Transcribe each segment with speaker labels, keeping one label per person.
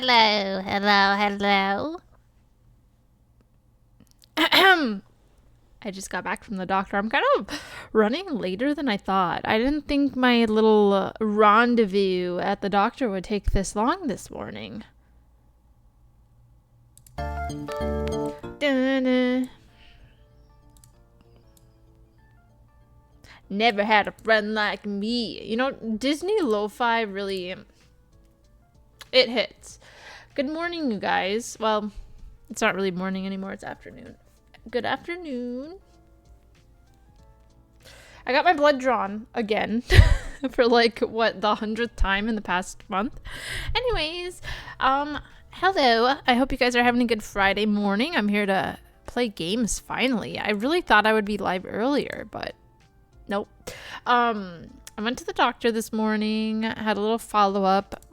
Speaker 1: Hello, hello, hello. I just got back from the doctor. I'm kind of running later than I thought. I didn't think my little rendezvous at the doctor would take this long this morning. Dun-dun. Never had a friend like me. You know, Disney Lo-Fi really, it hits. Good morning, you guys. Well, it's not really morning anymore. It's afternoon. Good afternoon. I got my blood drawn again for like, what, the 100th time in the past month. Anyways, hello. I hope you guys are having a good Friday morning. I'm here to play games finally. I really thought I would be live earlier, but nope. I went to the doctor this morning, had a little follow-up.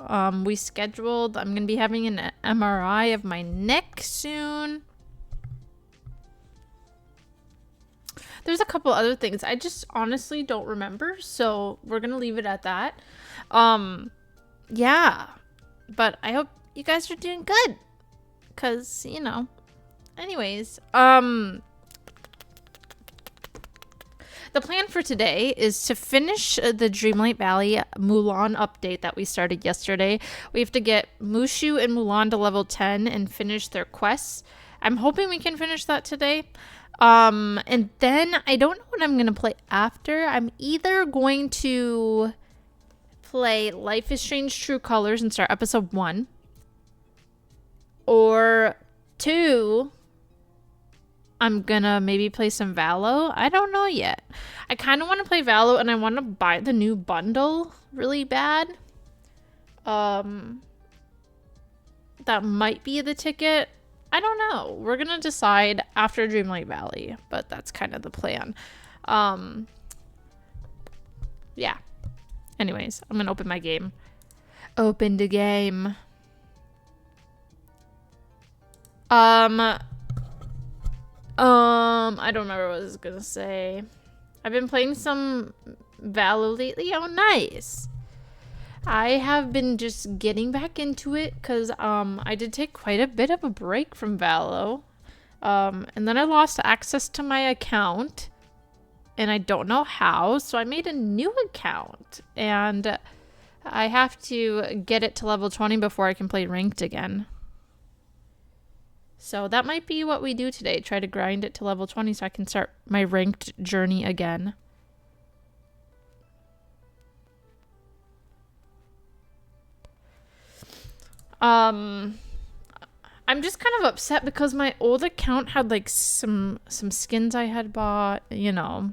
Speaker 1: We scheduled, I'm going to be having an MRI of my neck soon. There's a couple other things. I just honestly don't remember, so we're going to leave it at that. Yeah. But I hope you guys are doing good. Because, you know. Anyways, the plan for today is to finish the Dreamlight Valley Mulan update that we started yesterday. We have to get Mushu and Mulan to level 10 and finish their quests. I'm hoping we can finish that today. And then I don't know what I'm going to play after. I'm either going to play Life is Strange True Colors and start episode 1. Or 2, I'm gonna maybe play some Valo. I don't know yet. I kind of want to play Valo and I want to buy the new bundle really bad. That might be the ticket. I don't know. We're gonna decide after Dreamlight Valley, but that's kind of the plan. Yeah. Anyways, I'm gonna open my game. Open the game. I don't remember what I was gonna say. I've been playing some Valo lately. Oh, nice. I have been just getting back into it because I did take quite a bit of a break from Valo. And then I lost access to my account. And I don't know how, so I made a new account. And I have to get it to level 20 before I can play ranked again. So that might be what we do today. Try to grind it to level 20 so I can start my ranked journey again. I'm just kind of upset because my old account had like some skins I had bought, you know.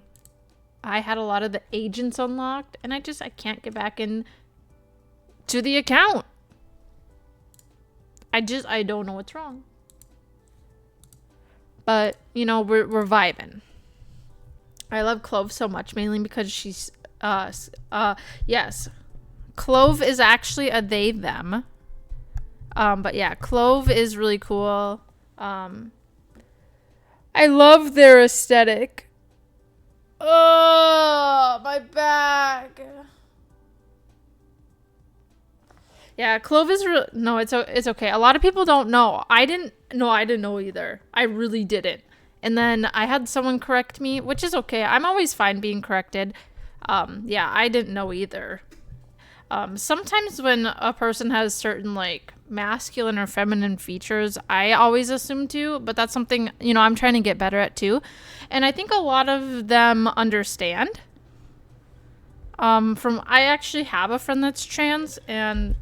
Speaker 1: I had a lot of the agents unlocked and I can't get back in to the account. I don't know what's wrong. But, you know, we're vibing. I love Clove so much, mainly because she's, yes. Clove is actually a they, them. But yeah, Clove is really cool. I love their aesthetic. Oh, my back. Yeah, Clove is no, it's okay. A lot of people don't know. I didn't know either. I really didn't. And then I had someone correct me, which is okay. I'm always fine being corrected. Yeah, I didn't know either. Sometimes when a person has certain like masculine or feminine features, I always assume too, but that's something, you know, I'm trying to get better at too. And I think a lot of them understand. I actually have a friend that's trans and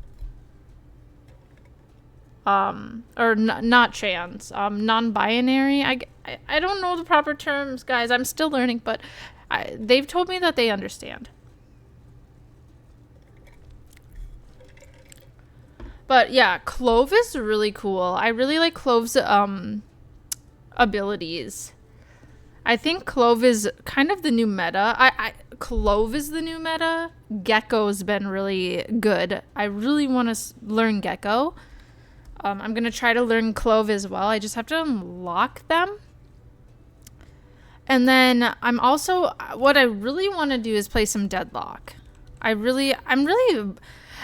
Speaker 1: not trans, non-binary. I don't know the proper terms, guys. I'm still learning, but they've told me that they understand. But yeah, Clove is really cool. I really like Clove's abilities. I think Clove is kind of the new meta. Clove is the new meta. Gecko's been really good. I really want to learn Gecko. I'm going to try to learn Clove as well. I just have to unlock them. And then what I really want to do is play some Deadlock.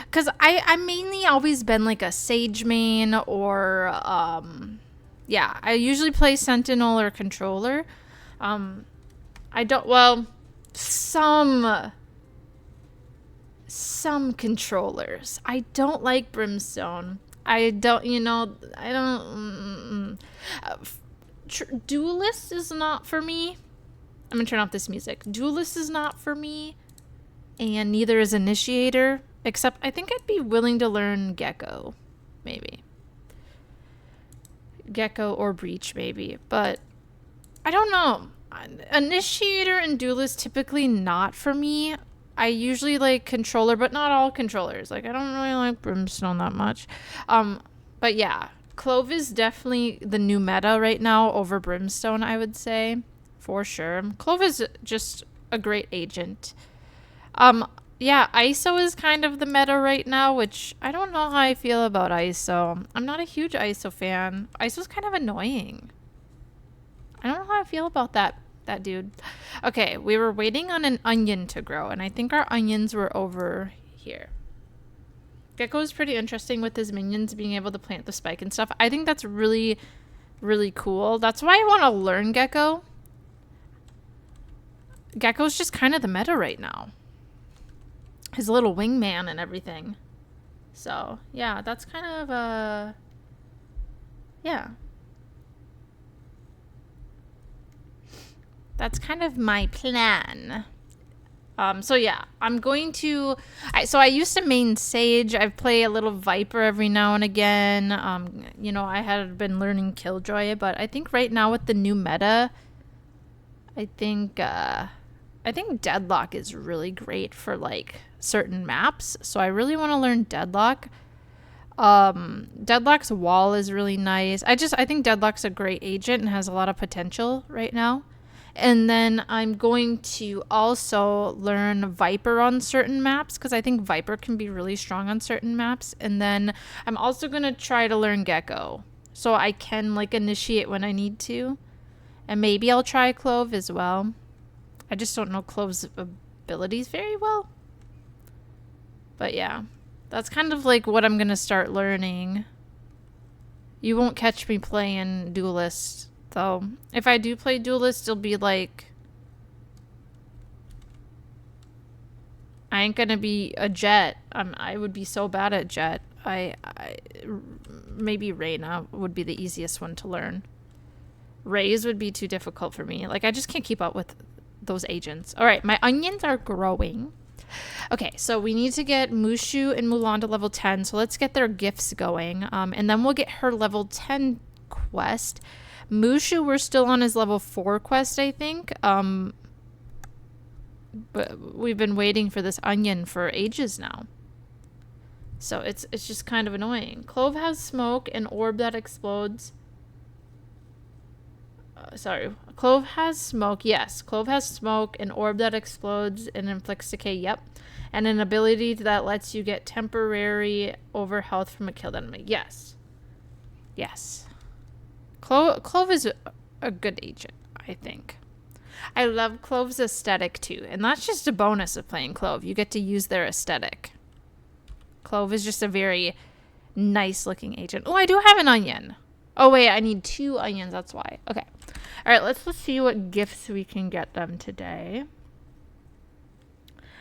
Speaker 1: Because I mainly always been like a Sage main or, yeah, I usually play Sentinel or Controller. I don't, well, some controllers. I don't like Brimstone. I don't, I don't. Duelist is not for me. I'm gonna turn off this music. Duelist is not for me, and neither is Initiator. Except I think I'd be willing to learn Gecko, maybe. Gecko or Breach, maybe. But I don't know. Initiator and Duelist typically not for me. I usually like Controller, but not all controllers. Like, I don't really like Brimstone that much. But yeah, Clove is definitely the new meta right now over Brimstone, I would say. For sure. Clove is just a great agent. Yeah, ISO is kind of the meta right now, which I don't know how I feel about ISO. I'm not a huge ISO fan. ISO's kind of annoying. I don't know how I feel about that dude. Okay, we were waiting on an onion to grow, and I think our onions were over here. Gecko is pretty interesting with his minions being able to plant the spike and stuff. I think that's really, really cool. That's why I want to learn Gecko. Gecko's just kind of the meta right now. His little wingman and everything. So, yeah, that's kind of, yeah. That's kind of my plan. So yeah, I'm going to, so I used to main Sage. I play a little Viper every now and again. I had been learning Killjoy, but I think right now with the new meta, I think Deadlock is really great for like certain maps. So I really want to learn Deadlock. Deadlock's wall is really nice. I think Deadlock's a great agent and has a lot of potential right now. And then I'm going to also learn Viper on certain maps because I think Viper can be really strong on certain maps. And then I'm also going to try to learn Gecko so I can like initiate when I need to. And maybe I'll try Clove as well. I just don't know Clove's abilities very well. But yeah, that's kind of like what I'm going to start learning. You won't catch me playing Duelist. So, if I do play Duelist, it'll be like, I ain't gonna be a Jet. I would be so bad at Jet. Maybe Reyna would be the easiest one to learn. Raze would be too difficult for me. Like, I just can't keep up with those agents. All right, my onions are growing. Okay, so we need to get Mushu and Mulan to level 10. So let's get their gifts going. And then we'll get her level 10 quest. Mushu, we're still on his level 4 quest, I think. But we've been waiting for this onion for ages now. So it's just kind of annoying. Clove has smoke, an orb that explodes. Clove has smoke. Yes, Clove has smoke, an orb that explodes and inflicts decay. Yep. And an ability that lets you get temporary over health from a killed enemy. Yes. Yes. Clove is a good agent, I think. I love Clove's aesthetic too. And that's just a bonus of playing Clove. You get to use their aesthetic. Clove is just a very nice looking agent. Oh, I do have an onion. Oh, wait, I need 2 onions. That's why. Okay. All right, let's see what gifts we can get them today.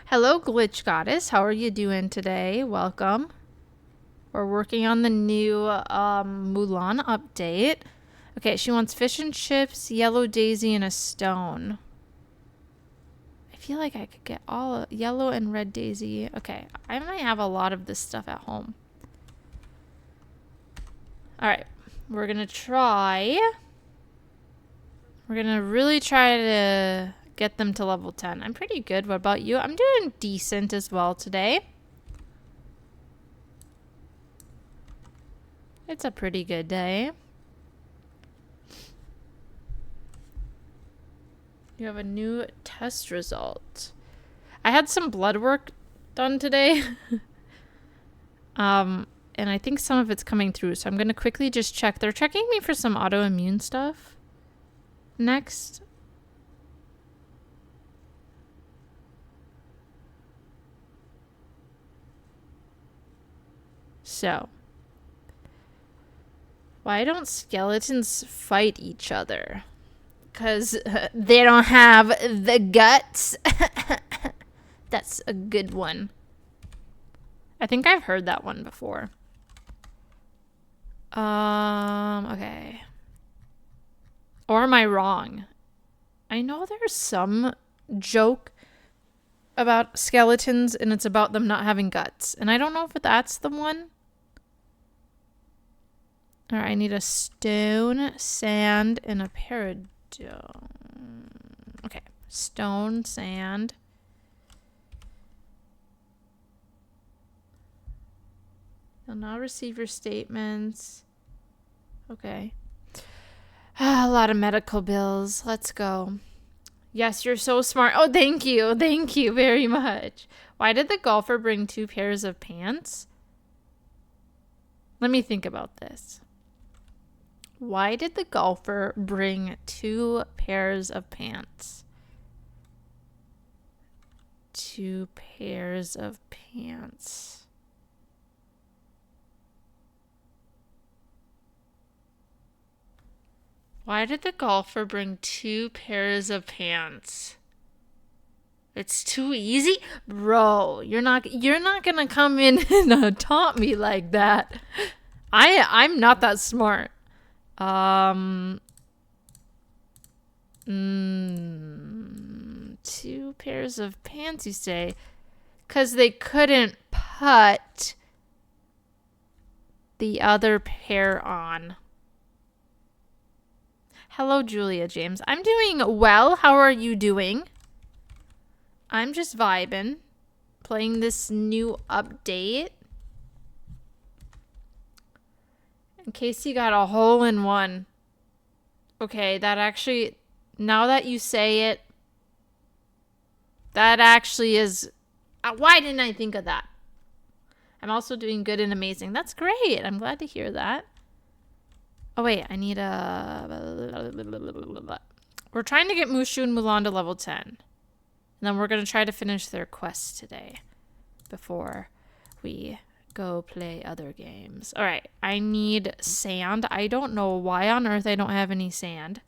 Speaker 1: Hello, Glitch Goddess. How are you doing today? Welcome. We're working on the new Mulan update. Okay, she wants fish and chips, yellow daisy, and a stone. I feel like I could get all yellow and red daisy. Okay, I might have a lot of this stuff at home. All right, we're going to try. We're going to really try to get them to level 10. I'm pretty good. What about you? I'm doing decent as well today. It's a pretty good day. You have a new test result. I had some blood work done today. And I think some of it's coming through. So I'm going to quickly just check. They're checking me for some autoimmune stuff. Next. So, why don't skeletons fight each other? Because they don't have the guts. That's a good one. I think I've heard that one before. Okay. Or am I wrong? I know there's some joke about skeletons and it's about them not having guts. And I don't know if that's the one. All right, I need a stone, sand, and a paradome. Okay, stone, sand. You'll now receive your statements. Okay. A lot of medical bills. Let's go. Yes, you're so smart. Oh, thank you. Thank you very much. Why did the golfer bring 2 pairs of pants? Let me think about this. Why did the golfer bring 2 pairs of pants? 2 pairs of pants. Why did the golfer bring 2 pairs of pants? It's too easy? Bro, you're not gonna come in and taunt me like that. I'm not that smart. 2 pairs of pants, you say? 'Cause they couldn't put the other pair on. Hello, Julia James. I'm doing well. How are you doing? I'm just vibing. Playing this new update. In case you got a hole in one. Okay, that actually... Now that you say it... That actually is... why didn't I think of that? I'm also doing good and amazing. That's great. I'm glad to hear that. Oh, wait. I need a... We're trying to get Mushu and Mulan to level 10. And then we're going to try to finish their quests today. Before we go play other games. All right. I need sand. I don't know why on earth I don't have any sand.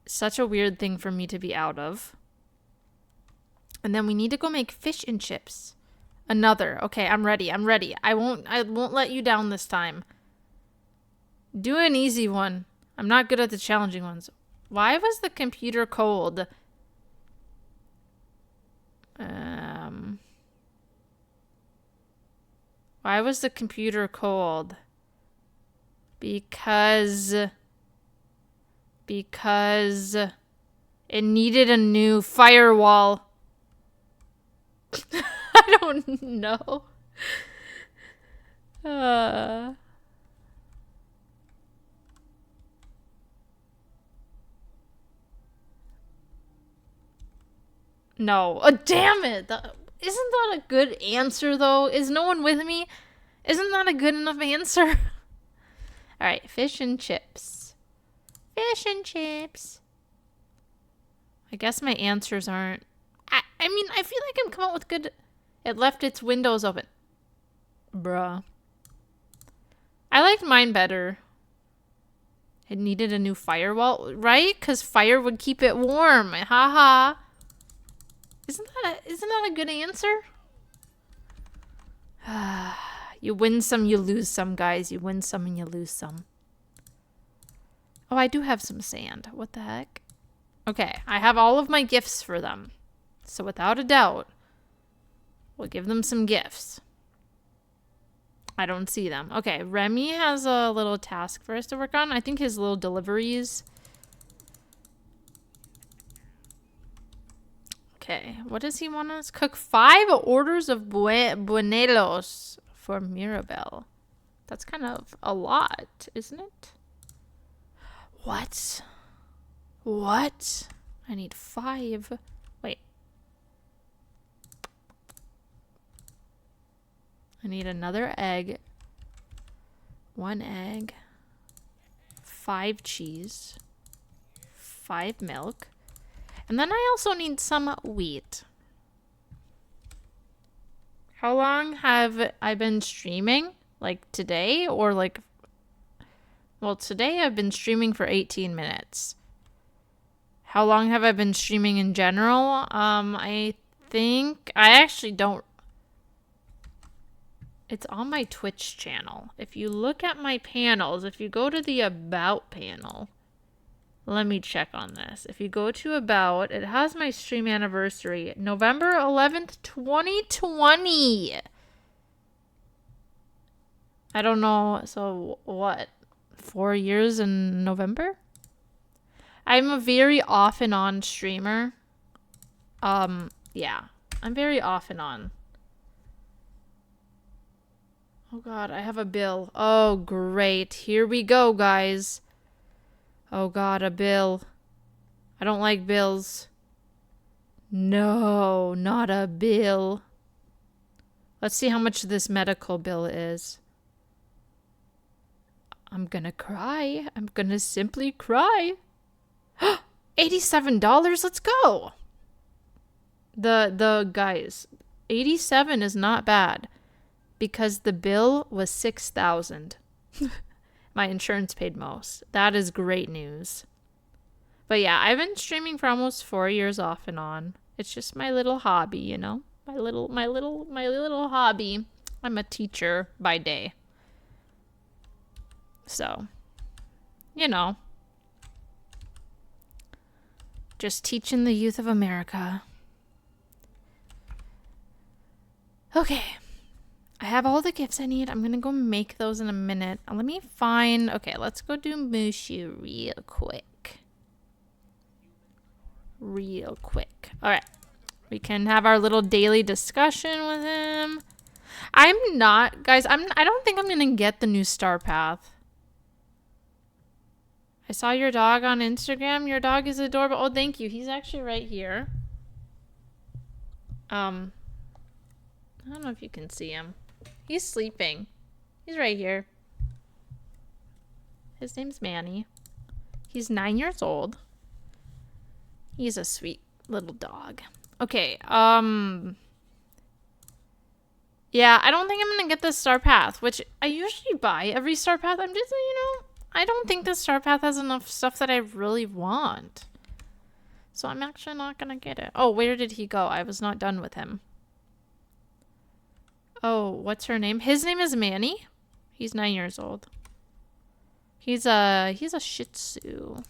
Speaker 1: Such a weird thing for me to be out of. And then we need to go make fish and chips. Another. Okay, I'm ready. I'm ready. I won't let you down this time. Do an easy one. I'm not good at the challenging ones. Why was the computer cold? Why was the computer cold? Because it needed a new firewall. I don't know. No. Oh, damn it. Isn't that a good answer, though? Is no one with me? Isn't that a good enough answer? All right. Fish and chips. Fish and chips. I guess my answers aren't... I mean, I feel like I'm coming up with good... It left its windows open. Bruh. I liked mine better. It needed a new firewall, right? Because fire would keep it warm. Haha. Isn't that a good answer? You win some, you lose some, guys. You win some and you lose some. Oh, I do have some sand. What the heck? Okay, I have all of my gifts for them. So without a doubt, we'll give them some gifts. I don't see them. Okay, Remy has a little task for us to work on. I think his little deliveries. Okay, what does he want us? Cook 5 orders of buñuelos for Mirabelle. That's kind of a lot, isn't it? What? What? I need 5. Wait. I need another egg. 1 egg. 5 cheese. 5 milk. And then I also need some wheat. How long have I been streaming? Like today or like... Well, today I've been streaming for 18 minutes. How long have I been streaming in general? I think... I actually don't... It's on my Twitch channel. If you look at my panels, if you go to the About panel... Let me check on this. If you go to About, it has my stream anniversary. November 11th, 2020. I don't know. So what? 4 years in November? I'm a very off and on streamer. Yeah. I'm very off and on. Oh god, I have a bill. Oh, great. Here we go, guys. Oh god, a bill. I don't like bills. No, not a bill. Let's see how much this medical bill is. I'm gonna cry. I'm gonna simply cry. $87, let's go. The guys, 87 is not bad because the bill was 6,000. My insurance paid most. That is great news. But yeah, I've been streaming for almost 4 years off and on. It's just my little hobby, you know? My little hobby. I'm a teacher by day. So, you know. Just teaching the youth of America. Okay. I have all the gifts I need. I'm gonna go make those in a minute. Let me find... Okay, let's go do Mushu real quick. Real quick. Alright. We can have our little daily discussion with him. I'm not... Guys, I don't think I'm gonna get the new Star Path. I saw your dog on Instagram. Your dog is adorable. Oh, thank you. He's actually right here. I don't know if you can see him. He's sleeping. He's right here. His name's Manny. He's 9 years old. He's a sweet little dog. Okay, yeah, I don't think I'm gonna get the Star Path, which I usually buy every Star Path. I'm just, you know, I don't think the Star Path has enough stuff that I really want. So I'm actually not gonna get it. Oh, where did he go? I was not done with him. Oh, what's her name? His name is Manny. He's 9 years old. He's a Shih Tzu.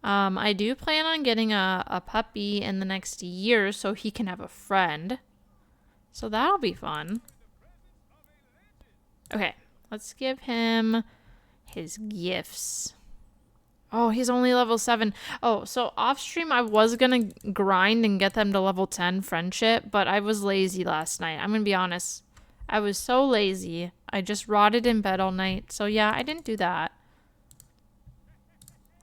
Speaker 1: I do plan on getting a puppy in the next year so he can have a friend. So that'll be fun. Okay, let's give him his gifts. Oh, he's only level 7. Oh, so off stream I was gonna grind and get them to level 10 friendship, but I was lazy last night. I'm gonna be honest. I was so lazy. I just rotted in bed all night. So yeah, I didn't do that.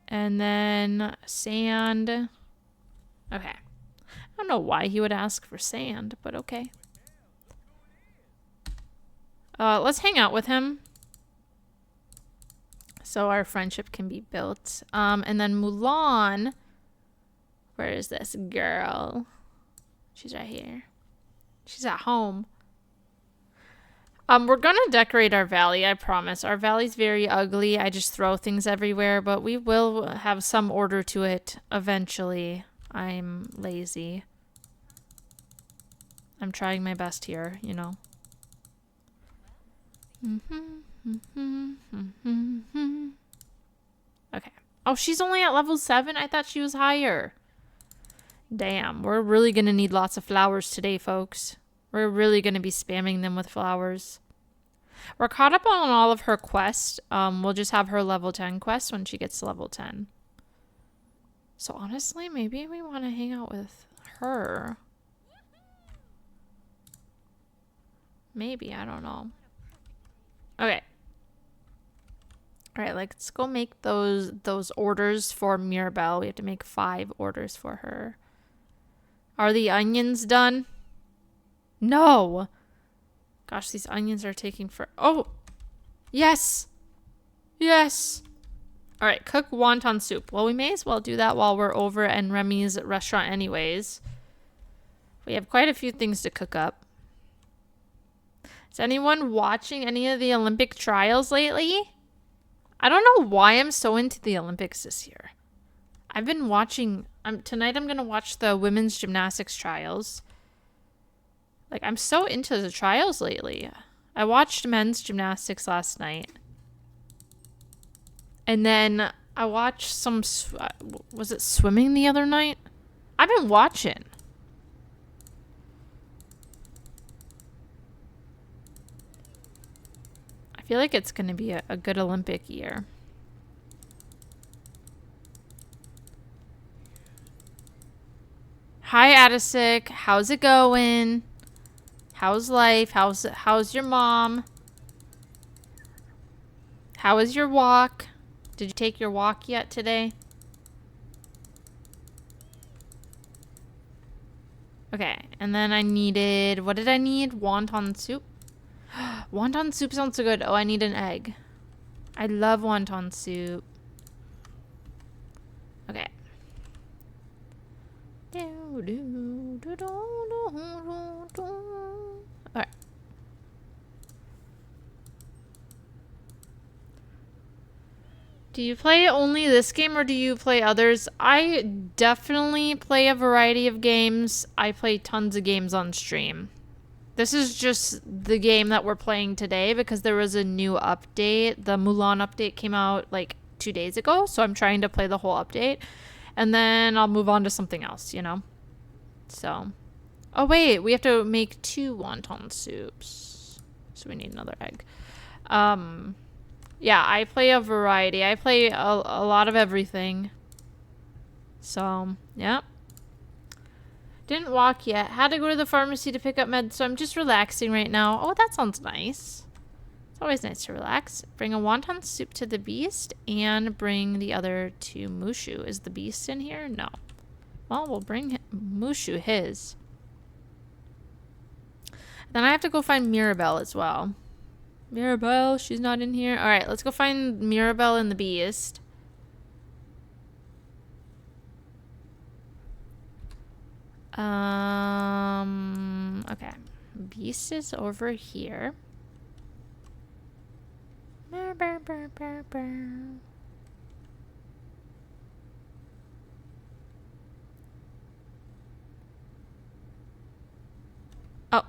Speaker 1: And then sand. Okay. I don't know why he would ask for sand, but okay. Let's hang out with him. So our friendship can be built. And then Mulan. Where is this girl? She's right here. She's at home. We're gonna decorate our valley, I promise. Our valley's very ugly. I just throw things everywhere, but we will have some order to it eventually. I'm lazy. I'm trying my best here, you know. Okay. Oh, she's only at level 7? I thought she was higher. Damn, we're really gonna need lots of flowers today, folks. We're really gonna be spamming them with flowers. We're caught up on all of her quests. We'll just have her level 10 quest when she gets to level 10. So honestly, maybe we want to hang out with her. Maybe, I don't know. Okay. Alright, let's go make those orders for Mirabelle. We have to make 5 orders for her. Are the onions done? No! Gosh, these onions are taking for... Oh! Yes! Yes! Alright, cook wonton soup. Well, we may as well do that while we're over at Remy's restaurant anyways. We have quite a few things to cook up. Is anyone watching any of the Olympic trials lately? I don't know why I'm so into the Olympics this year. I've been watching... tonight I'm going to watch the women's gymnastics trials. Like, I'm so into the trials lately. I watched men's gymnastics last night. And then I watched some... was it swimming the other night? I've been watching. I feel like it's going to be a good Olympic year. Hi, Adisic. How's it going? How's life? How's your mom? How was your walk? Did you take your walk yet today? Okay, and then I needed... what did I need? Wonton soup? Wonton soup sounds so good. Oh, I need an egg. I love wonton soup. Okay. Alright. Do you play only this game or do you play others? I definitely play a variety of games. I play tons of games on stream. This is just the game that we're playing today because there was a new update. The Mulan update came out like 2 days ago, so I'm trying to play the whole update. And then I'll move on to something else, you know? So. Oh, wait. We have to make 2 wonton soups. So we need another egg. Yeah, I play a variety. I play a lot of everything. So, yeah. Didn't walk yet. Had to go to the pharmacy to pick up meds, so I'm just relaxing right now. Oh, that sounds nice. It's always nice to relax. Bring a wonton soup to the beast and bring the other to Mushu. Is the beast in here? No. Well, we'll bring Mushu his. Then I have to go find Mirabelle as well. Mirabelle, she's not in here. All right, let's go find Mirabelle and the beast. Okay. Beast is over here. Oh,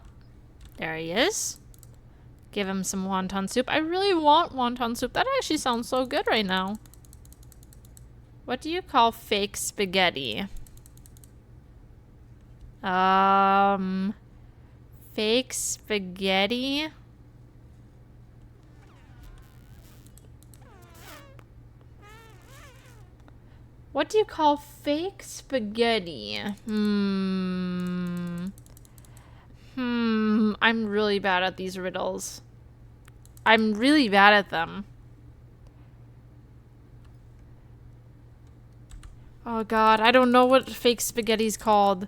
Speaker 1: there he is. Give him some wonton soup. I really want wonton soup. That actually sounds so good right now. What do you call fake spaghetti? Fake spaghetti? What do you call fake spaghetti? I'm really bad at these riddles. I'm really bad at them. Oh god, I don't know what fake spaghetti's called.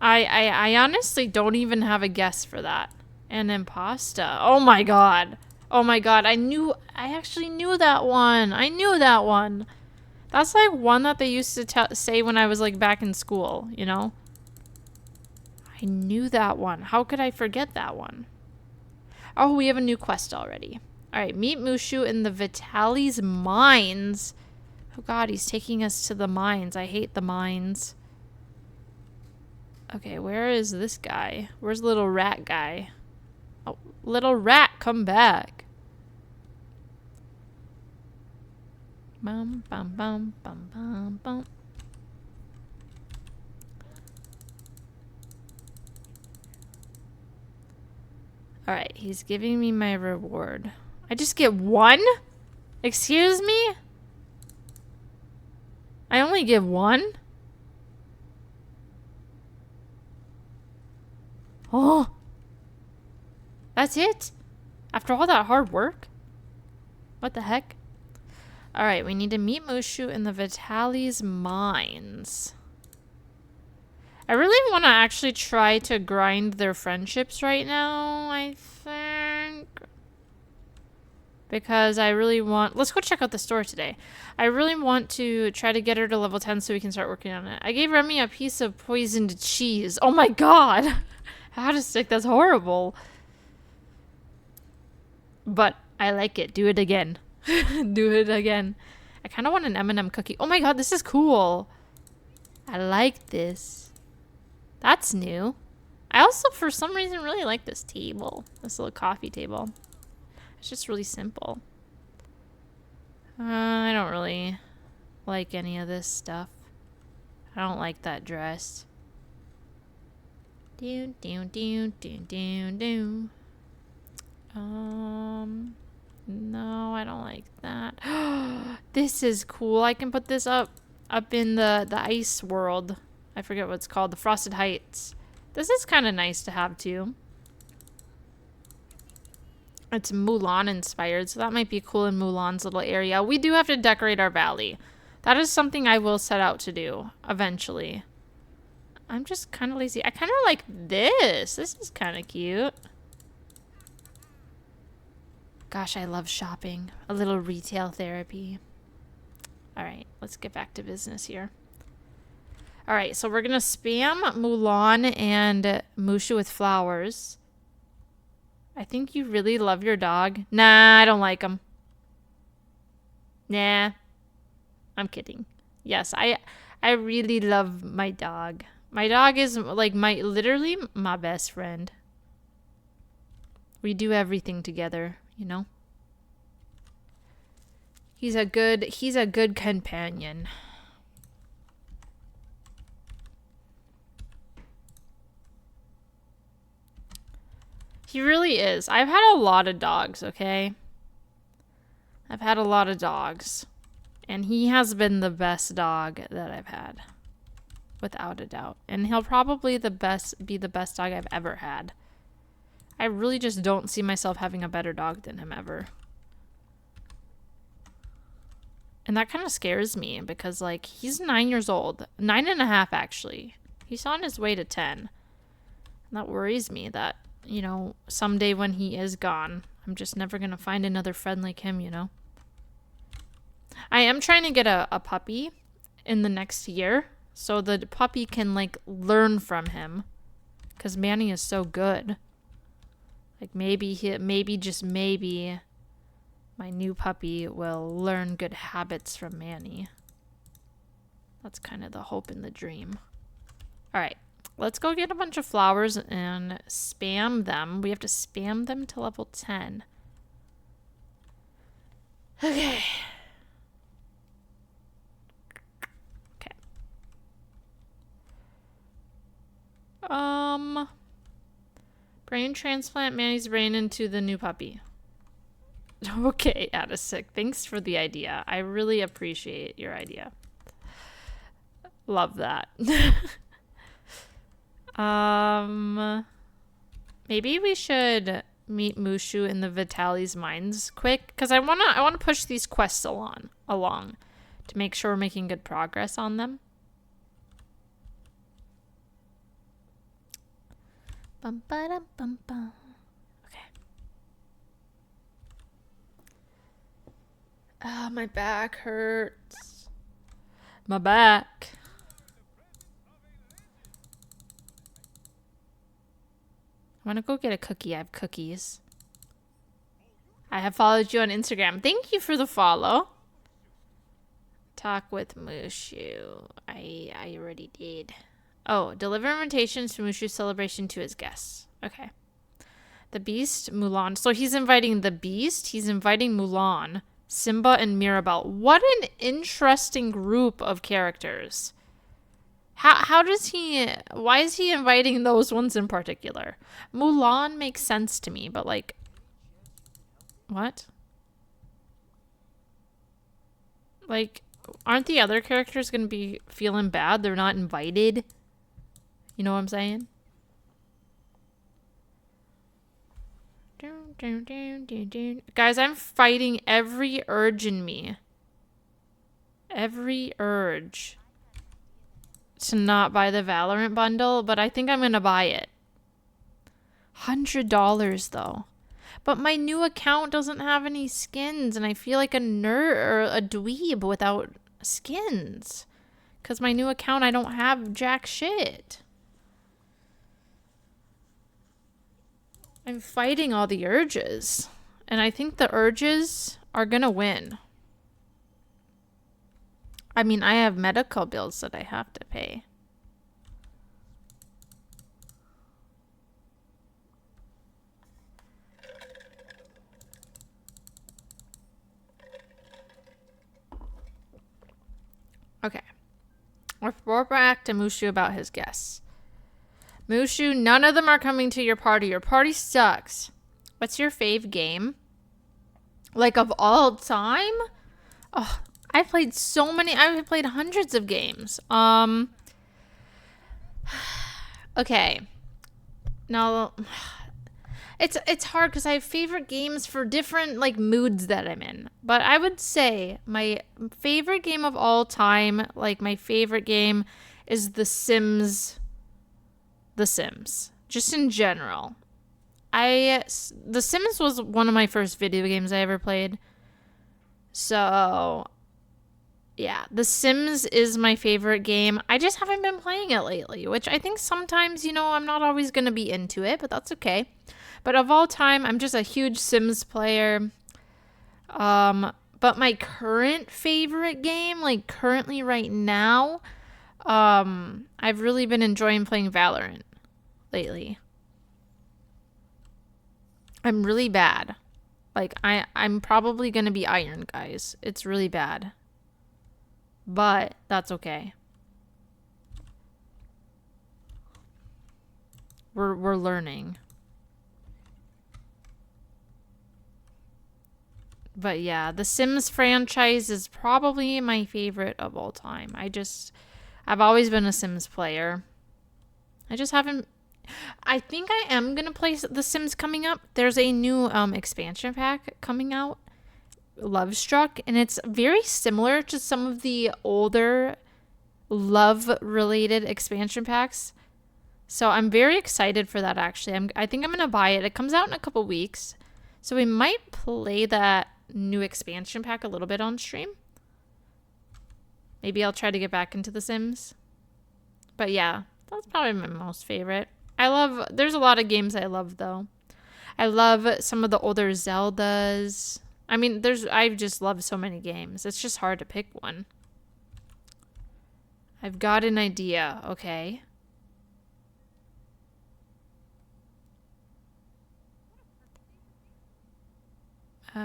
Speaker 1: I honestly don't even have a guess for that. An impasta. Oh my god. Oh my god, I actually knew that one. I knew that one. That's like one that they used to say when I was like back in school, you know? I knew that one. How could I forget that one? Oh, we have a new quest already. Alright, meet Mushu in the Vitali's mines. Oh god, he's taking us to the mines. I hate the mines. Okay, where is this guy? Where's little rat guy? Oh, little rat, come back. Bum, bum, bum, bum, bum, bum. Alright, he's giving me my reward. I just get 1? Excuse me? I only get 1? Oh! That's it? After all that hard work? What the heck? Alright, we need to meet Mushu in the Vitali's mines. I really want to actually try to grind their friendships right now, I think. because I really want... Let's go check out the store today. I really want to try to get her to level 10 so we can start working on it. I gave Remy a piece of poisoned cheese. Oh my god! How to stick? That's horrible. But I like it. Do it again. Do it again. I kind of want an M&M cookie. Oh my god, this is cool. I like this. That's new. I also, for some reason, really like this table. This little coffee table. It's just really simple. I don't really like any of this stuff. I don't like that dress. Do, do, do, do, do, do. No, I don't like that. This is cool. I can put this up in the ice world. I forget what it's called. The Frosted Heights. This is kind of nice to have too. It's Mulan inspired, so that might be cool in Mulan's little area. We do have to decorate our valley. That is something I will set out to do eventually. I'm just kind of lazy. I kind of like this. This is kind of cute. Gosh, I love shopping. A little retail therapy. All right, let's get back to business here. All right, so we're going to spam Mulan and Mushu with flowers. I think you really love your dog. Nah, I don't like him. Nah, I'm kidding. Yes, I really love my dog. My dog is like literally my best friend. We do everything together, you know? He's a good companion. He really is. I've had a lot of dogs, okay? I've had a lot of dogs. And he has been the best dog that I've had. Without a doubt. And he'll probably be the best dog I've ever had. I really just don't see myself having a better dog than him ever. And that kind of scares me because, like, he's 9 years old. 9.5, actually. He's on his way to 10. And that worries me that, you know, someday when he is gone, I'm just never going to find another friend like him, you know? I am trying to get a puppy in the next year so the puppy can, like, learn from him. Because Manny is so good. Like, maybe, just maybe, my new puppy will learn good habits from Manny. That's kind of the hope and the dream. All right. Let's go get a bunch of flowers and spam them. We have to spam them to level 10. Okay. Okay. Brain transplant Manny's brain into the new puppy. Okay, Adasic. Thanks for the idea. I really appreciate your idea. Love that. Maybe we should meet Mushu in the Vitali's mines quick, because I wanna push these quests along to make sure we're making good progress on them. Bum ba dum bum bum. Okay. Ah, my back hurts. My back. I want to go get a cookie. I have cookies. I have followed you on Instagram. Thank you for the follow. Talk with Mushu. I already did. Oh, deliver invitations to Mushu's celebration to his guests. Okay. The Beast, Mulan. So he's inviting the Beast. He's inviting Mulan, Simba, and Mirabelle. What an interesting group of characters. How does he... Why is he inviting those ones in particular? Mulan makes sense to me, but like... What? Like, aren't the other characters going to be feeling bad? They're not invited? You know what I'm saying? Guys, I'm fighting every urge in me. Every urge to not buy the Valorant bundle, but I think I'm gonna buy it. $100 though. But my new account doesn't have any skins, and I feel like a nerd or a dweeb without skins. Because my new account, I don't have jack shit. I'm fighting all the urges. And I think the urges are gonna win. I mean, I have medical bills that I have to pay. Okay. Report back to Mushu about his guests. Mushu, none of them are coming to your party. Your party sucks. What's your fave game? Like of all time? Oh, I played so many. I've played hundreds of games. Okay. Now, it's hard because I have favorite games for different like moods that I'm in. But I would say my favorite game of all time, like my favorite game, is The Sims. The Sims, just in general. The Sims was one of my first video games I ever played. So, yeah, The Sims is my favorite game. I just haven't been playing it lately, which I think sometimes, I'm not always going to be into it, but that's okay. But of all time, I'm just a huge Sims player. But my current favorite game, like currently right now, I've really been enjoying playing Valorant lately. I'm really bad. Like, I'm probably going to be iron, guys. It's really bad. But that's okay. We're learning. But yeah, the Sims franchise is probably my favorite of all time. I've always been a Sims player. I just haven't. I think I am going to play The Sims coming up. There's a new expansion pack coming out, Love Struck, and it's very similar to some of the older love-related expansion packs. So I'm very excited for that, actually. I think I'm going to buy it. It comes out in a couple weeks. So we might play that new expansion pack a little bit on stream. Maybe I'll try to get back into The Sims. But yeah, that's probably my most favorite. There's a lot of games I love, though. I love some of the older Zeldas. I mean, I just love so many games. It's just hard to pick one. I've got an idea, okay?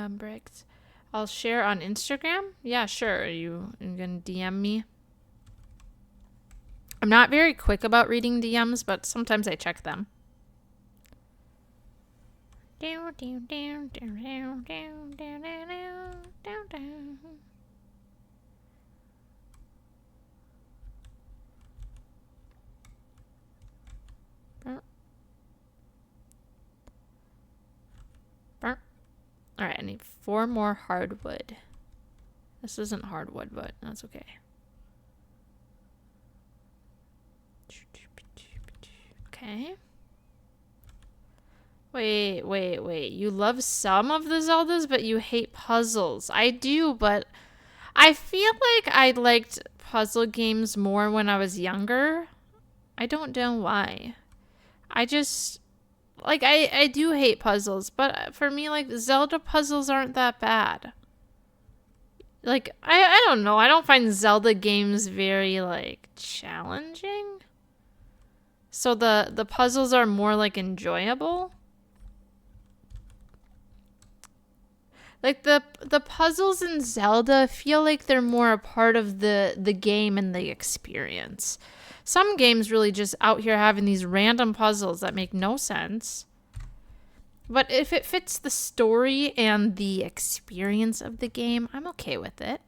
Speaker 1: Bricks. I'll share on Instagram? Yeah, sure. Are you gonna DM me? I'm not very quick about reading DMs, but sometimes I check them. All right, I need 4 more hardwood. This isn't hardwood, but that's okay. Okay. Wait. You love some of the Zeldas, but you hate puzzles. I do, but I feel like I liked puzzle games more when I was younger. I don't know why. I just... Like, I do hate puzzles, but for me, like, Zelda puzzles aren't that bad. Like, I don't know. I don't find Zelda games very, like, challenging. So the puzzles are more, like, enjoyable. Like, the puzzles in Zelda feel like they're more a part of the game and the experience. Some games really just out here having these random puzzles that make no sense. But if it fits the story and the experience of the game, I'm okay with it.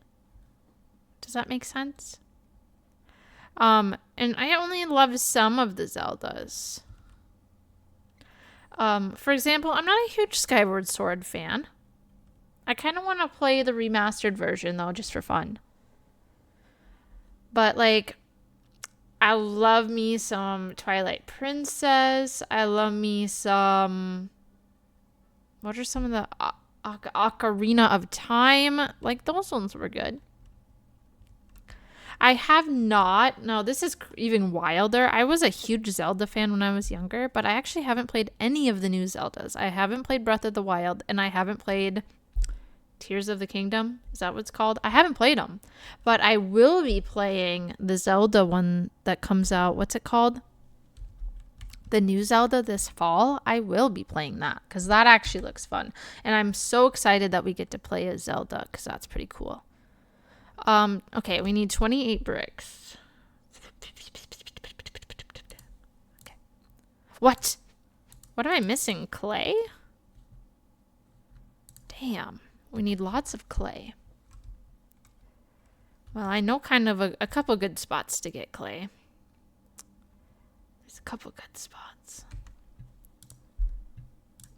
Speaker 1: Does that make sense? And I only love some of the Zeldas. For example, I'm not a huge Skyward Sword fan. I kind of want to play the remastered version, though, just for fun. But, like... I love me some Twilight Princess. I love me some... What are some of the Ocarina of Time? Like, those ones were good. I have not. No, this is even wilder. I was a huge Zelda fan when I was younger, but I actually haven't played any of the new Zeldas. I haven't played Breath of the Wild, and I haven't played Tears of the Kingdom. Is that what it's called? I haven't played them, but I will be playing the Zelda one that comes out. What's it called? The new Zelda this fall. I will be playing that because that actually looks fun. And I'm so excited that we get to play as Zelda because that's pretty cool. Okay, we need 28 bricks. Okay. What? What am I missing? Clay? Damn. We need lots of clay. Well, I know kind of a couple good spots to get clay. There's a couple good spots.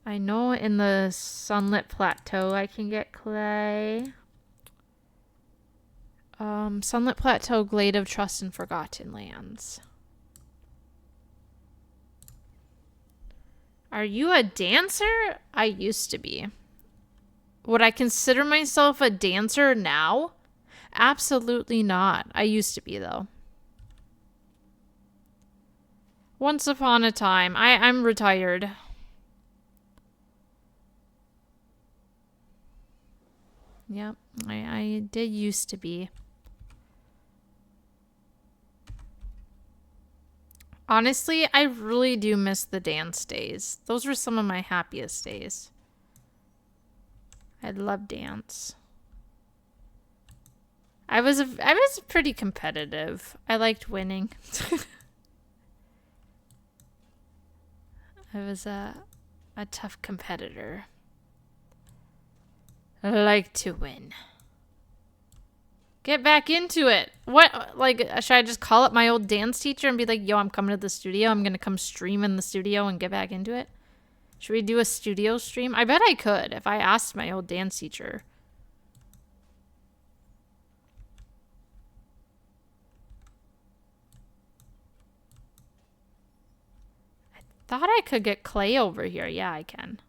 Speaker 1: I know in the Sunlit Plateau I can get clay. Sunlit Plateau, Glade of Trust, and Forgotten Lands. Are you a dancer? I used to be. Would I consider myself a dancer now? Absolutely not. I used to be, though. Once upon a time. I'm retired. Yep, I did used to be. Honestly, I really do miss the dance days. Those were some of my happiest days. I love dance. I was pretty competitive. I liked winning. I was a tough competitor. I like to win. Get back into it. What, like, should I just call up my old dance teacher and be like, yo, I'm coming to the studio. I'm going to come stream in the studio and get back into it? Should we do a studio stream? I bet I could if I asked my old dance teacher. I thought I could get clay over here. Yeah, I can.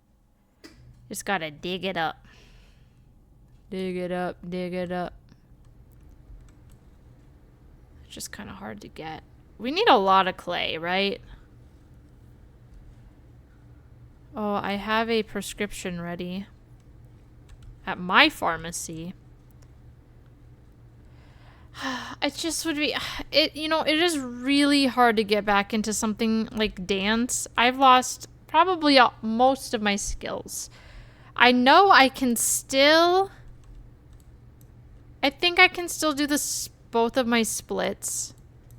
Speaker 1: Just gotta dig it up. Dig it up, dig it up. It's just kind of hard to get. We need a lot of clay, right? Oh, I have a prescription ready at my pharmacy. It just would be, it is really hard to get back into something like dance. I've lost probably most of my skills. I know I can still, I think I can still do this, both of my splits.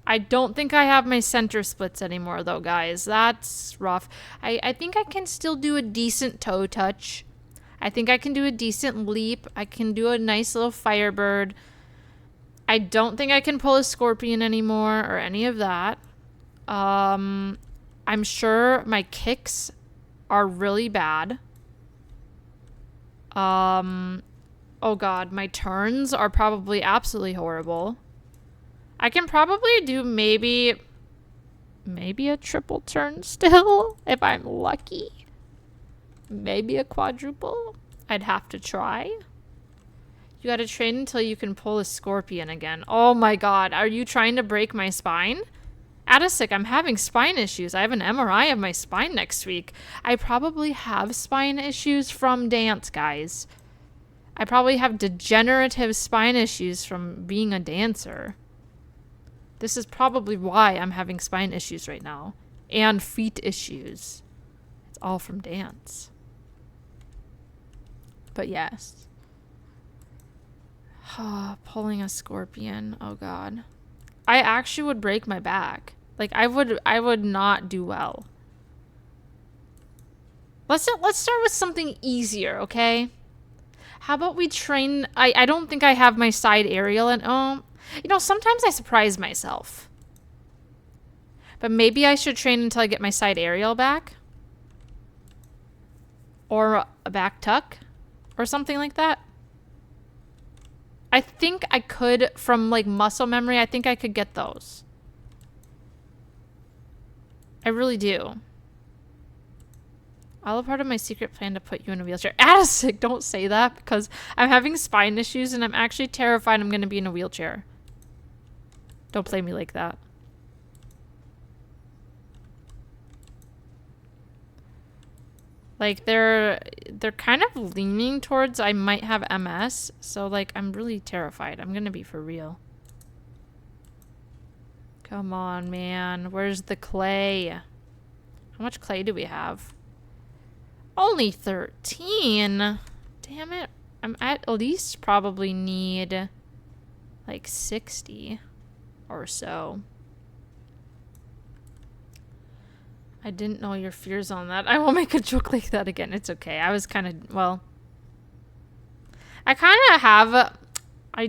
Speaker 1: I don't think I have my center splits anymore though, guys. That's rough. I think I can still do a decent toe touch. I think I can do a decent leap. I can do a nice little firebird. I don't think I can pull a scorpion anymore or any of that. I'm sure my kicks are really bad. Oh god, my turns are probably absolutely horrible. I can probably do maybe a triple turn still, if I'm lucky. Maybe a quadruple. I'd have to try. You gotta train until you can pull a scorpion again. Oh my god, are you trying to break my spine? Adasic, I'm having spine issues. I have an MRI of my spine next week. I probably have spine issues from dance, guys. I probably have degenerative spine issues from being a dancer. This is probably why I'm having spine issues right now. And feet issues. It's all from dance. But yes. Pulling a scorpion. Oh god. I actually would break my back. Like I would not do well. Let's start with something easier, okay? How about we train, I don't think I have my side aerial and sometimes I surprise myself. But maybe I should train until I get my side aerial back. Or a back tuck. Or something like that. I think I could, from like muscle memory, I think I could get those. I really do. All a part of my secret plan to put you in a wheelchair. Addison, don't say that because I'm having spine issues and I'm actually terrified I'm going to be in a wheelchair. Don't play me like that. Like they're kind of leaning towards I might have MS, so like I'm really terrified. I'm going to be for real. Come on, man. Where's the clay? How much clay do we have? Only 13. Damn it. I'm at least probably need like 60 or so. I didn't know your fears on that. I won't make a joke like that again. It's okay. I was kind of, well, I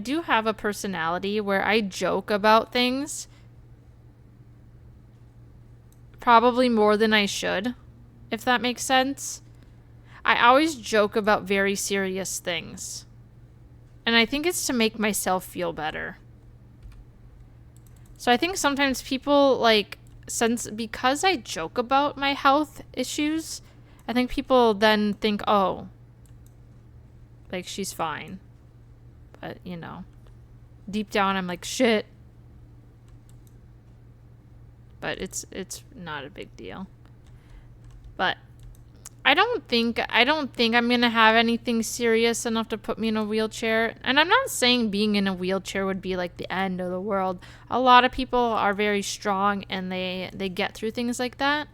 Speaker 1: do have a personality where I joke about things probably more than I should, if that makes sense. I always joke about very serious things. And I think it's to make myself feel better. So I think sometimes people, like, because I joke about my health issues, I think people then think, oh, like, she's fine. But, you know, deep down I'm like, shit. But it's not a big deal. But I don't think I'm gonna have anything serious enough to put me in a wheelchair. And I'm not saying being in a wheelchair would be like the end of the world. A lot of people are very strong and they get through things like that.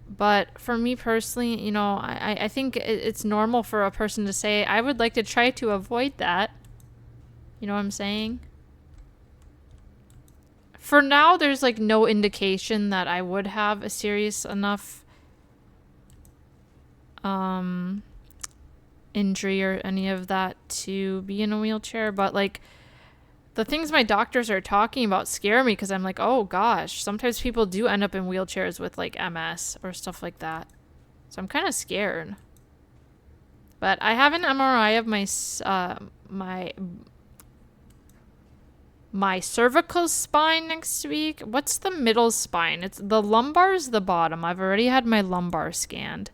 Speaker 1: But for me personally, you know, I think it's normal for a person to say, I would like to try to avoid that. You know what I'm saying? For now, there's like no indication that I would have a serious enough injury or any of that to be in a wheelchair. But like the things my doctors are talking about scare me because I'm like, oh gosh, sometimes people do end up in wheelchairs with like MS or stuff like that. So I'm kind of scared. But I have an MRI of my cervical spine next week. What's the middle spine? It's the lumbar's the bottom. I've already had my lumbar scanned.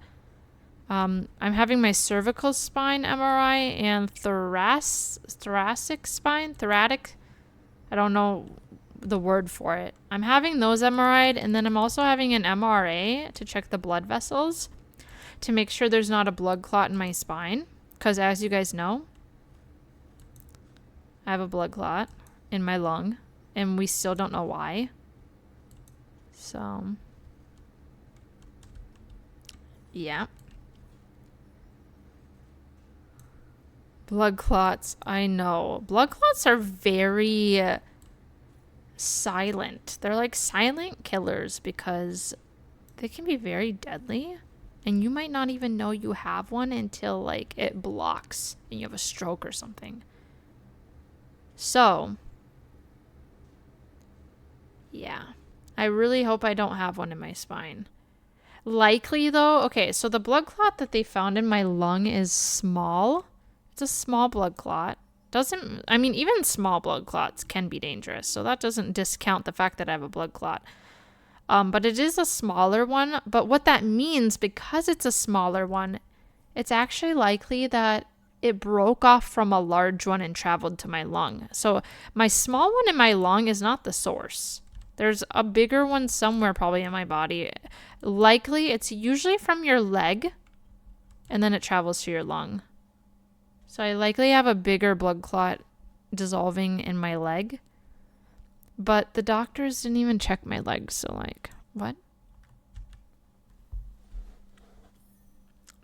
Speaker 1: I'm having my cervical spine MRI and thoracic spine, thoracic. I don't know the word for it. I'm having those MRI'd, and then I'm also having an MRA to check the blood vessels to make sure there's not a blood clot in my spine. Because as you guys know, I have a blood clot in my lung, and we still don't know why. So, yeah. Blood clots, I know. Blood clots are very silent. They're like silent killers because they can be very deadly. And you might not even know you have one until like it blocks and you have a stroke or something. So, yeah. I really hope I don't have one in my spine. Likely though, okay, so the blood clot that they found in my lung is small. It's a small blood clot. Even small blood clots can be dangerous, so that doesn't discount the fact that I have a blood clot. But it is a smaller one. But what that means, because it's a smaller one, it's actually likely that it broke off from a large one and traveled to my lung. So my small one in my lung is not the source. There's a bigger one somewhere probably in my body. Likely, it's usually from your leg, and then it travels to your lung. So I likely have a bigger blood clot dissolving in my leg. But the doctors didn't even check my legs, so like, what?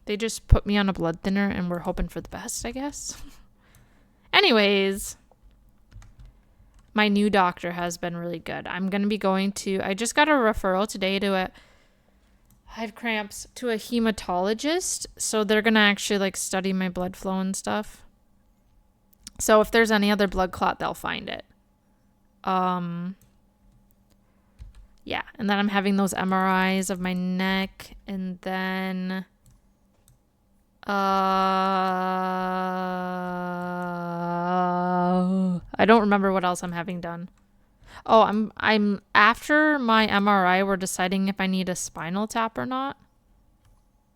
Speaker 1: They just put me on a blood thinner and we're hoping for the best, I guess. Anyways, my new doctor has been really good. I'm going to be I just got a referral today I have cramps, to a hematologist. So they're going to actually like study my blood flow and stuff. So if there's any other blood clot, they'll find it. Yeah. And then I'm having those MRIs of my neck. And then, I don't remember what else I'm having done. Oh, I'm after my MRI, we're deciding if I need a spinal tap or not.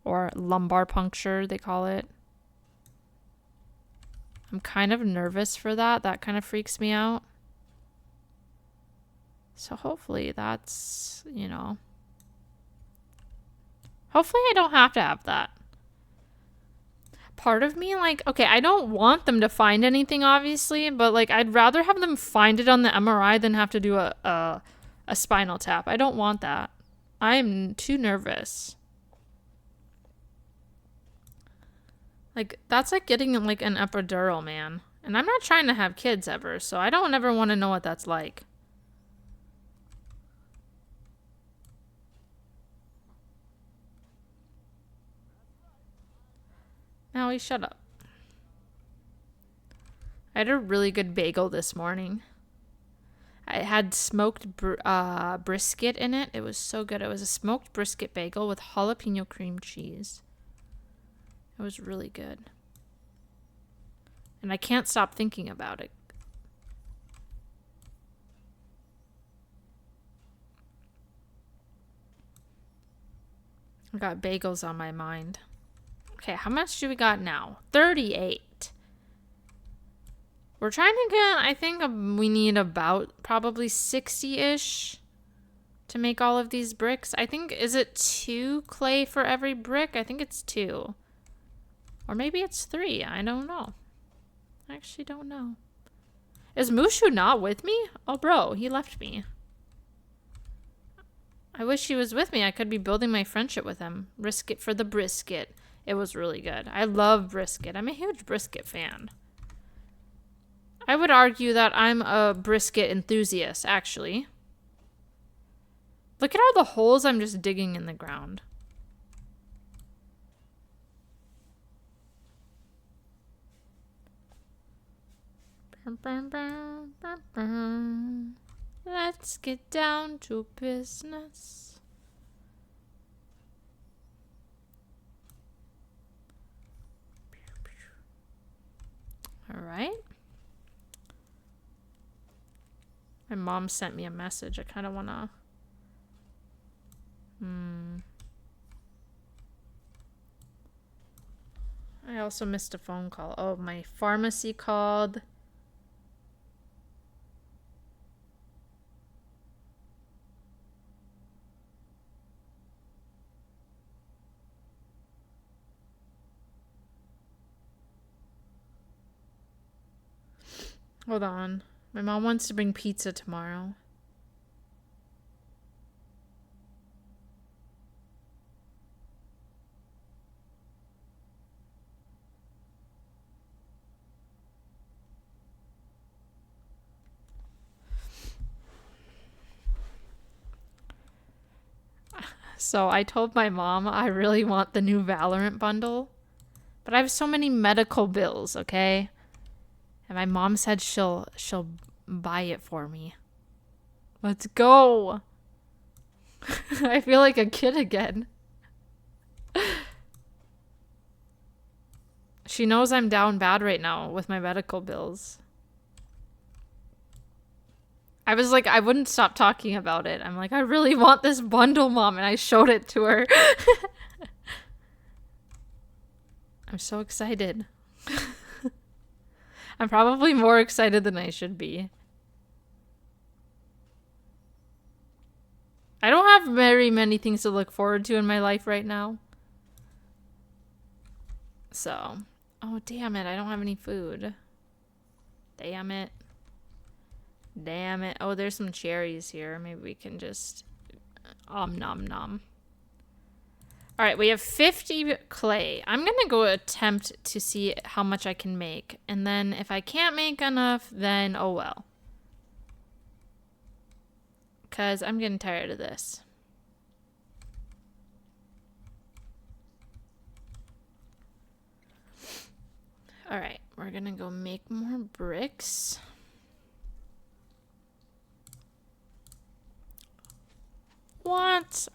Speaker 1: or lumbar puncture, they call it. I'm kind of nervous for that. That kind of freaks me out. So hopefully that's, you know, hopefully I don't have to have that. Part of me, like, okay, I don't want them to find anything, obviously, but, like, I'd rather have them find it on the MRI than have to do a spinal tap. I don't want that. I'm too nervous. Like, that's like getting, like, an epidural, man. And I'm not trying to have kids ever, so I don't ever want to know what that's like. Maui, shut up. I had a really good bagel this morning. I had smoked brisket in it. It was so good. It was a smoked brisket bagel with jalapeno cream cheese. It was really good. And I can't stop thinking about it. I got bagels on my mind. Okay, how much do we got now? 38. We're trying to get, I think we need about probably 60-ish to make all of these bricks. I think, is it 2 clay for every brick? I think it's 2. Or maybe it's 3. I don't know. I actually don't know. Is Mushu not with me? Oh, bro, he left me. I wish he was with me. I could be building my friendship with him. Risk it for the brisket. It was really good. I love brisket. I'm a huge brisket fan. I would argue that I'm a brisket enthusiast, actually. Look at all the holes I'm just digging in the ground. Let's get down to business. All right. My mom sent me a message. I kind of want to... I also missed a phone call. Oh, my pharmacy called. Hold on. My mom wants to bring pizza tomorrow. So I told my mom I really want the new Valorant bundle. But I have so many medical bills, okay? And my mom said she'll buy it for me. Let's go. I feel like a kid again. She knows I'm down bad right now with my medical bills. I was like, I wouldn't stop talking about it. I'm like, I really want this bundle, Mom. And I showed it to her. I'm so excited. I'm probably more excited than I should be. I don't have very many things to look forward to in my life right now. So, oh, damn it. I don't have any food. Damn it. Damn it. Oh, there's some cherries here. Maybe we can just nom nom. All right, we have 50 clay. I'm going to go attempt to see how much I can make. And then if I can't make enough, then oh well. Because I'm getting tired of this. All right, we're going to go make more bricks. What?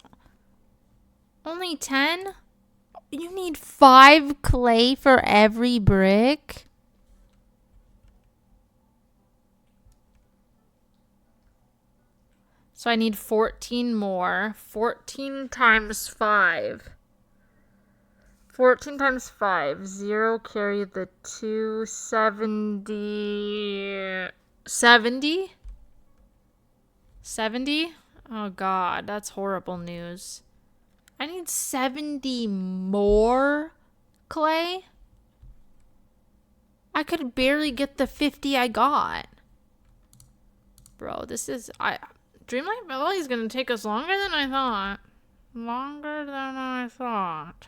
Speaker 1: Only 10? You need 5 clay for every brick? So I need 14 more. 14 times 5. 14 times 5. 0 carry the 270. 70? 70? Oh god, that's horrible news. I need 70 more clay? I could barely get the 50 I got. Bro, this is... Dreamlight Valley is going to take us longer than I thought. Longer than I thought.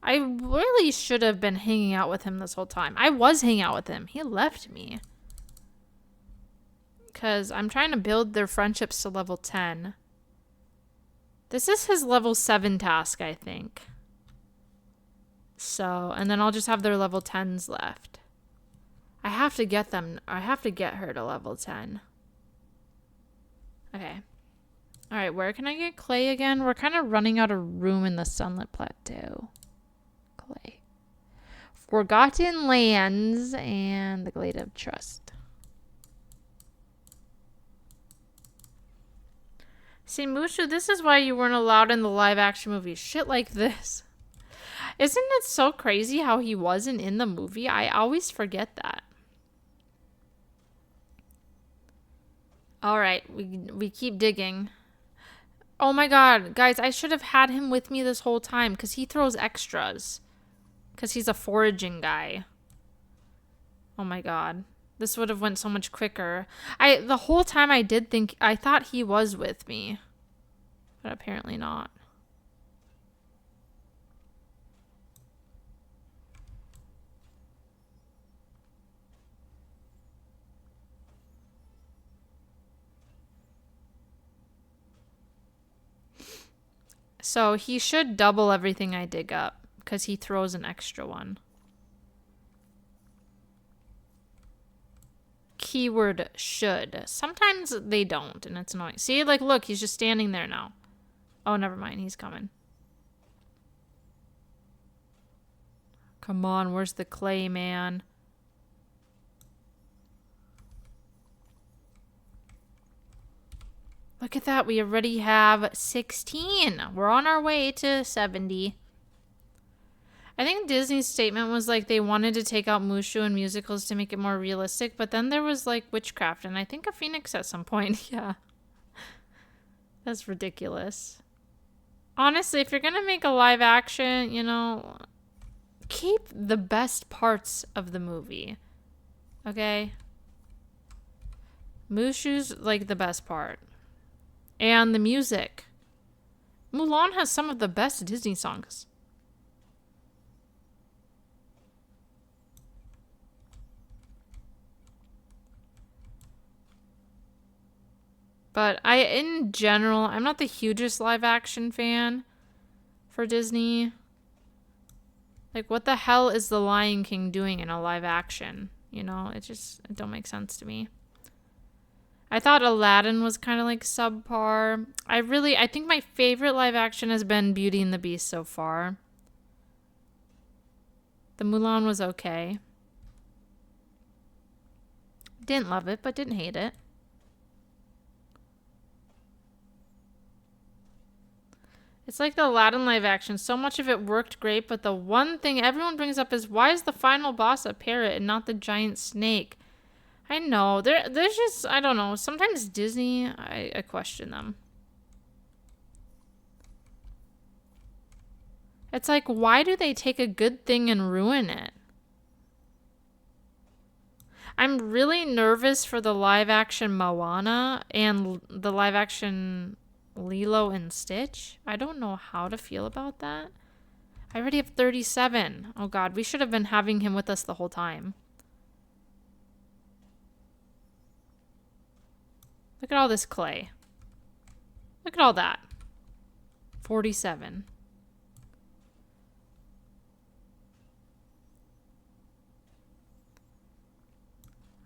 Speaker 1: I really should have been hanging out with him this whole time. I was hanging out with him. He left me. Because I'm trying to build their friendships to level 10. This is his level 7 task, I think. So, and then I'll just have their level 10s left. I have to get them. I have to get her to level 10. Okay. Alright, where can I get clay again? We're kind of running out of room in the Sunlit Plateau. Clay. Forgotten Lands and the Glade of Trust. See, Mushu, this is why you weren't allowed in the live action movie. Shit like this. Isn't it so crazy how he wasn't in the movie? I always forget that. Alright, we keep digging. Oh my god, guys, I should have had him with me this whole time because he throws extras. Because he's a foraging guy. Oh my god. This would have went so much quicker. The whole time I thought he was with me. But apparently not. So he should double everything I dig up. Because he throws an extra one. Keyword should. Sometimes they don't, and it's annoying. See, like, look, he's just standing there now. Oh, never mind, he's coming. Come on, where's the clay, man? Look at that, we already have 16. We're on our way to 70. I think Disney's statement was like they wanted to take out Mushu and musicals to make it more realistic, but then there was like witchcraft and I think a phoenix at some point. Yeah. That's ridiculous. Honestly, if you're going to make a live action, you know, keep the best parts of the movie. Okay? Mushu's like the best part. And the music. Mulan has some of the best Disney songs. But in general, I'm not the hugest live action fan for Disney. Like, what the hell is The Lion King doing in a live action? You know, it don't make sense to me. I thought Aladdin was kind of like subpar. I think my favorite live action has been Beauty and the Beast so far. The Mulan was okay. Didn't love it, but didn't hate it. It's like the Aladdin live action. So much of it worked great, but the one thing everyone brings up is why is the final boss a parrot and not the giant snake? I know. There's just, I don't know. Sometimes Disney, I question them. It's like, why do they take a good thing and ruin it? I'm really nervous for the live action Moana and the live action Lilo and Stitch. I don't know how to feel about that. I already have 37. Oh god, we should have been having him with us the whole time. Look at all this clay. Look at all that. 47.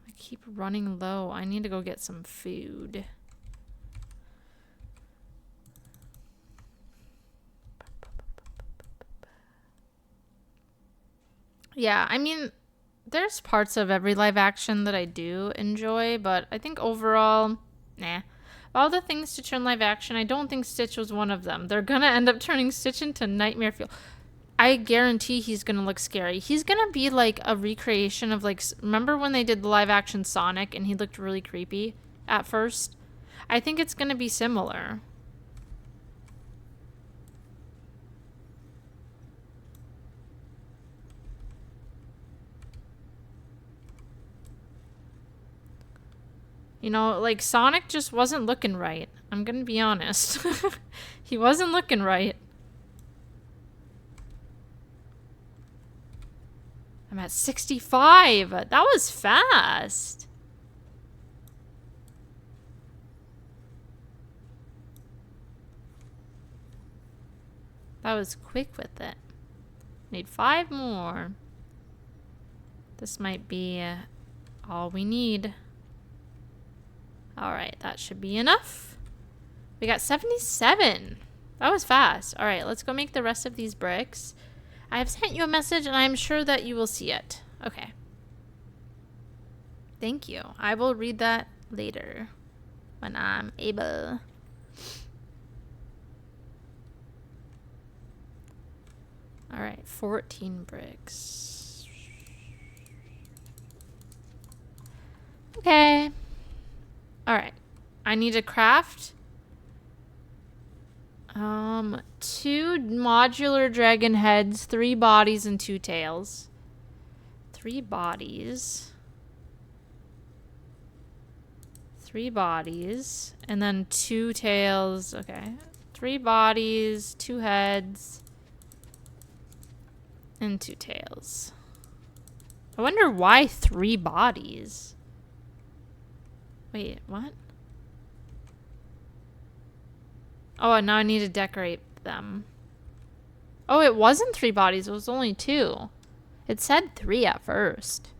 Speaker 1: I keep running low. I need to go get some food. Yeah, I mean, there's parts of every live action that I do enjoy, but I think overall, nah. All the things to turn live action, I don't think Stitch was one of them. They're gonna end up turning Stitch into Nightmare Fuel. I guarantee he's gonna look scary. He's gonna be like a recreation of like, remember when they did the live action Sonic and he looked really creepy at first? I think it's gonna be similar. You know, like Sonic just wasn't looking right. I'm gonna be honest. He wasn't looking right. I'm at 65. That was fast. That was quick with it. Need 5 more. This might be all we need. Alright, that should be enough. We got 77. That was fast. Alright, let's go make the rest of these bricks. I have sent you a message and I'm sure that you will see it. Okay. Thank you. I will read that later when I'm able. Alright, 14 bricks. Okay. Alright. I need to craft 2 modular dragon heads, 3 bodies, and 2 tails. 3 bodies. 3 bodies. And then 2 tails. Okay. 3 bodies, 2 heads, and 2 tails. I wonder why 3 bodies. Wait, what? Oh, and now I need to decorate them. Oh, it wasn't 3 bodies. It was only 2. It said 3 at first.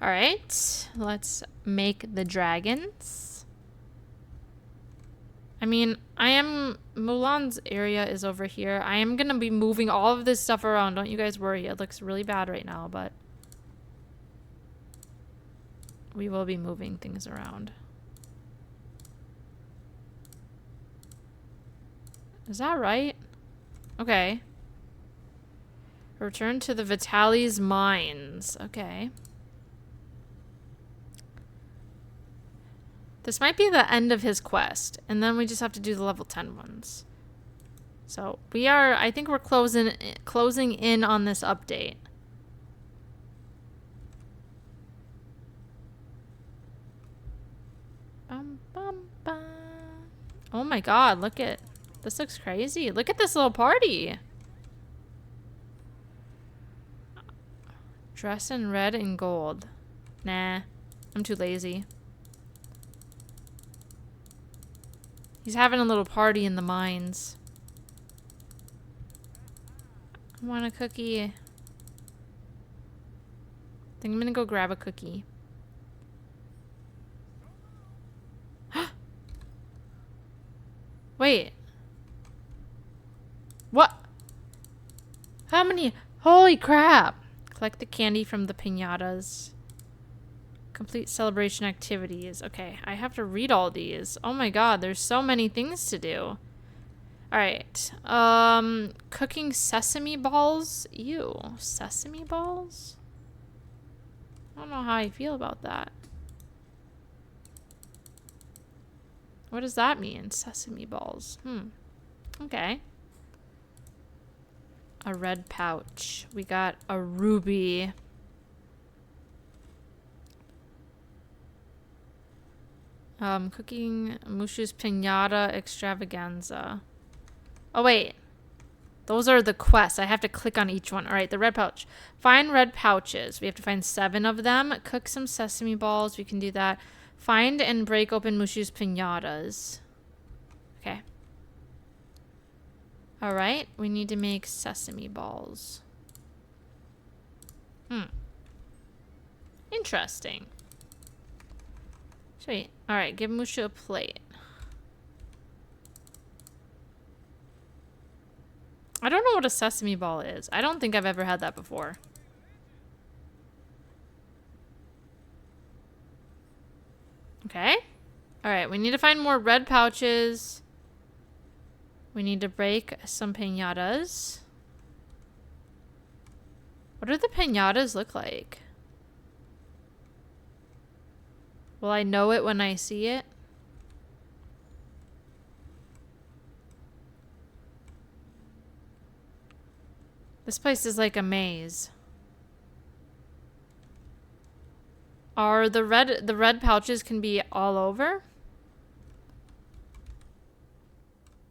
Speaker 1: Alright, let's make the dragons. I mean, Mulan's area is over here. I am gonna be moving all of this stuff around. Don't you guys worry. It looks really bad right now, but we will be moving things around. Is that right? Okay. Return to the Vitali's mines. Okay. This might be the end of his quest, and then we just have to do the level 10 ones. So I think we're closing in on this update. Bum, bum, bum. Oh my god, this looks crazy. Look at this little party. Dress in red and gold. Nah, I'm too lazy. He's having a little party in the mines. I want a cookie. I think I'm gonna go grab a cookie. Wait. What? How many? Holy crap. Collect the candy from the piñatas. Complete celebration activities. Okay, I have to read all these. Oh my god, there's so many things to do. Alright. Cooking sesame balls? Ew. Sesame balls? I don't know how I feel about that. What does that mean? Sesame balls. Okay. A red pouch. We got a ruby. Cooking Mushu's Piñata Extravaganza. Oh, wait. Those are the quests. I have to click on each one. All right, the red pouch. Find red pouches. We have to find 7 of them. Cook some sesame balls. We can do that. Find and break open Mushu's piñatas. Okay. All right, we need to make sesame balls. Interesting. Sweet. All right, give Mushu a plate. I don't know what a sesame ball is. I don't think I've ever had that before. Okay. Alright, we need to find more red pouches. We need to break some piñatas. What do the piñatas look like? Will I know it when I see it? This place is like a maze. Are the red pouches can be all over?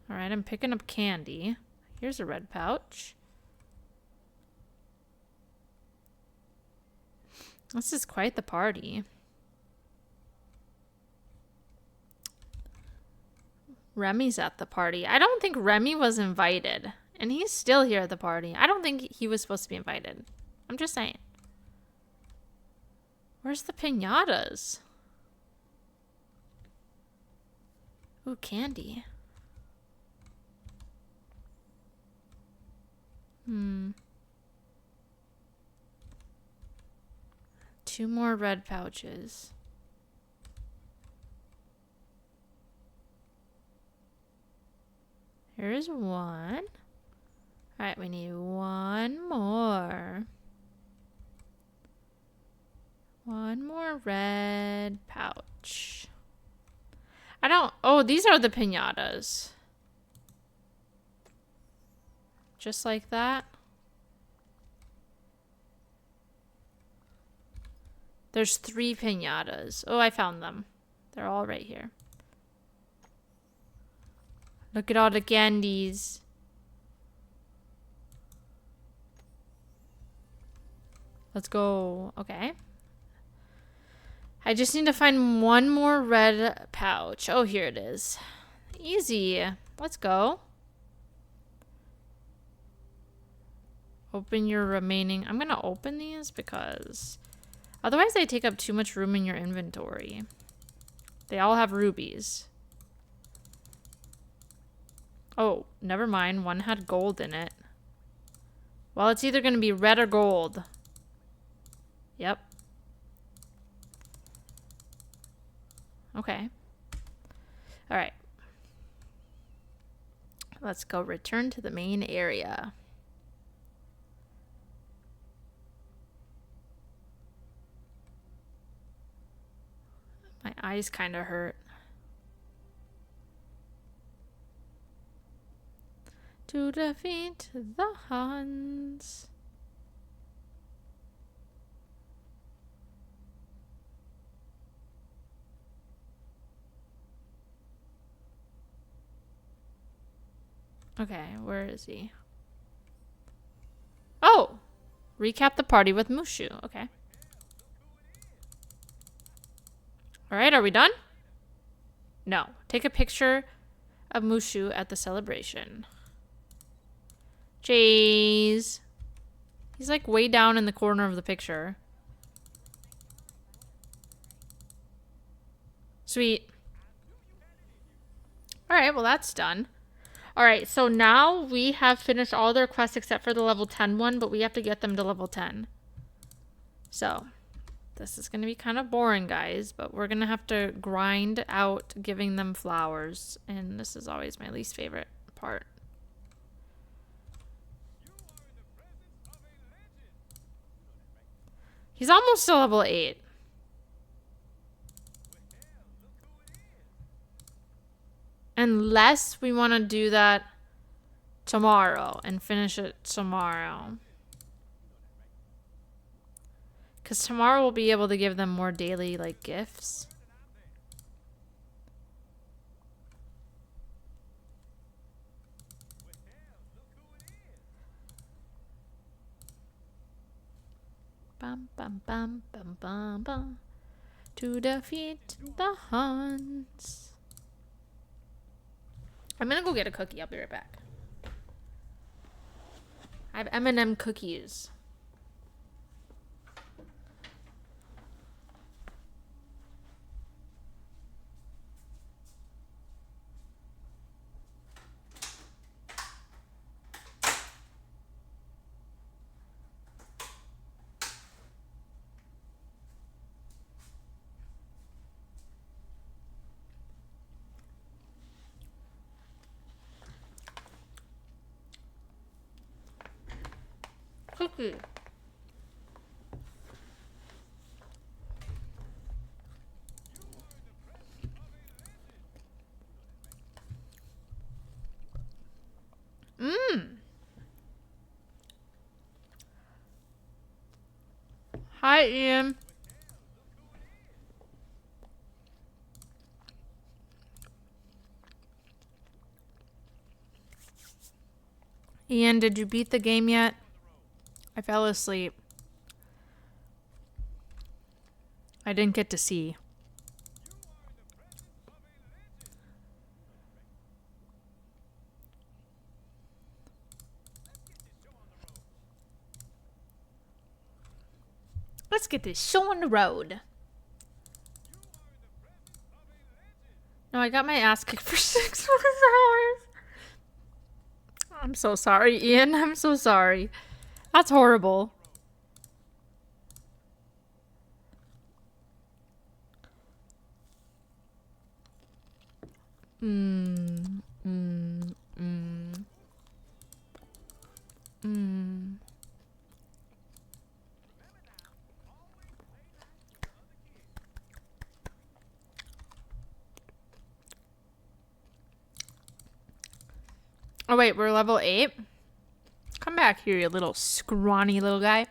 Speaker 1: Alright, I'm picking up candy. Here's a red pouch. This is quite the party. Remy's at the party. I don't think Remy was invited. And he's still here at the party. I don't think he was supposed to be invited. I'm just saying. Where's the piñatas? Ooh, candy. Two more red pouches. Here's one. Alright, we need one more. One more red pouch. I don't... Oh, these are the piñatas. Just like that. There's 3 piñatas. Oh, I found them. They're all right here. Look at all the candies. Let's go. Okay. I just need to find one more red pouch. Oh, here it is. Easy. Let's go. Open your remaining... I'm going to open these because... Otherwise, they take up too much room in your inventory. They all have rubies. Oh, never mind. One had gold in it. Well, it's either going to be red or gold. Yep. Okay. All right. Let's go return to the main area. My eyes kind of hurt. To defeat the Huns. Okay, where is he? Oh! Recap the party with Mushu. Okay. Alright, are we done? No. Take a picture of Mushu at the celebration. Jeez. He's like way down in the corner of the picture. Sweet. Alright, well that's done. Alright, so now we have finished all their quests except for the level 10 one, but we have to get them to level 10. So, this is going to be kind of boring, guys, but we're going to have to grind out giving them flowers, and this is always my least favorite part. He's almost to level 8. Unless we want to do that tomorrow and finish it tomorrow. Because tomorrow we'll be able to give them more daily, like, gifts. Bum, bum, bum, bum, bum, bum. To defeat the Huns. I'm gonna go get a cookie. I'll be right back. I have M&M cookies. cookie. Mmm. Hi, Ian. Ian, did you beat the game yet? I fell asleep. I didn't get to see. Let's get this show on the road. No, I got my ass kicked for 6 hours. I'm so sorry, Ian. I'm so sorry. That's horrible. Mm, mm, mm, mm. Oh wait, we're level 8? Come back here, you little scrawny little guy.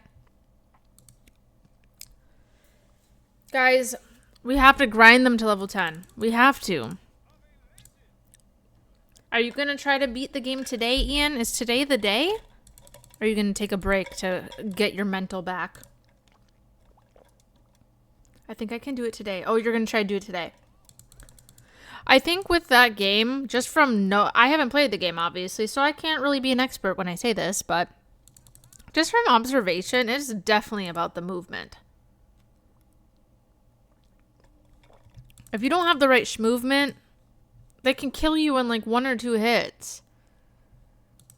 Speaker 1: Guys, we have to grind them to level 10. We have to. Are you going to try to beat the game today, Ian? Is today the day? Or are you going to take a break to get your mental back? I think I can do it today. Oh, you're going to try to do it today. I think with that game, just from I haven't played the game, obviously, so I can't really be an expert when I say this, but just from observation, it's definitely about the movement. If you don't have the right movement, they can kill you in like 1 or 2 hits.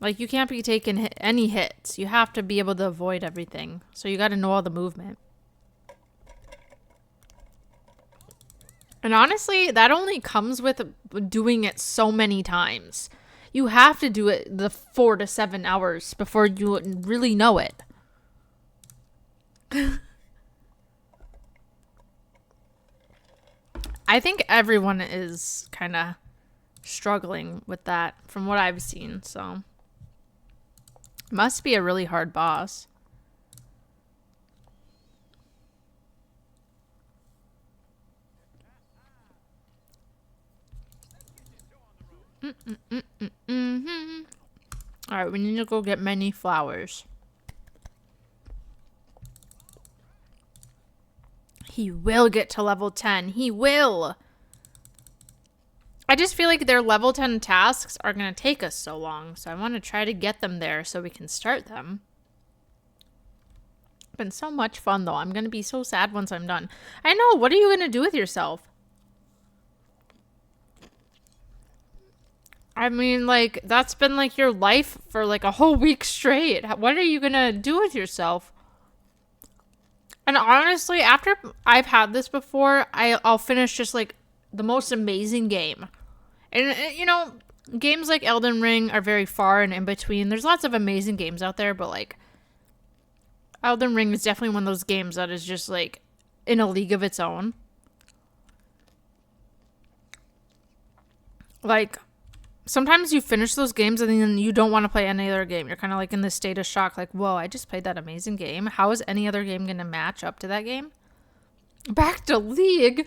Speaker 1: Like, you can't be taking any hits. You have to be able to avoid everything. So you got to know all the movement. And honestly, that only comes with doing it so many times. You have to do it the 4 to 7 hours before you really know it. I think everyone is kind of struggling with that from what I've seen, so. Must be a really hard boss. Alright, we need to go get many flowers. He will get to level 10. He will! I just feel like their level 10 tasks are going to take us so long, so I want to try to get them there so we can start them. It's been so much fun, though. I'm going to be so sad once I'm done. I know. What are you going to do with yourself? I mean, like, that's been, like, your life for, like, a whole week straight. What are you gonna do with yourself? And honestly, after I've had this before, I'll finish just, like, the most amazing game. And, you know, games like Elden Ring are very far and in between. There's lots of amazing games out there, but, like, Elden Ring is definitely one of those games that is just, like, in a league of its own. Like, sometimes you finish those games and then you don't want to play any other game. You're kind of like in this state of shock, like, whoa, I just played that amazing game. How is any other game going to match up to that game? Back to League?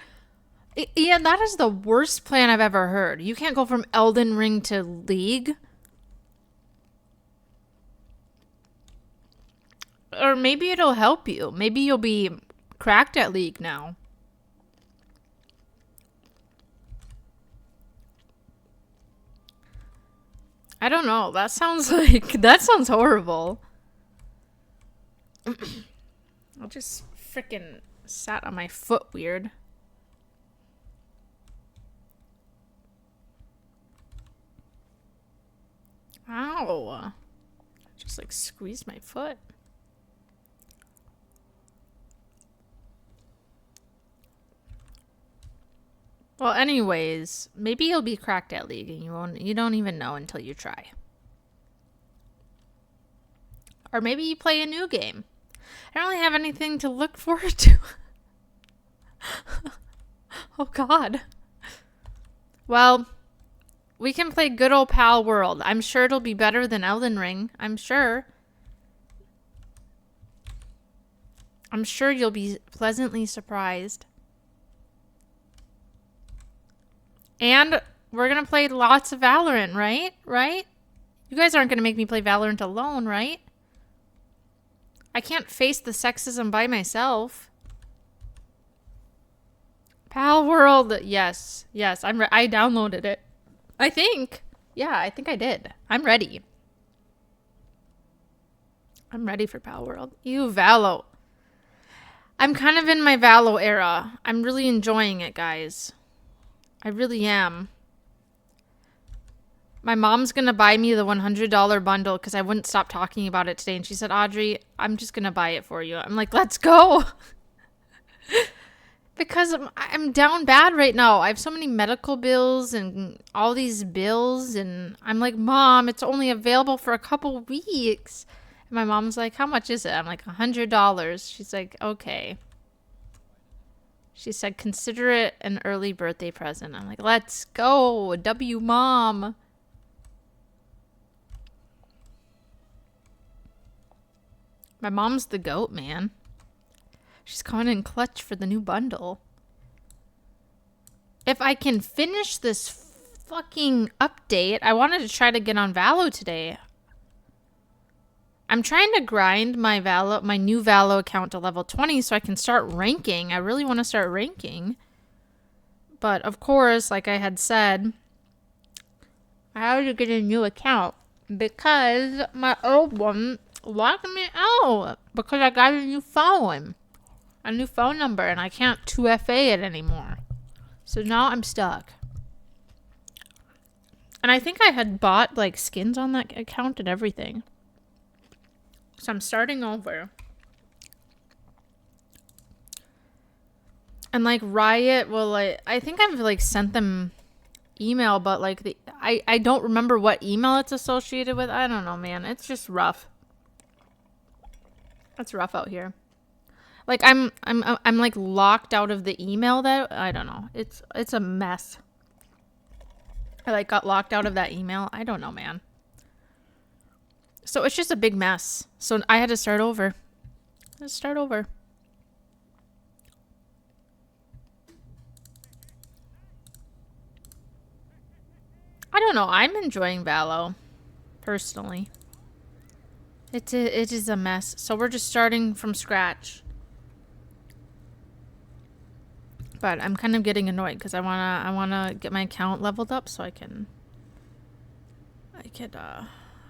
Speaker 1: Ian, that is the worst plan I've ever heard. You can't go from Elden Ring to League. Or maybe it'll help you. Maybe you'll be cracked at League now. I don't know. That sounds horrible. I just freaking sat on my foot weird. Ow. Just like squeezed my foot. Well, anyways, maybe you'll be cracked at League and you don't even know until you try. Or maybe you play a new game. I don't really have anything to look forward to. Oh, God. Well, we can play good old Pal World. I'm sure it'll be better than Elden Ring. I'm sure. I'm sure you'll be pleasantly surprised. And we're going to play lots of Valorant, right? Right? You guys aren't going to make me play Valorant alone, right? I can't face the sexism by myself. Pal World. Yes. Yes. I downloaded it. I think. Yeah, I think I did. I'm ready. I'm ready for Pal World. Ew, Valo. I'm kind of in my Valo era. I'm really enjoying it, guys. I really am. My mom's going to buy me the $100 bundle because I wouldn't stop talking about it today. And she said, Audrey, I'm just going to buy it for you. I'm like, let's go. Because I'm down bad right now. I have so many medical bills and all these bills. And I'm like, Mom, it's only available for a couple weeks. And my mom's like, how much is it? I'm like, $100. She's like, okay. She said, consider it an early birthday present. I'm like, let's go. W, Mom. My mom's the goat, man. She's coming in clutch for the new bundle. If I can finish this fucking update, I wanted to try to get on Valo today. I'm trying to grind my new Valo account to level 20 so I can start ranking. I really want to start ranking. But of course, like I had said, I had to get a new account because my old one locked me out because I got a new phone number, and I can't 2FA it anymore. So now I'm stuck. And I think I had bought like skins on that account and everything. So I'm starting over. And like Riot will I think I've like sent them email, but like I don't remember what email it's associated with. I don't know, man. It's just rough. It's rough out here. Like I'm like locked out of the email that I don't know. It's a mess. I like got locked out of that email. I don't know, man. So it's just a big mess. So I had to start over. Let's start over. I don't know. I'm enjoying Valo, personally. It is a mess. So we're just starting from scratch. But I'm kind of getting annoyed because I wanna get my account leveled up so I could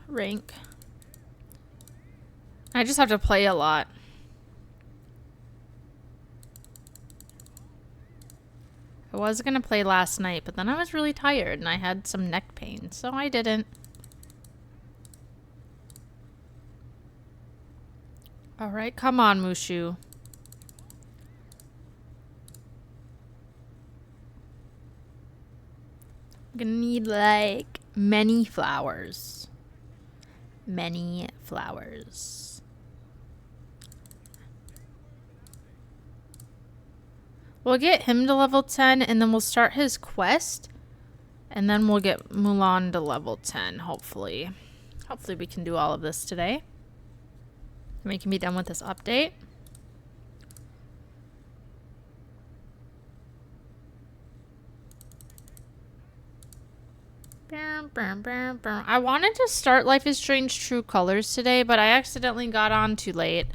Speaker 1: rank. I just have to play a lot. I was gonna play last night, but then I was really tired and I had some neck pain, so I didn't. Alright, come on, Mushu. I'm gonna need, like, many flowers. Many flowers. We'll get him to level 10, and then we'll start his quest. And then we'll get Mulan to level 10, hopefully. Hopefully we can do all of this today. And we can be done with this update. I wanted to start Life is Strange True Colors today, but I accidentally got on too late.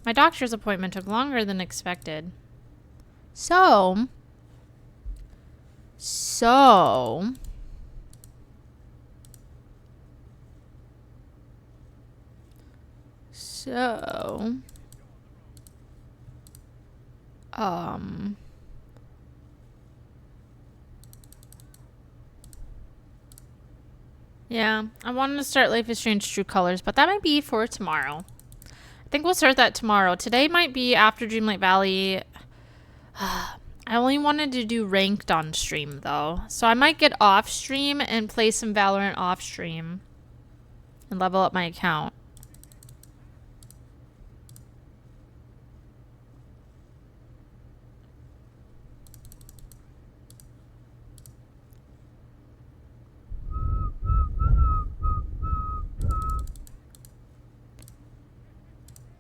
Speaker 1: My doctor's appointment took longer than expected. So yeah, I wanted to start Life is Strange True Colors, but that might be for tomorrow. I think we'll start that tomorrow. Today might be after Dreamlight Valley. I only wanted to do ranked on stream, though. So I might get off stream and play some Valorant off stream. And level up my account.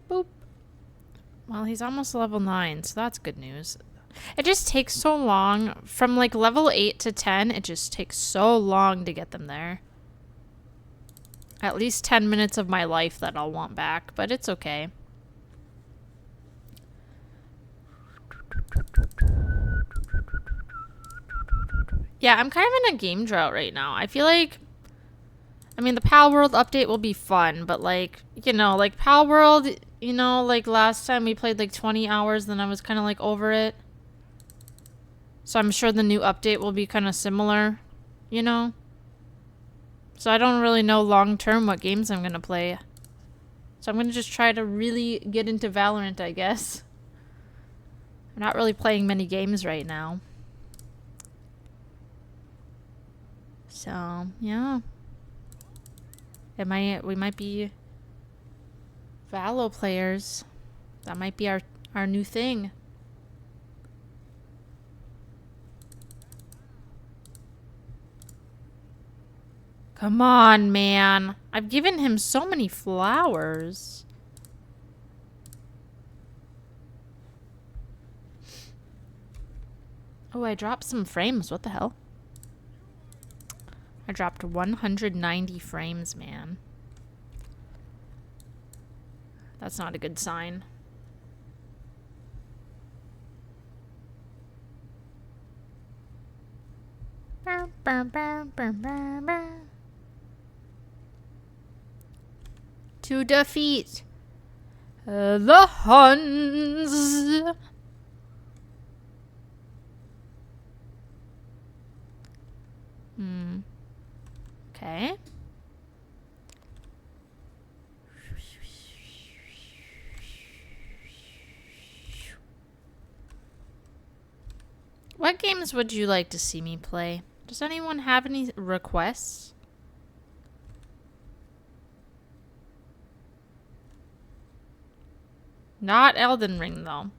Speaker 1: Boop. Well, he's almost level 9, so that's good news. It just takes so long. From like level 8 to 10, it just takes so long to get them there. At least 10 minutes of my life that I'll want back, but it's okay. Yeah, I'm kind of in a game drought right now. I feel like, I mean, the Pal World update will be fun, but like, you know, like Pal World, you know, like last time we played like 20 hours, then I was kind of like over it. So I'm sure the new update will be kind of similar, you know? So I don't really know long term what games I'm going to play. So I'm going to just try to really get into Valorant, I guess. I'm not really playing many games right now. So, yeah. We might be Valo players. That might be our new thing. Come on, man. I've given him so many flowers. Oh, I dropped some frames. What the hell? I dropped 190 frames, man. That's not a good sign. To defeat the Huns. Okay. What games would you like to see me play? Does anyone have any requests? Not Elden Ring, though.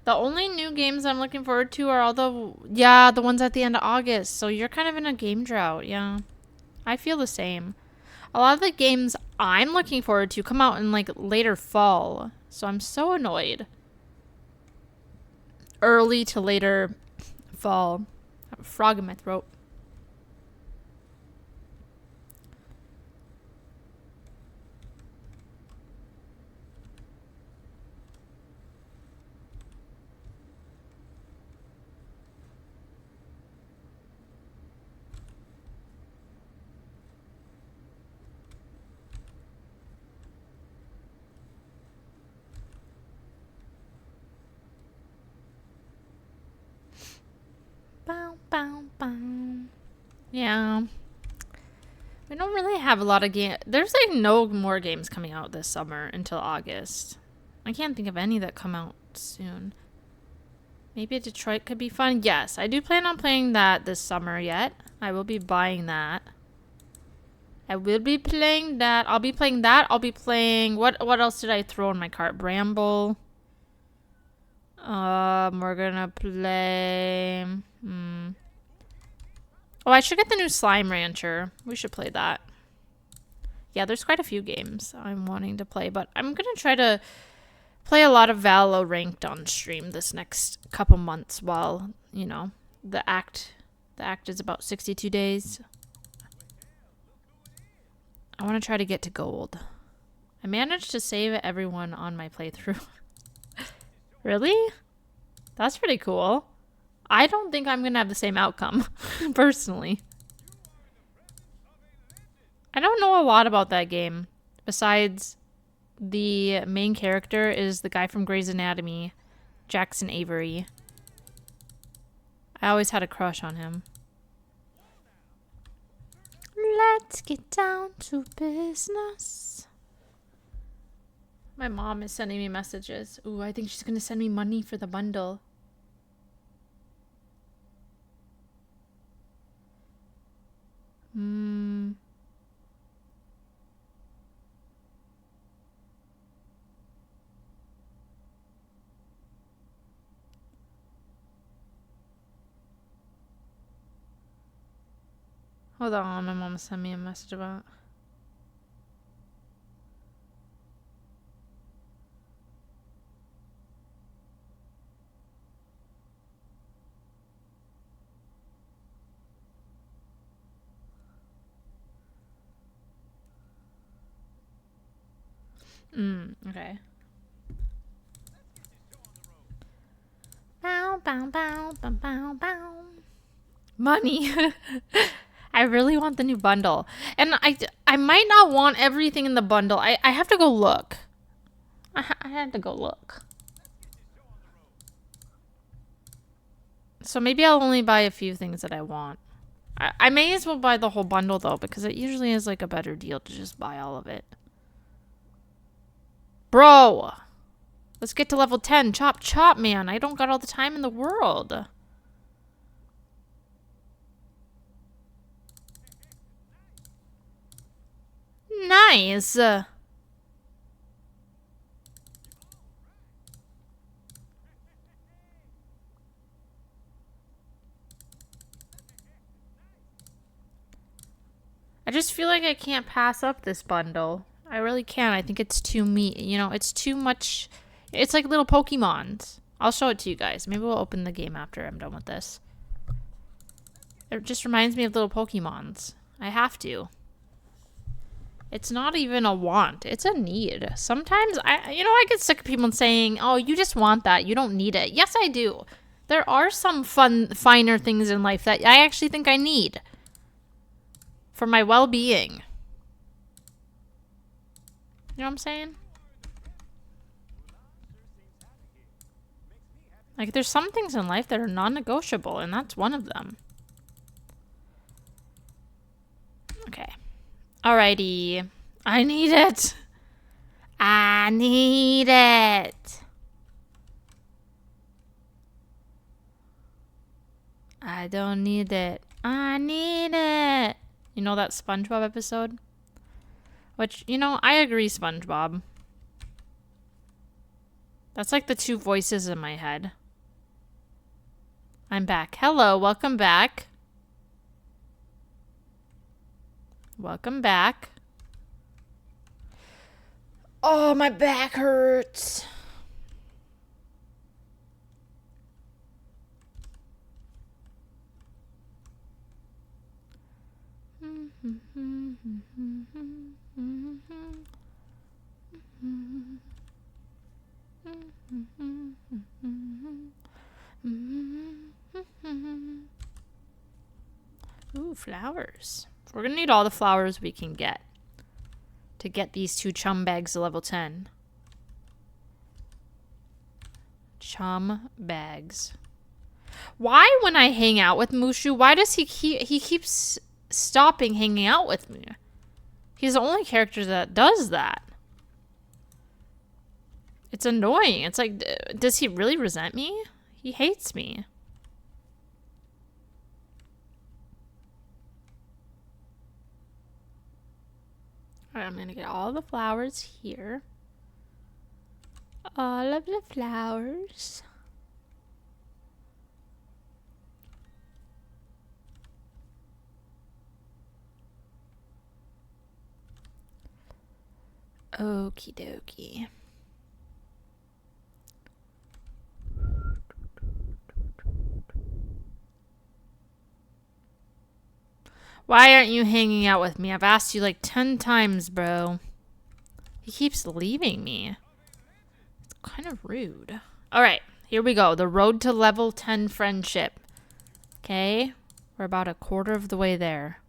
Speaker 1: The only new games I'm looking forward to are all the ones at the end of August. So you're kind of in a game drought, yeah. I feel the same. A lot of the games I'm looking forward to come out in like later fall. So I'm so annoyed. Early to later fall. I have a frog in my throat. Bow, bow, bow. Yeah. We don't really have a lot of games. There's like no more games coming out this summer until August. I can't think of any that come out soon. Maybe Detroit could be fun. Yes, I do plan on playing that this summer yet. I will be buying that. I will be playing that. I'll be playing that. I'll be playing... What else did I throw in my cart? Bramble. We're gonna play... Oh, I should get the new Slime Rancher. We should play that. Yeah, there's quite a few games I'm wanting to play, but I'm gonna try to play a lot of Valo ranked on stream this next couple months while, you know, the act is about 62 days. I want to try to get to gold. I managed to save everyone on my playthrough. Really? That's pretty cool. I don't think I'm gonna have the same outcome, personally. I don't know a lot about that game, besides the main character is the guy from Grey's Anatomy, Jackson Avery. I always had a crush on him. Let's get down to business. My mom is sending me messages. Ooh, I think she's gonna send me money for the bundle. Hold on, my mom sent me a message about... Okay. Bow, bow, bow, bow, bow, bow. Money. I really want the new bundle. And I might not want everything in the bundle. I have to go look. I had to go look. So maybe I'll only buy a few things that I want. I may as well buy the whole bundle though, because it usually is like a better deal to just buy all of it. Bro! Let's get to level 10. Chop, chop, man. I don't got all the time in the world. Nice. I just feel like I can't pass up this bundle. I really can't. I think it's too meat. You know, it's too much. It's like little Pokemons. I'll show it to you guys. Maybe we'll open the game after I'm done with this. It just reminds me of little Pokemons. I have to. It's not even a want. It's a need. Sometimes, I get sick of people saying, oh, you just want that. You don't need it. Yes, I do. There are some finer things in life that I actually think I need. For my well-being. You know what I'm saying? Like, there's some things in life that are non-negotiable, and that's one of them. Okay. Alrighty. I need it. I need it. I don't need it. I need it. You know that SpongeBob episode? Which, I agree, SpongeBob. That's like the two voices in my head. I'm back. Hello, welcome back. Welcome back. Oh, my back hurts. Ooh, flowers. We're gonna need all the flowers we can get to get these two chum bags to level 10. Chum bags. Why, when I hang out with Mushu, why does he keeps stopping hanging out with me? He's the only character that does that. It's annoying. It's like, does he really resent me? He hates me. Alright, I'm gonna get all the flowers here. All of the flowers. Okie dokie. Why aren't you hanging out with me? I've asked you like 10 times, bro. He keeps leaving me. It's kind of rude. Alright, here we go. The road to level 10 friendship. Okay, we're about a quarter of the way there.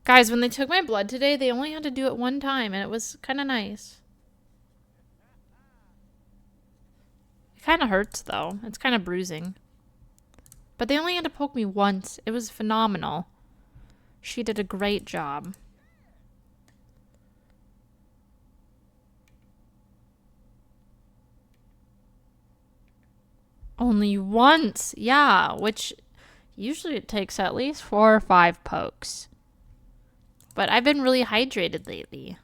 Speaker 1: Guys, when they took my blood today, they only had to do it one time, and it was kind of nice. It kind of hurts, though. It's kind of bruising. But they only had to poke me once. It was phenomenal. She did a great job. Only once. Yeah, which usually it takes at least 4 or 5 pokes. But I've been really hydrated lately.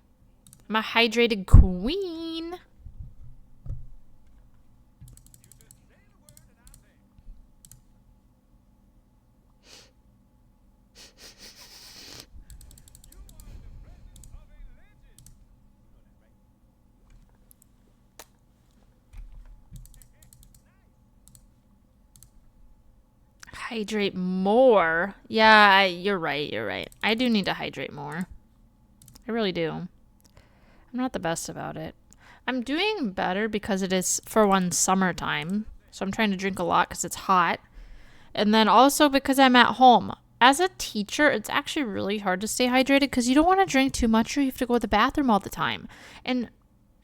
Speaker 1: I'm a hydrated queen. Hydrate more. Yeah, you're right. You're right. I do need to hydrate more. I really do. I'm not the best about it. I'm doing better because it is, for one, summertime. So I'm trying to drink a lot because it's hot. And then also because I'm at home. As a teacher, it's actually really hard to stay hydrated because you don't want to drink too much or you have to go to the bathroom all the time. And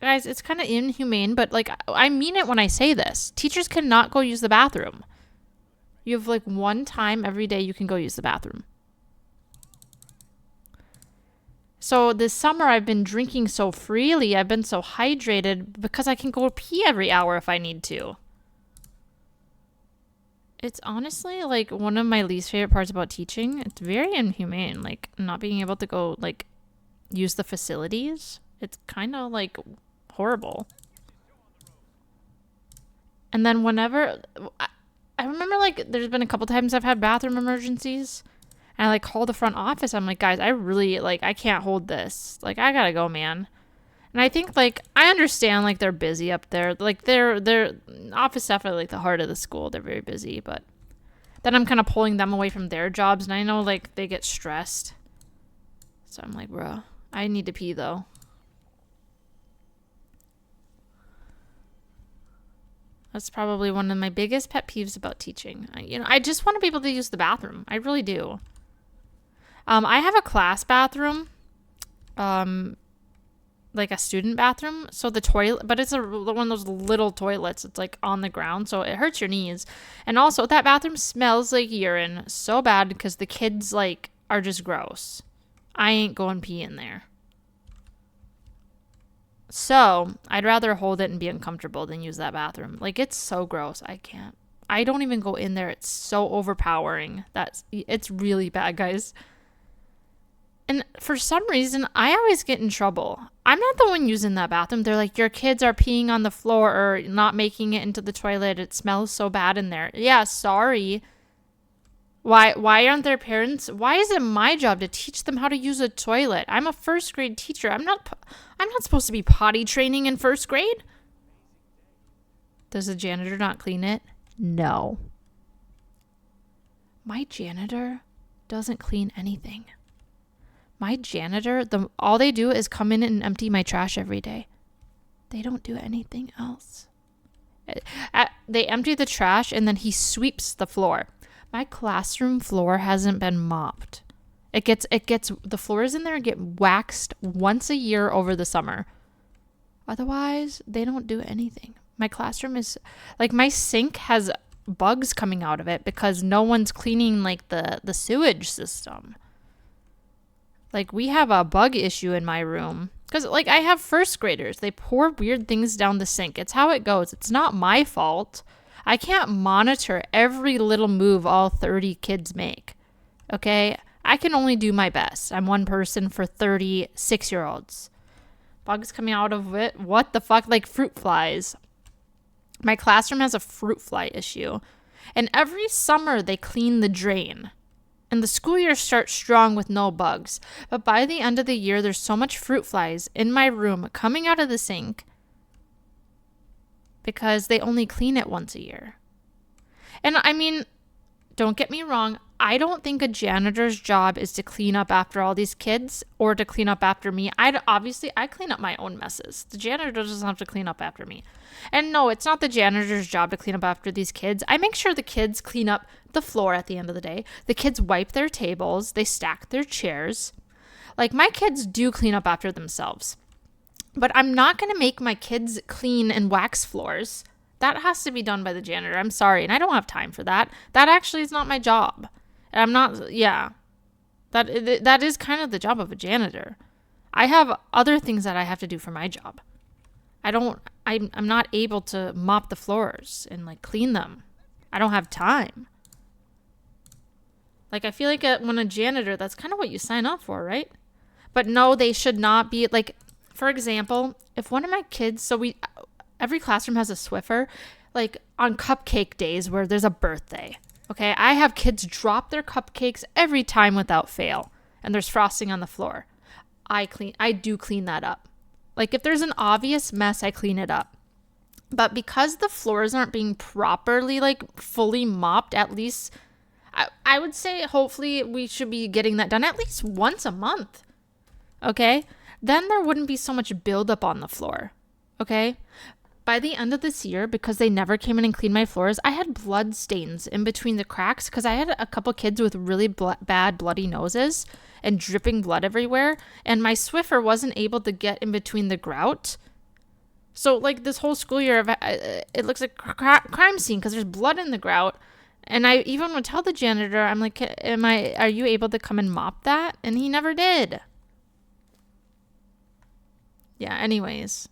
Speaker 1: guys, it's kind of inhumane, but like I mean it when I say this. Teachers cannot go use the bathroom. You have like one time every day you can go use the bathroom. So this summer I've been drinking so freely. I've been so hydrated because I can go pee every hour if I need to. It's honestly like one of my least favorite parts about teaching. It's very inhumane, like not being able to go like use the facilities. It's kind of like horrible. And then whenever I remember like there's been a couple times I've had bathroom emergencies and I like call the front office. I'm like, guys, I really like I can't hold this. Like I gotta go, man. And I think like I understand like they're busy up there. Like they're office staff are like the heart of the school. They're very busy, but then I'm kind of pulling them away from their jobs, and I know like they get stressed. So I'm like, bro, I need to pee though. That's probably one of my biggest pet peeves about teaching. I just want to be able to use the bathroom. I really do. I have a class bathroom. Like a student bathroom. So the toilet, but it's one of those little toilets. It's like on the ground, so it hurts your knees. And also that bathroom smells like urine so bad because the kids like are just gross. I ain't going pee in there. So I'd rather hold it and be uncomfortable than use that bathroom. Like it's so gross. I can't. I don't even go in there. It's so overpowering. It's really bad, guys. And for some reason, I always get in trouble. I'm not the one using that bathroom. They're like, your kids are peeing on the floor or not making it into the toilet. It smells so bad in there. Yeah, sorry. Why aren't their parents? Why is it my job to teach them how to use a toilet? I'm a first grade teacher. I'm not supposed to be potty training in first grade. Does the janitor not clean it? No. My janitor doesn't clean anything. My janitor, all they do is come in and empty my trash every day. They don't do anything else. They empty the trash and then he sweeps the floor. My classroom floor hasn't been mopped. The floors in there get waxed once a year over the summer. Otherwise, they don't do anything. My classroom is like my sink has bugs coming out of it because no one's cleaning like the sewage system. Like we have a bug issue in my room because like I have first graders. They pour weird things down the sink. It's how it goes. It's not my fault. I can't monitor every little move all 30 kids make. Okay? I can only do my best. I'm one person for 36-year-olds. Bugs coming out of it. What the fuck? Like fruit flies. My classroom has a fruit fly issue. And every summer they clean the drain. And the school year starts strong with no bugs. But by the end of the year, there's so much fruit flies in my room coming out of the sink because they only clean it once a year. And I mean, don't get me wrong. I don't think a janitor's job is to clean up after all these kids or to clean up after me. Obviously, I clean up my own messes. The janitor doesn't have to clean up after me. And no, it's not the janitor's job to clean up after these kids. I make sure the kids clean up the floor at the end of the day. The kids wipe their tables. They stack their chairs. Like, my kids do clean up after themselves. But I'm not going to make my kids clean and wax floors. That has to be done by the janitor. I'm sorry. And I don't have time for that. That actually is not my job. And I'm not, yeah. That is kind of the job of a janitor. I have other things that I have to do for my job. I'm not able to mop the floors and like clean them. I don't have time. Like, I feel like when a janitor, that's kind of what you sign up for, right? But no, they should not be like, for example, if one of my kids, every classroom has a Swiffer, like on cupcake days where there's a birthday. Okay, I have kids drop their cupcakes every time without fail, and there's frosting on the floor. I do clean that up. Like, if there's an obvious mess, I clean it up. But because the floors aren't being properly, like, fully mopped, at least I would say hopefully we should be getting that done at least once a month. Okay? Then there wouldn't be so much buildup on the floor. Okay? By the end of this year, because they never came in and cleaned my floors, I had blood stains in between the cracks because I had a couple kids with really bad bloody noses and dripping blood everywhere. And my Swiffer wasn't able to get in between the grout. So, like, this whole school year, it looks like a crime scene because there's blood in the grout. And I even would tell the janitor, I'm like, are you able to come and mop that? And he never did. Yeah, anyways.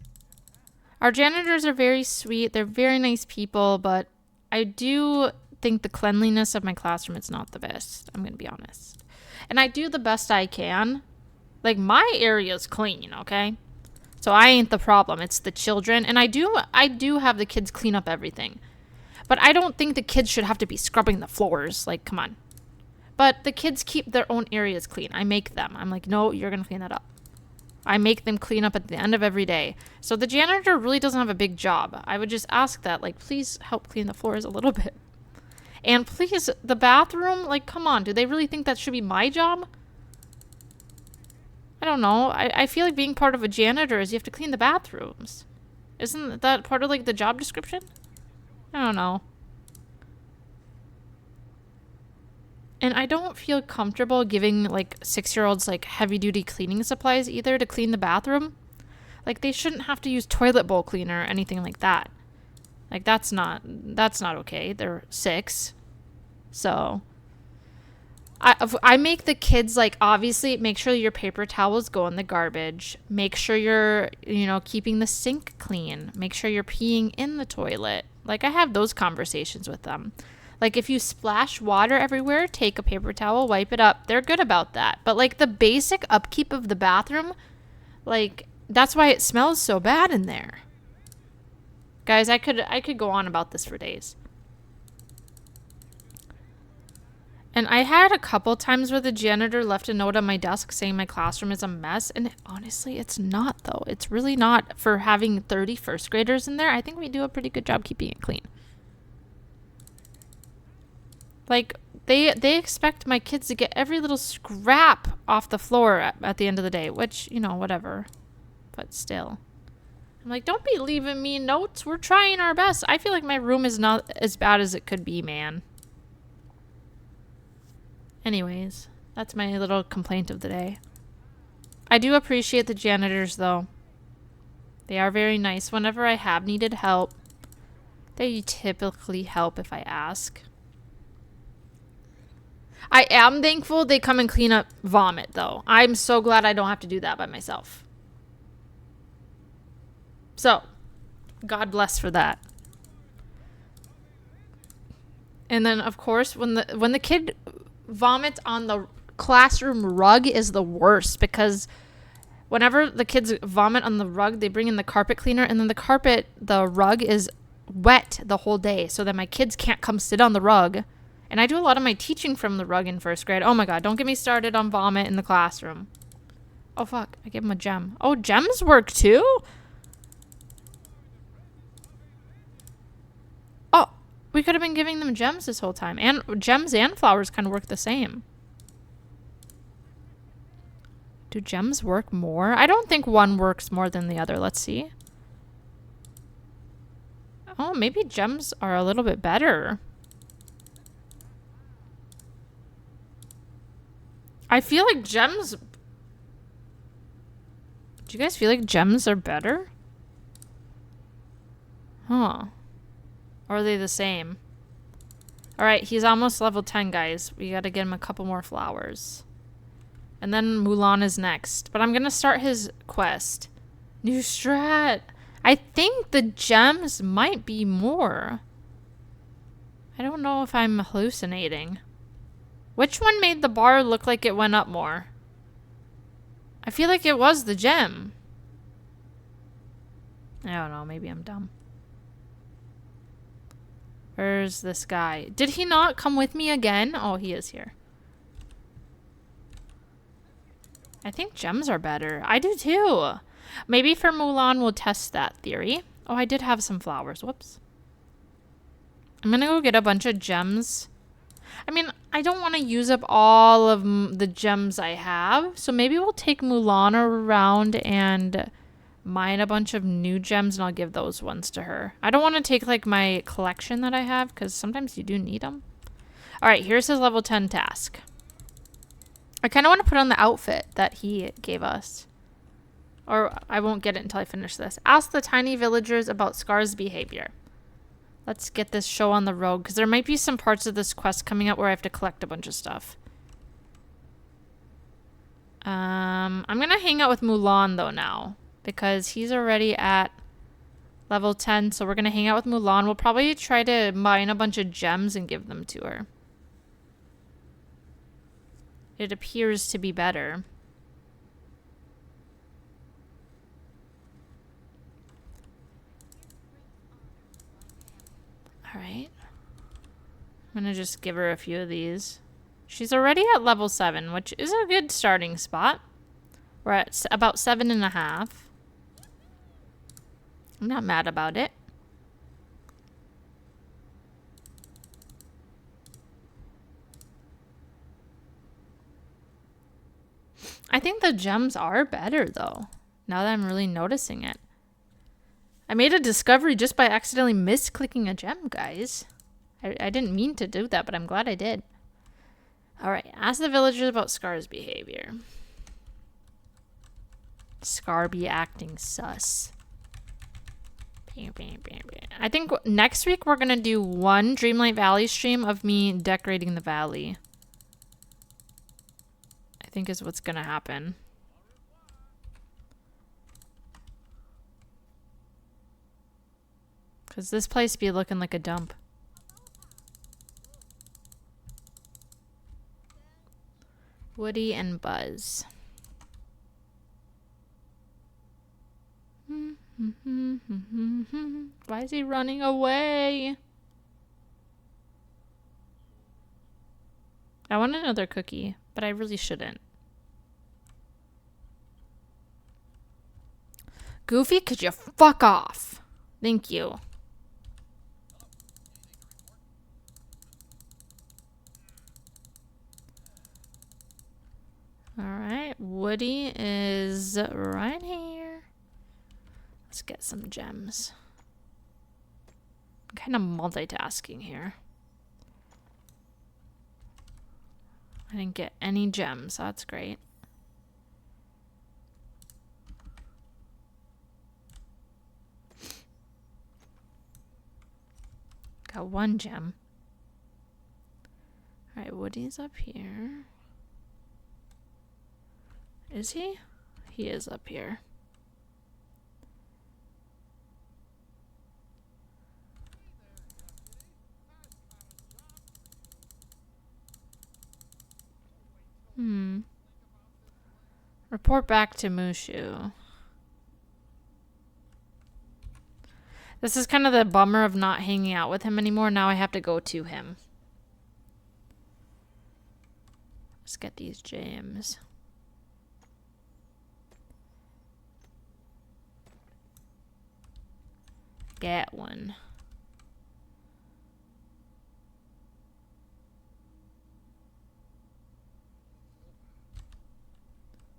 Speaker 1: Our janitors are very sweet. They're very nice people, but I do think the cleanliness of my classroom is not the best. I'm going to be honest. And I do the best I can. Like, my area is clean, okay? So I ain't the problem. It's the children. And I do have the kids clean up everything. But I don't think the kids should have to be scrubbing the floors. Like, come on. But the kids keep their own areas clean. I make them. I'm like, no, you're going to clean that up. I make them clean up at the end of every day. So the janitor really doesn't have a big job. I would just ask that, like, please help clean the floors a little bit. And please, the bathroom, like, come on. Do they really think that should be my job? I don't know. I feel like being part of a janitor is you have to clean the bathrooms. Isn't that part of, like, the job description? I don't know. And I don't feel comfortable giving, like, 6-year-olds, like, heavy-duty cleaning supplies either to clean the bathroom. Like, they shouldn't have to use toilet bowl cleaner or anything like that. Like, that's not okay. They're 6. So, I make the kids, like, obviously, make sure your paper towels go in the garbage. Make sure you're, keeping the sink clean. Make sure you're peeing in the toilet. Like, I have those conversations with them. Like, if you splash water everywhere, take a paper towel, wipe it up. They're good about that. But, like, the basic upkeep of the bathroom, like, that's why it smells so bad in there. Guys, I could go on about this for days. And I had a couple times where the janitor left a note on my desk saying my classroom is a mess. And honestly, it's not, though. It's really not. For having 30 first graders in there, I think we do a pretty good job keeping it clean. Like, they expect my kids to get every little scrap off the floor at the end of the day, which, whatever. But still. I'm like, don't be leaving me notes. We're trying our best. I feel like my room is not as bad as it could be, man. Anyways, that's my little complaint of the day. I do appreciate the janitors, though. They are very nice. Whenever I have needed help, they typically help if I ask. I am thankful they come and clean up vomit, though. I'm so glad I don't have to do that by myself. So, God bless for that. And then, of course, when the kid vomits on the classroom rug is the worst, because whenever the kids vomit on the rug, they bring in the carpet cleaner, and then the rug is wet the whole day, so that my kids can't come sit on the rug. And I do a lot of my teaching from the rug in first grade. Oh my God, don't get me started on vomit in the classroom. Oh fuck, I gave him a gem. Oh, gems work too? Oh, we could have been giving them gems this whole time. And gems and flowers kind of work the same. Do gems work more? I don't think one works more than the other. Let's see. Oh, maybe gems are a little bit better. I feel like gems... Do you guys feel like gems are better? Huh. Or are they the same? Alright, he's almost level 10, guys. We gotta get him a couple more flowers. And then Mulan is next. But I'm gonna start his quest. New strat. I think the gems might be more. I don't know if I'm hallucinating. Which one made the bar look like it went up more? I feel like it was the gem. I don't know. Maybe I'm dumb. Where's this guy? Did he not come with me again? Oh, he is here. I think gems are better. I do too. Maybe for Mulan we'll test that theory. Oh, I did have some flowers. Whoops. I'm gonna go get a bunch of gems. I mean, I don't want to use up all of the gems I have. So maybe we'll take Mulan around and mine a bunch of new gems and I'll give those ones to her. I don't want to take like my collection that I have because sometimes you do need them. All right, here's his level 10 task. I kind of want to put on the outfit that he gave us. Or I won't get it until I finish this. Ask the tiny villagers about Scar's behavior. Let's get this show on the road because there might be some parts of this quest coming up where I have to collect a bunch of stuff. I'm going to hang out with Mulan though now because he's already at level 10. So we're going to hang out with Mulan. We'll probably try to mine a bunch of gems and give them to her. It appears to be better. All right. I'm going to just give her a few of these. She's already at level 7, which is a good starting spot. We're at about 7.5. I'm not mad about it. I think the gems are better, though, now that I'm really noticing it. I made a discovery just by accidentally misclicking a gem, guys. I didn't mean to do that, but I'm glad I did. Alright, ask the villagers about Scar's behavior. Scar be acting sus. I think next week we're going to do one Dreamlight Valley stream of me decorating the valley. I think is what's going to happen. Because this place be looking like a dump. Woody and Buzz. Why is he running away? I want another cookie, but I really shouldn't. Goofy, could you fuck off? Thank you. Alright, Woody is right here. Let's get some gems. I'm kind of multitasking here. I didn't get any gems, so that's great. Got one gem. Alright, Woody's up here. Is he? He is up here. Report back to Mushu. This is kind of the bummer of not hanging out with him anymore. Now I have to go to him. Let's get these gems. Get one.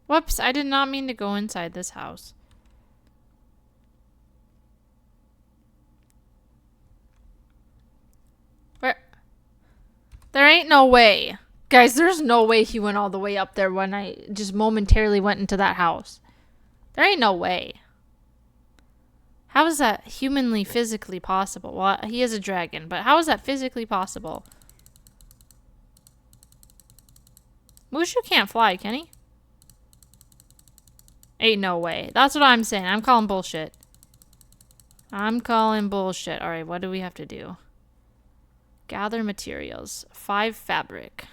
Speaker 1: Whoops, I did not mean to go inside this house. Where? There ain't no way. Guys, there's no way he went all the way up there when I just momentarily went into that house. There ain't no way. How is that humanly, physically possible? Well, he is a dragon, but how is that physically possible? Mushu can't fly, can he? Ain't no way. That's what I'm saying. I'm calling bullshit. I'm calling bullshit. Alright, what do we have to do? Gather materials. 5 fabric.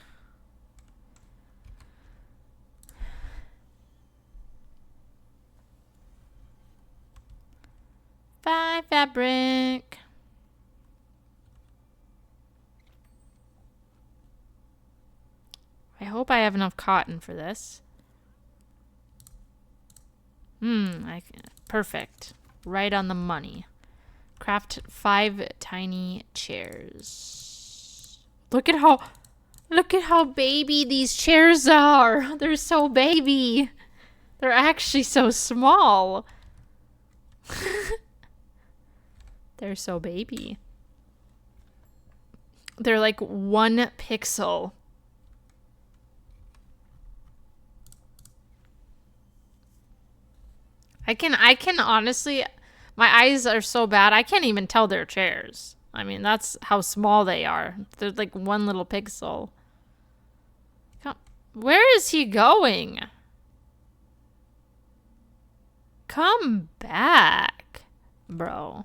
Speaker 1: Five fabric. I hope I have enough cotton for this. Perfect. Right on the money. Craft 5 tiny chairs. Look at how Look at how baby these chairs are. They're so baby. They're actually so small. They're so baby. They're like 1 pixel. I can honestly, my eyes are so bad, I can't even tell they're chairs. I mean, that's how small they are. They're like 1 little pixel. Where is he going? Come back, bro.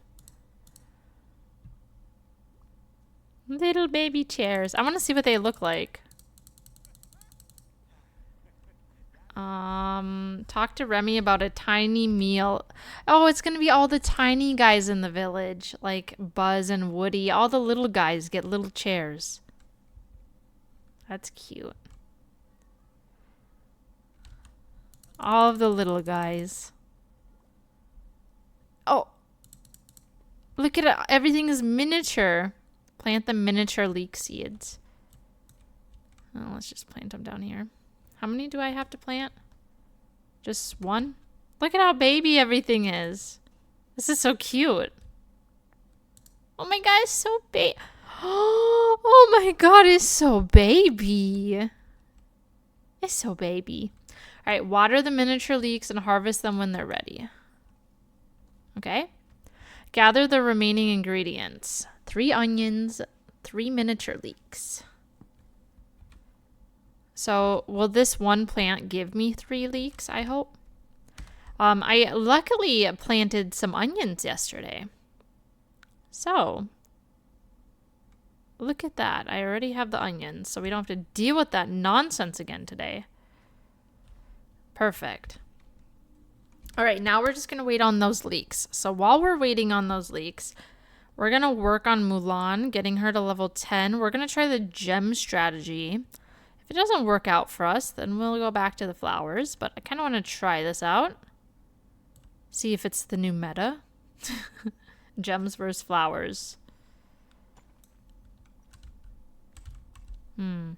Speaker 1: Little baby chairs. I want to see what they look like. Talk to Remy about a tiny meal. Oh, it's gonna be all the tiny guys in the village, like Buzz and Woody. All the little guys get little chairs. That's cute. All of the little guys. Oh, look at it. Everything is miniature. Plant the miniature leek seeds. Oh, let's just plant them down here. How many do I have to plant? Just 1? Look at how baby everything is. This is so cute. Oh my god, it's so baby. Oh my god, it's so baby. It's so baby. All right, water the miniature leeks and harvest them when they're ready. Okay. Gather the remaining ingredients. 3 onions, 3 miniature leeks. So, will this one plant give me 3 leeks, I hope? I luckily planted some onions yesterday. So, look at that. I already have the onions, so we don't have to deal with that nonsense again today. Perfect. All right, now we're just going to wait on those leeks. So, while we're waiting on those leeks, we're going to work on Mulan, getting her to level 10. We're going to try the gem strategy. If it doesn't work out for us, then we'll go back to the flowers. But I kind of want to try this out. See if it's the new meta. Gems versus flowers. Alright,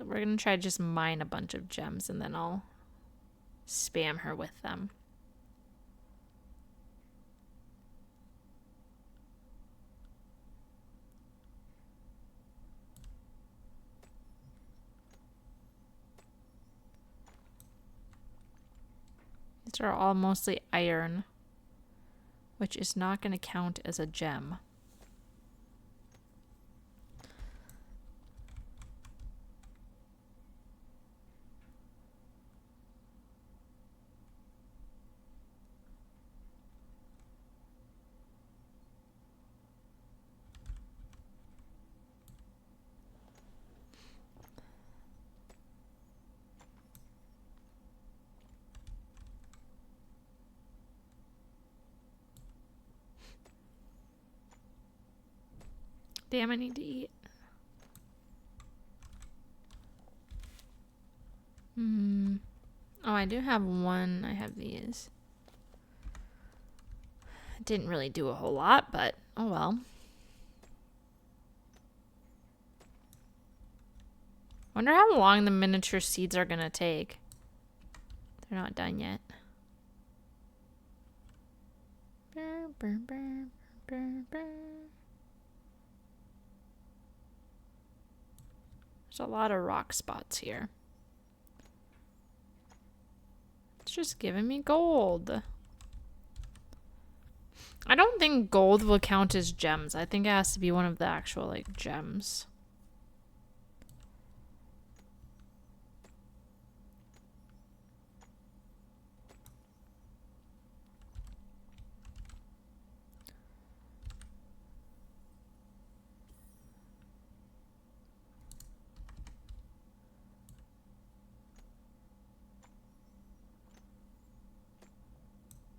Speaker 1: we're going to try to just mine a bunch of gems and then I'll spam her with them. These are all mostly iron, which is not going to count as a gem. Damn, I need to eat. Oh, I do have one. I have these. It didn't really do a whole lot, but oh well. Wonder how long the miniature seeds are gonna take. They're not done yet. There's a lot of rock spots here. It's just giving me gold. I don't think gold will count as gems. I think it has to be one of the actual, like, gems.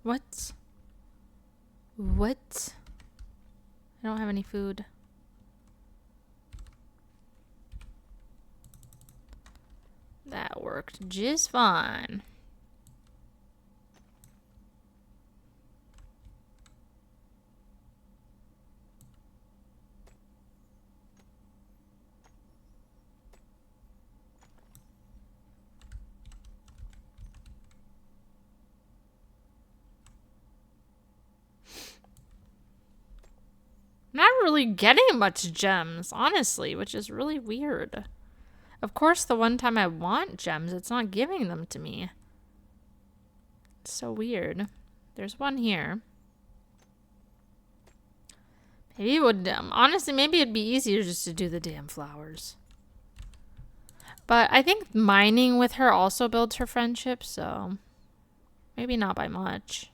Speaker 1: What? What? I don't have any food. That worked just fine. really getting much gems, honestly, which is really weird. Of course, the one time I want gems, it's not giving them to me. It's so weird. There's one here. Maybe it would, honestly, maybe it'd be easier just to do the damn flowers. But I think mining with her also builds her friendship, so maybe not by much.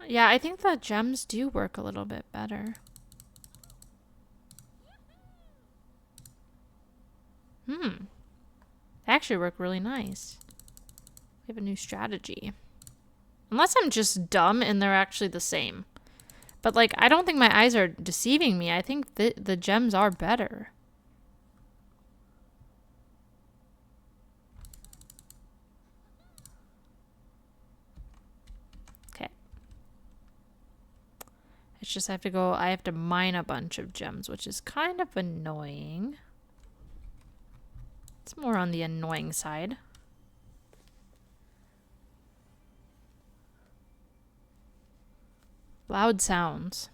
Speaker 1: Yeah, I think the gems do work a little bit better. They actually work really nice. We have a new strategy. Unless I'm just dumb and they're actually the same. But, like, I don't think my eyes are deceiving me. I think the gems are better. Okay. It's just I have to mine a bunch of gems, which is kind of annoying. It's more on the annoying side. Loud sounds.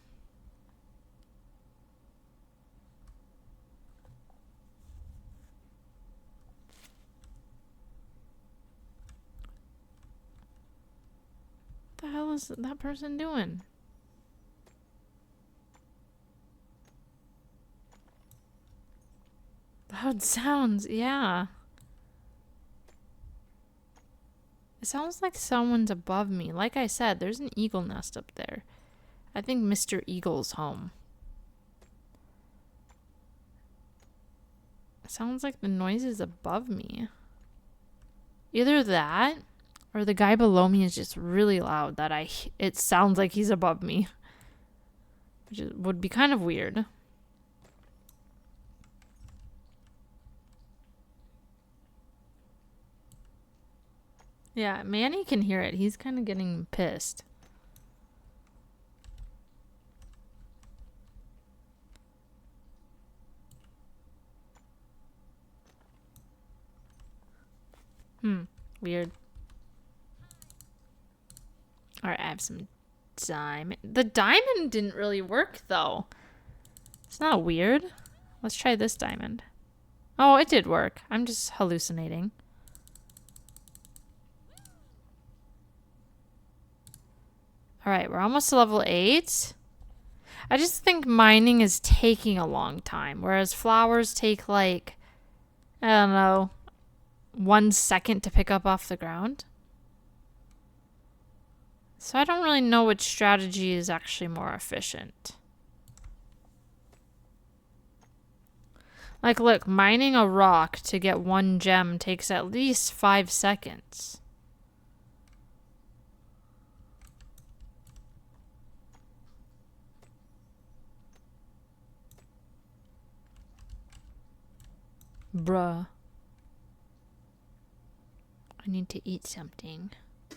Speaker 1: What the hell is that person doing? Loud sounds, yeah. It sounds like someone's above me. Like I said, there's an eagle nest up there. I think Mr. Eagle's home. It sounds like the noise is above me. Either that, or the guy below me is just really loud that it sounds like he's above me. Which would be kind of weird. Yeah, Manny can hear it. He's kind of getting pissed. Weird. Alright, I have some diamond. The diamond didn't really work, though. It's not weird. Let's try this diamond. Oh, it did work. I'm just hallucinating. Alright, we're almost to level 8. I just think mining is taking a long time, whereas flowers take, like, I don't know, 1 second to pick up off the ground. So I don't really know which strategy is actually more efficient. Like, look, mining a rock to get 1 gem takes at least 5 seconds. Bruh. I need to eat something. I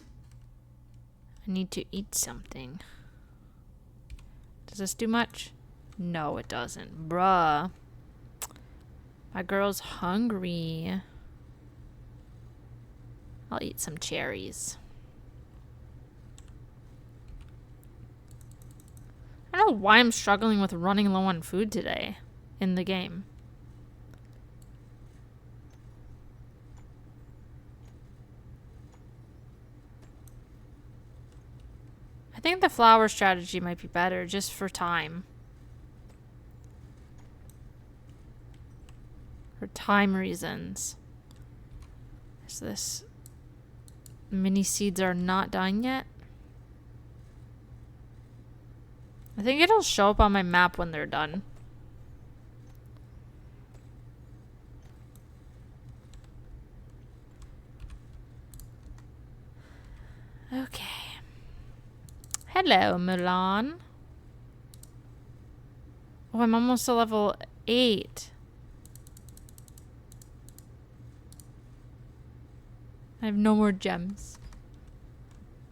Speaker 1: need to eat something. Does this do much? No, it doesn't. Bruh. My girl's hungry. I'll eat some cherries. I don't know why I'm struggling with running low on food today in the game. I think the flower strategy might be better just for time. For time reasons. Is this... Mini seeds are not done yet? I think it'll show up on my map when they're done. Okay. Hello, Mulan. Oh, I'm almost to level 8. I have no more gems.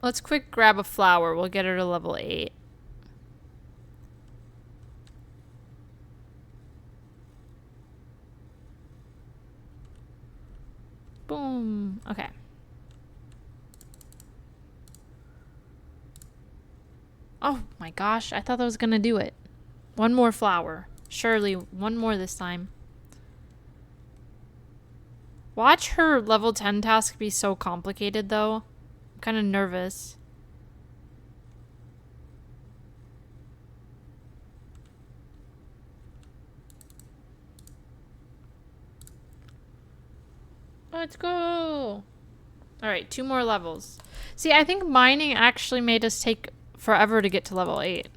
Speaker 1: Let's quick grab a flower. We'll get her to level 8. Boom. Okay. gosh, I thought that was gonna do it. One more flower. Surely, one more this time. Watch her level 10 task be so complicated, though. I'm kind of nervous. Let's go! Alright, 2 more levels. See, I think mining actually made us take forever to get to level 8.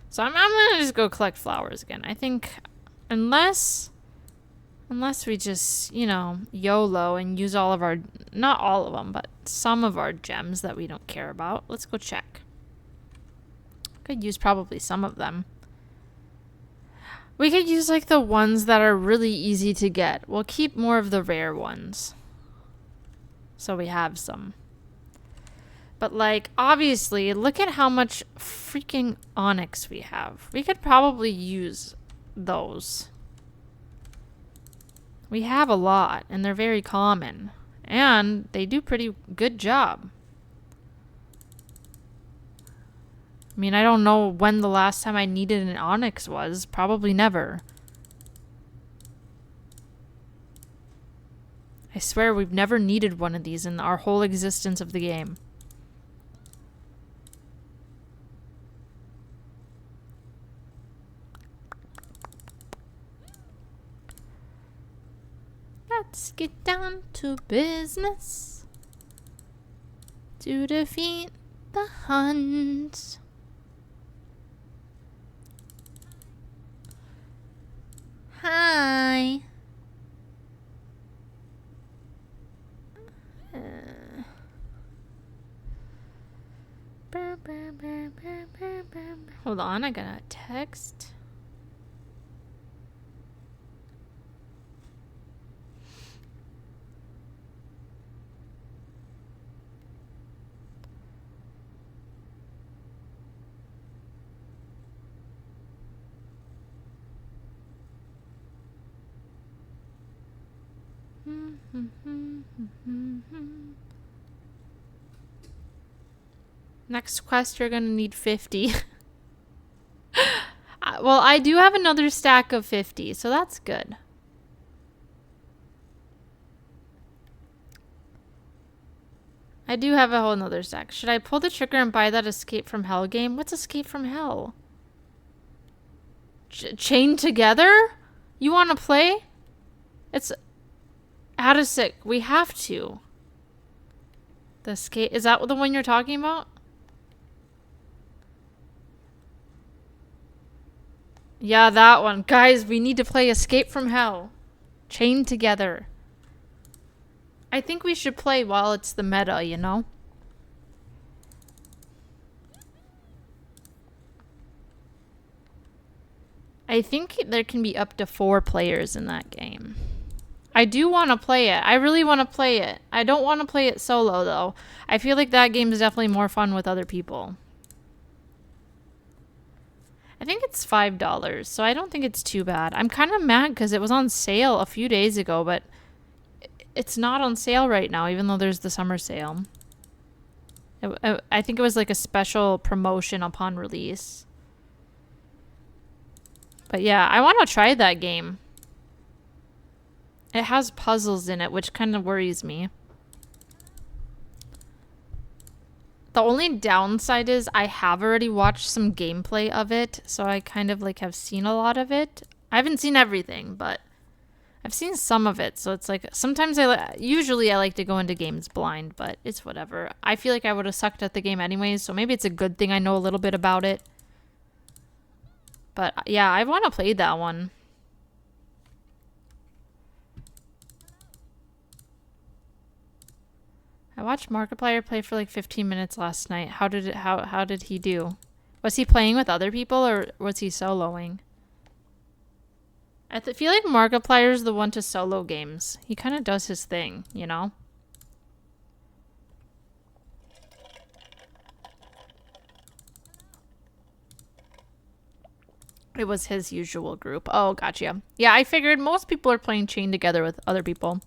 Speaker 1: So I'm gonna just go collect flowers again. I think unless we just, you know, YOLO and use all of our, not all of them, but some of our gems that we don't care about. Let's go check. Could use probably some of them. We could use like the ones that are really easy to get. We'll keep more of the rare ones. So we have some. But like, obviously, look at how much freaking onyx we have. We could probably use those. We have a lot, and they're very common. And they do pretty good job. I mean, I don't know when the last time I needed an onyx was. Probably never. I swear we've never needed one of these in our whole existence of the game. Let's get down to business to defeat the Huns. Hi. Hold on, I got a text. Next quest, you're gonna need 50. Well, I do have another stack of 50, so that's good. I do have a whole nother stack. Should I pull the trigger and buy that Escape from Hell game? What's Escape from Hell? Chained Together? You want to play? It's out of sick. We have to. The Escape. Is that the one you're talking about? Yeah, that one. Guys, we need to play Escape from Hell. Chained Together. I think we should play while it's the meta, you know? I think there can be up to 4 players in that game. I do want to play it. I really want to play it. I don't want to play it solo, though. I feel like that game is definitely more fun with other people. I think it's $5, so I don't think it's too bad. I'm kind of mad because it was on sale a few days ago, but it's not on sale right now, even though there's the summer sale. I think it was like a special promotion upon release. But yeah, I want to try that game. It has puzzles in it, which kind of worries me. The only downside is I have already watched some gameplay of it, so I kind of like have seen a lot of it. I haven't seen everything, but I've seen some of it, so it's like sometimes usually I like to go into games blind, but it's whatever. I feel like I would have sucked at the game anyways, so maybe it's a good thing I know a little bit about it. But yeah, I want to play that one. I watched Markiplier play for like 15 minutes last night. How did he do? Was he playing with other people or was he soloing? I feel like Markiplier is the one to solo games. He kind of does his thing, you know? It was his usual group. Oh, gotcha. Yeah, I figured most people are playing Chained Together with other people.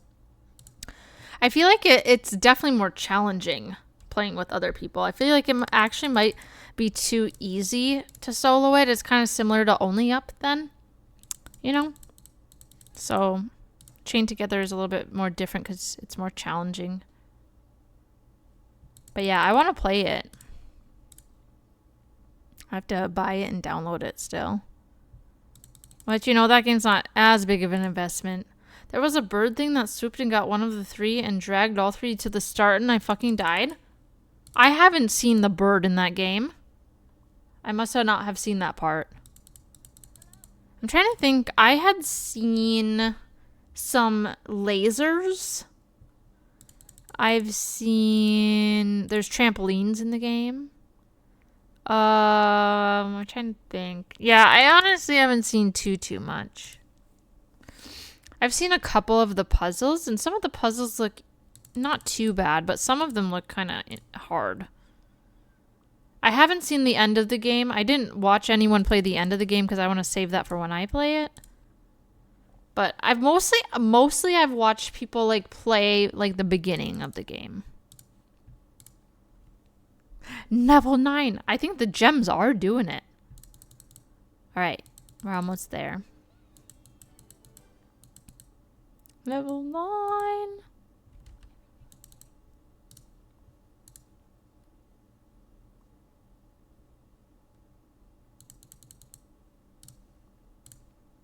Speaker 1: I feel like it's definitely more challenging playing with other people. I feel like it actually might be too easy to solo it. It's kind of similar to Only Up then, you know? So Chain Together is a little bit more different because it's more challenging. But yeah, I want to play it. I have to buy it and download it still. But you know, that game's not as big of an investment. There was a bird thing that swooped and got one of the three and dragged all three to the start and I fucking died. I haven't seen the bird in that game. I must have not have seen that part. I'm trying to think. I had seen some lasers. I've seen... There's trampolines in the game. I'm trying to think. Yeah, I honestly haven't seen too much. I've seen a couple of the puzzles, and some of the puzzles look not too bad, but some of them look kind of hard. I haven't seen the end of the game. I didn't watch anyone play the end of the game because I want to save that for when I play it. But I've mostly I've watched people like play like the beginning of the game. Level 9. I think the gems are doing it. All right, we're almost there. Level 9.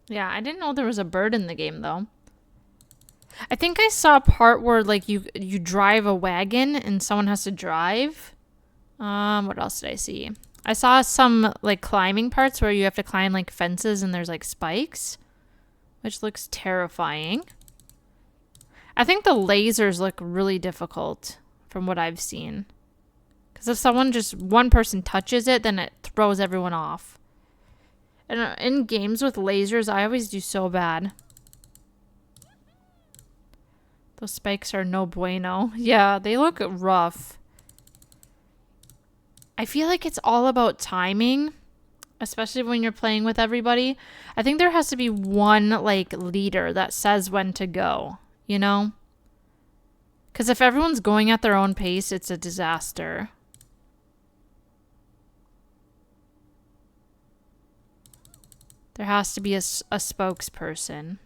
Speaker 1: Yeah, I didn't know there was a bird in the game though. I think I saw a part where like you drive a wagon and someone has to drive. What else did I see? I saw some like climbing parts where you have to climb like fences and there's like spikes, which looks terrifying. I think the lasers look really difficult from what I've seen. Because if one person touches it, then it throws everyone off. And in games with lasers, I always do so bad. Those spikes are no bueno. Yeah, they look rough. I feel like it's all about timing, especially when you're playing with everybody. I think there has to be one like leader that says when to go, you know? Because if everyone's going at their own pace, it's a disaster. There has to be a spokesperson.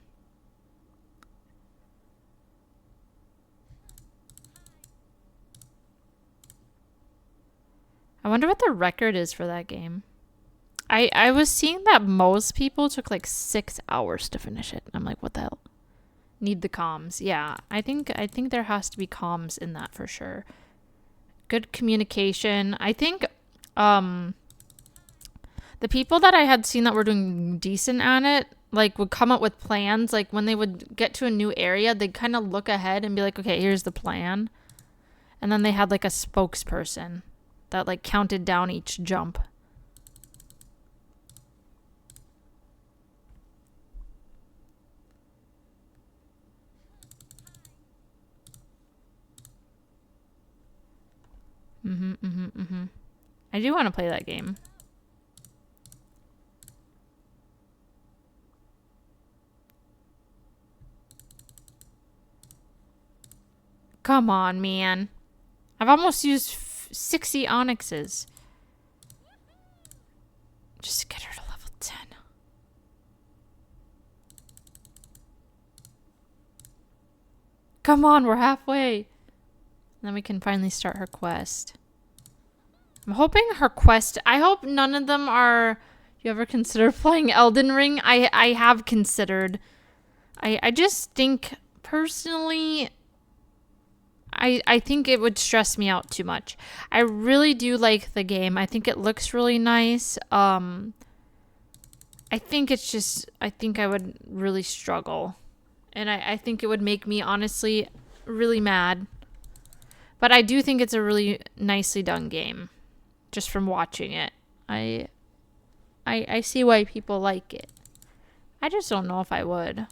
Speaker 1: I wonder what the record is for that game. I was seeing that most people took like 6 hours to finish it. I'm like, what the hell? Need the comms. Yeah, I think there has to be comms in that for sure. Good communication. I think the people that I had seen that were doing decent at it, like would come up with plans. Like when they would get to a new area, they'd kind of look ahead and be like, okay, here's the plan. And then they had like a spokesperson that like counted down each jump. I do want to play that game. Come on, man. I've almost used 60 onyxes. Just to get her to level 10. Come on, we're halfway. Then we can finally start her quest. I'm hoping her quest... I hope none of them are... You ever consider playing Elden Ring? I have considered. I just think, personally... I think it would stress me out too much. I really do like the game. I think it looks really nice. I think it's just... I think I would really struggle. And I think it would make me, honestly, really mad. But I do think it's a really nicely done game. Just from watching it. I see why people like it. I just don't know if I would.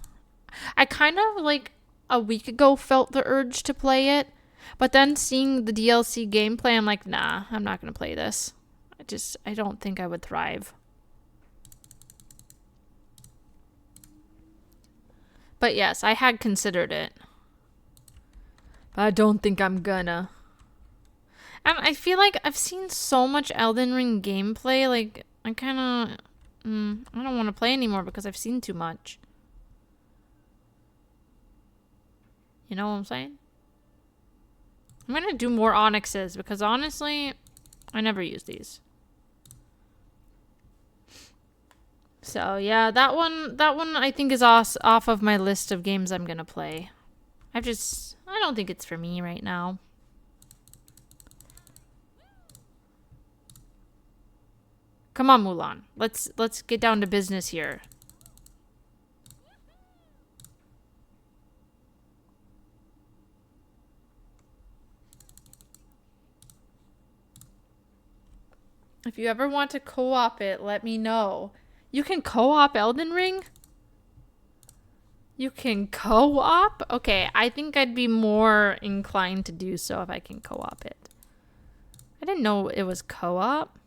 Speaker 1: I kind of, like, a week ago felt the urge to play it. But then seeing the DLC gameplay, I'm like, nah, I'm not going to play this. I don't think I would thrive. But yes, I had considered it. But I don't think I'm gonna. And I feel like I've seen so much Elden Ring gameplay. Like, I kind of... I don't want to play anymore because I've seen too much. You know what I'm saying? I'm going to do more onyxes because honestly, I never use these. So yeah, that one I think is off of my list of games I'm going to play. I don't think it's for me right now. Come on, Mulan. Let's get down to business here. If you ever want to co-op it, let me know. You can co-op Elden Ring? You can co-op? Okay, I think I'd be more inclined to do so if I can co-op it. I didn't know it was co-op.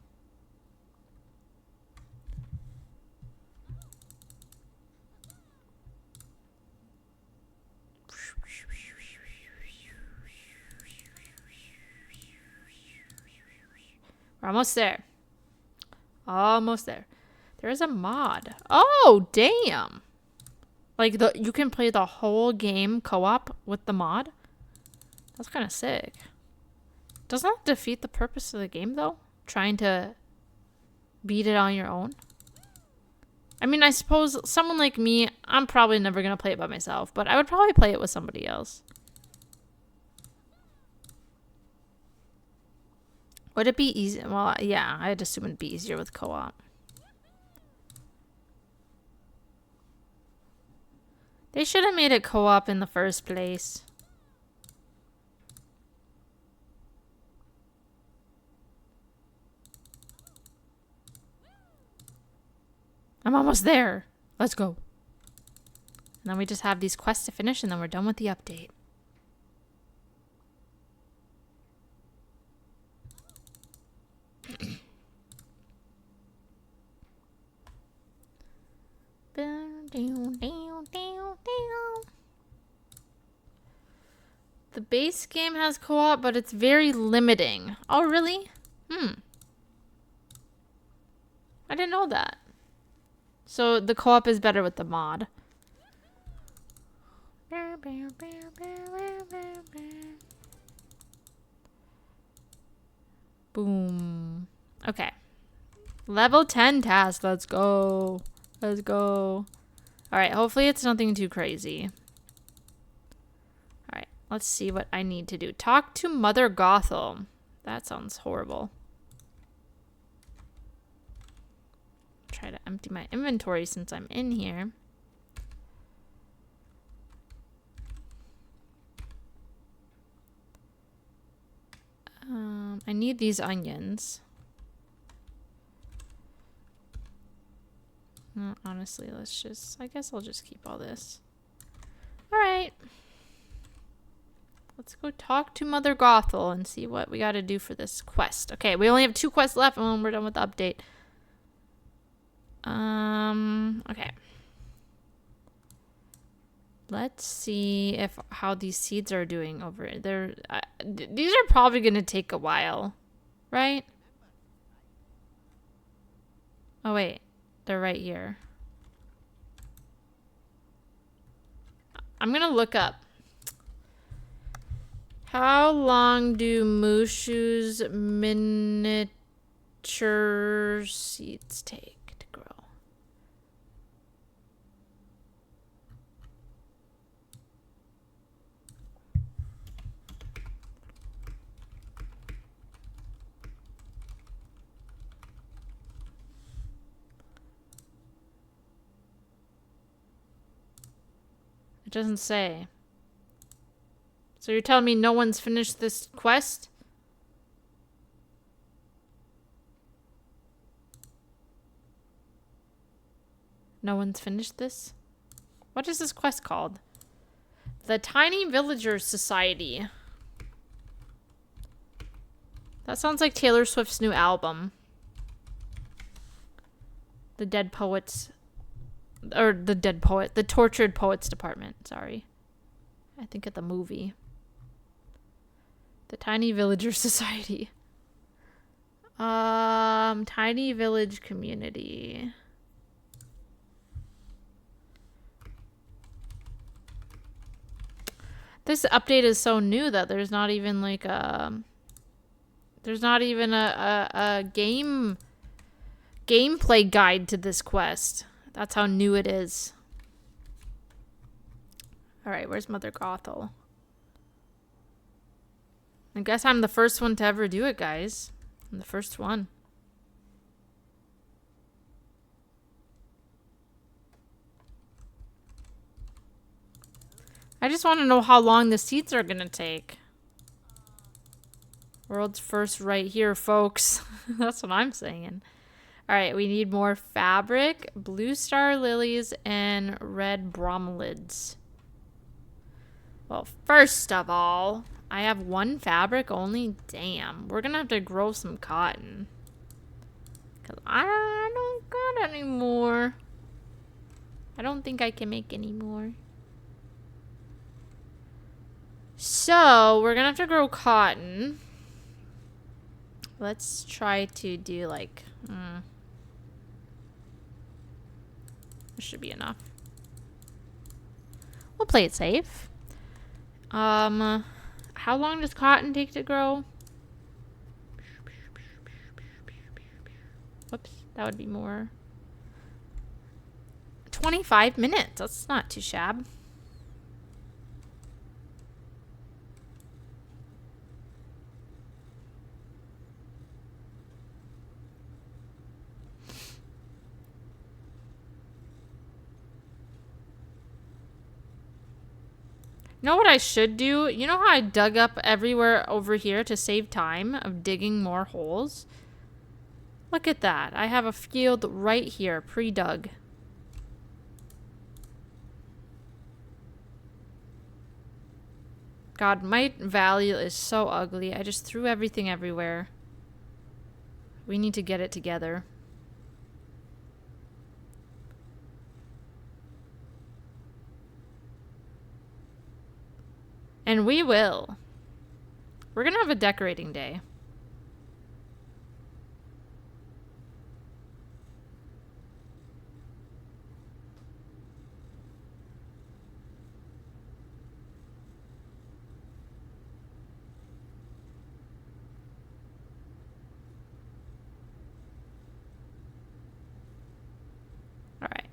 Speaker 1: We're almost there. Almost there. There is a mod. Oh, damn. Like, you can play the whole game co-op with the mod? That's kind of sick. Doesn't that defeat the purpose of the game, though? Trying to beat it on your own? I mean, I suppose someone like me, I'm probably never going to play it by myself, but I would probably play it with somebody else. Would it be easy? Well, yeah, I'd assume it'd be easier with co-op. They should have made it co-op in the first place. I'm almost there. Let's go. And then we just have these quests to finish and then we're done with the update. The base game has co-op, but it's very limiting. Oh, really? I didn't know that. So the co-op is better with the mod. Boom. Okay. Level 10 task. Let's go. Let's go. Alright, hopefully it's nothing too crazy. Alright, let's see what I need to do. Talk to Mother Gothel. That sounds horrible. Try to empty my inventory since I'm in here. I need these onions. No, honestly, I guess I'll just keep all this. Alright. Let's go talk to Mother Gothel and see what we gotta do for this quest. Okay, we only have 2 quests left and we're done with the update. Okay. Let's see how these seeds are doing over there. These are probably gonna take a while, right? Oh wait, they're right here. I'm gonna look up. How long do Mushu's miniature seeds take to grow? It doesn't say. So you're telling me no one's finished this quest? No one's finished this? What is this quest called? The Tiny Villagers Society. That sounds like Taylor Swift's new album. The Dead Poets... Or the Dead Poet. The Tortured Poets Department. Sorry. I think of the movie. The Tiny Villager Society. Tiny Village Community. This update is so new that there's not even like a... There's not even a gameplay guide to this quest. That's how new it is. Alright, where's Mother Gothel? I guess I'm the first one to ever do it, guys. I'm the first one. I just want to know how long the seeds are gonna take. World's first right here, folks. That's what I'm saying. Alright, we need more fabric, blue star lilies, and red bromeliads. Well, first of all, I have one fabric only. Damn, we're gonna have to grow some cotton. Because I don't got any more. I don't think I can make any more. So, we're gonna have to grow cotton. Let's try to do like... This should be enough. We'll play it safe. How long does cotton take to grow? Whoops, that would be more. 25 minutes. That's not too shabby. You know what I should do? You know how I dug up everywhere over here to save time of digging more holes? Look at that. I have a field right here, pre-dug. God, my valley is so ugly. I just threw everything everywhere. We need to get it together. And we will. We're gonna have a decorating day. All right.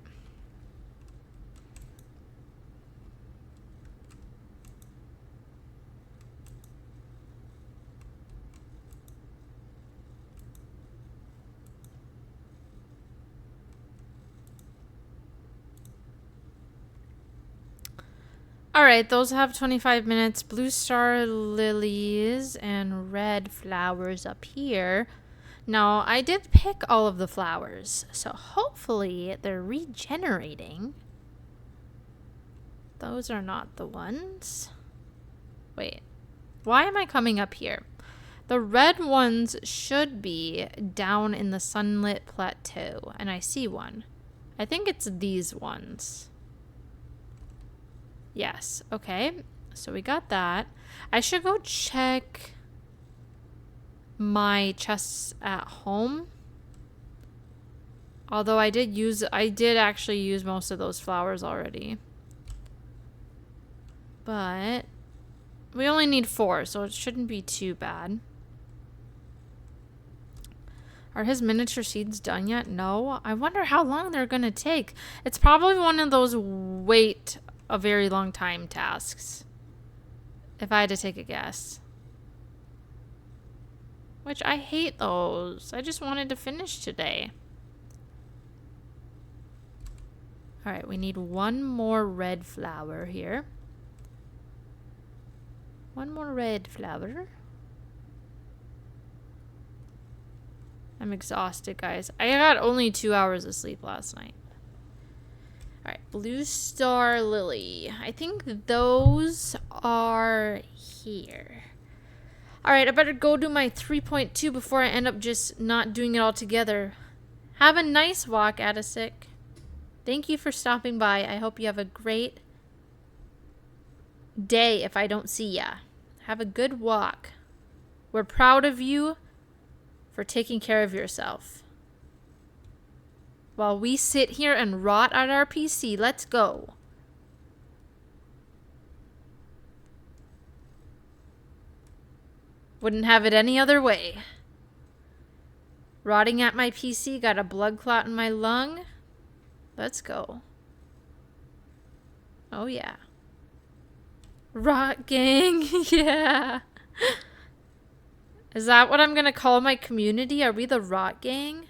Speaker 1: Alright, those have 25 minutes. Blue star lilies and red flowers up here. Now, I did pick all of the flowers, so hopefully they're regenerating. Those are not the ones. Wait, why am I coming up here? The red ones should be down in the sunlit plateau, and I see one. I think it's these ones. Yes, okay. So we got that. I should go check my chests at home. Although I did actually use most of those flowers already. But we only need 4, so it shouldn't be too bad. Are his miniature seeds done yet? No. I wonder how long they're gonna take. It's probably one of those wait a very long time tasks, if I had to take a guess. Which I hate those. I just wanted to finish today. Alright, we need one more red flower here. One more red flower. I'm exhausted, guys. I got only 2 hours of sleep last night. Alright, blue star lily. I think those are here. Alright, I better go do my 3.2 before I end up just not doing it all together. Have a nice walk, Adasic. Thank you for stopping by. I hope you have a great day if I don't see ya. Have a good walk. We're proud of you for taking care of yourself. While we sit here and rot at our PC, let's go. Wouldn't have it any other way. Rotting at my PC, got a blood clot in my lung. Let's go. Oh yeah. Rot gang, yeah. Is that what I'm gonna call my community? Are we the Rot gang?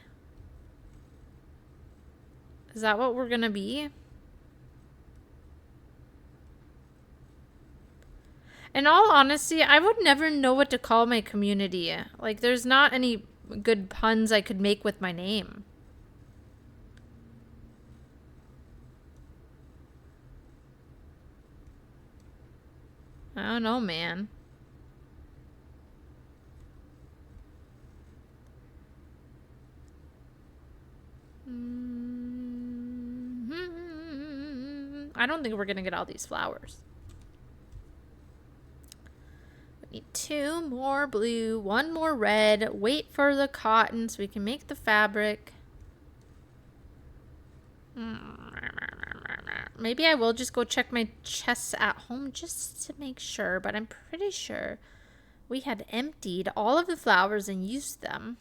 Speaker 1: Is that what we're gonna be? In all honesty, I would never know what to call my community. Like, there's not any good puns I could make with my name. I don't know, man. I don't think we're gonna get all these flowers. We need 2 more blue, 1 more red. Wait for the cotton so we can make the fabric. Maybe I will just go check my chests at home just to make sure, but I'm pretty sure we had emptied all of the flowers and used them.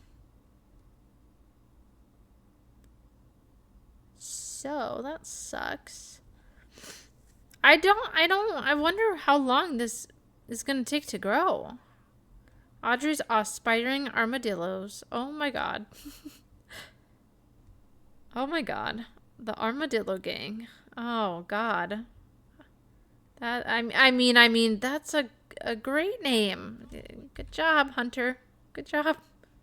Speaker 1: So that sucks. I wonder how long this is gonna take to grow. Audrey's aspiring armadillos. Oh my god. Oh my god. The armadillo gang. Oh god. That I mean that's a great name. Good job, Hunter. Good job.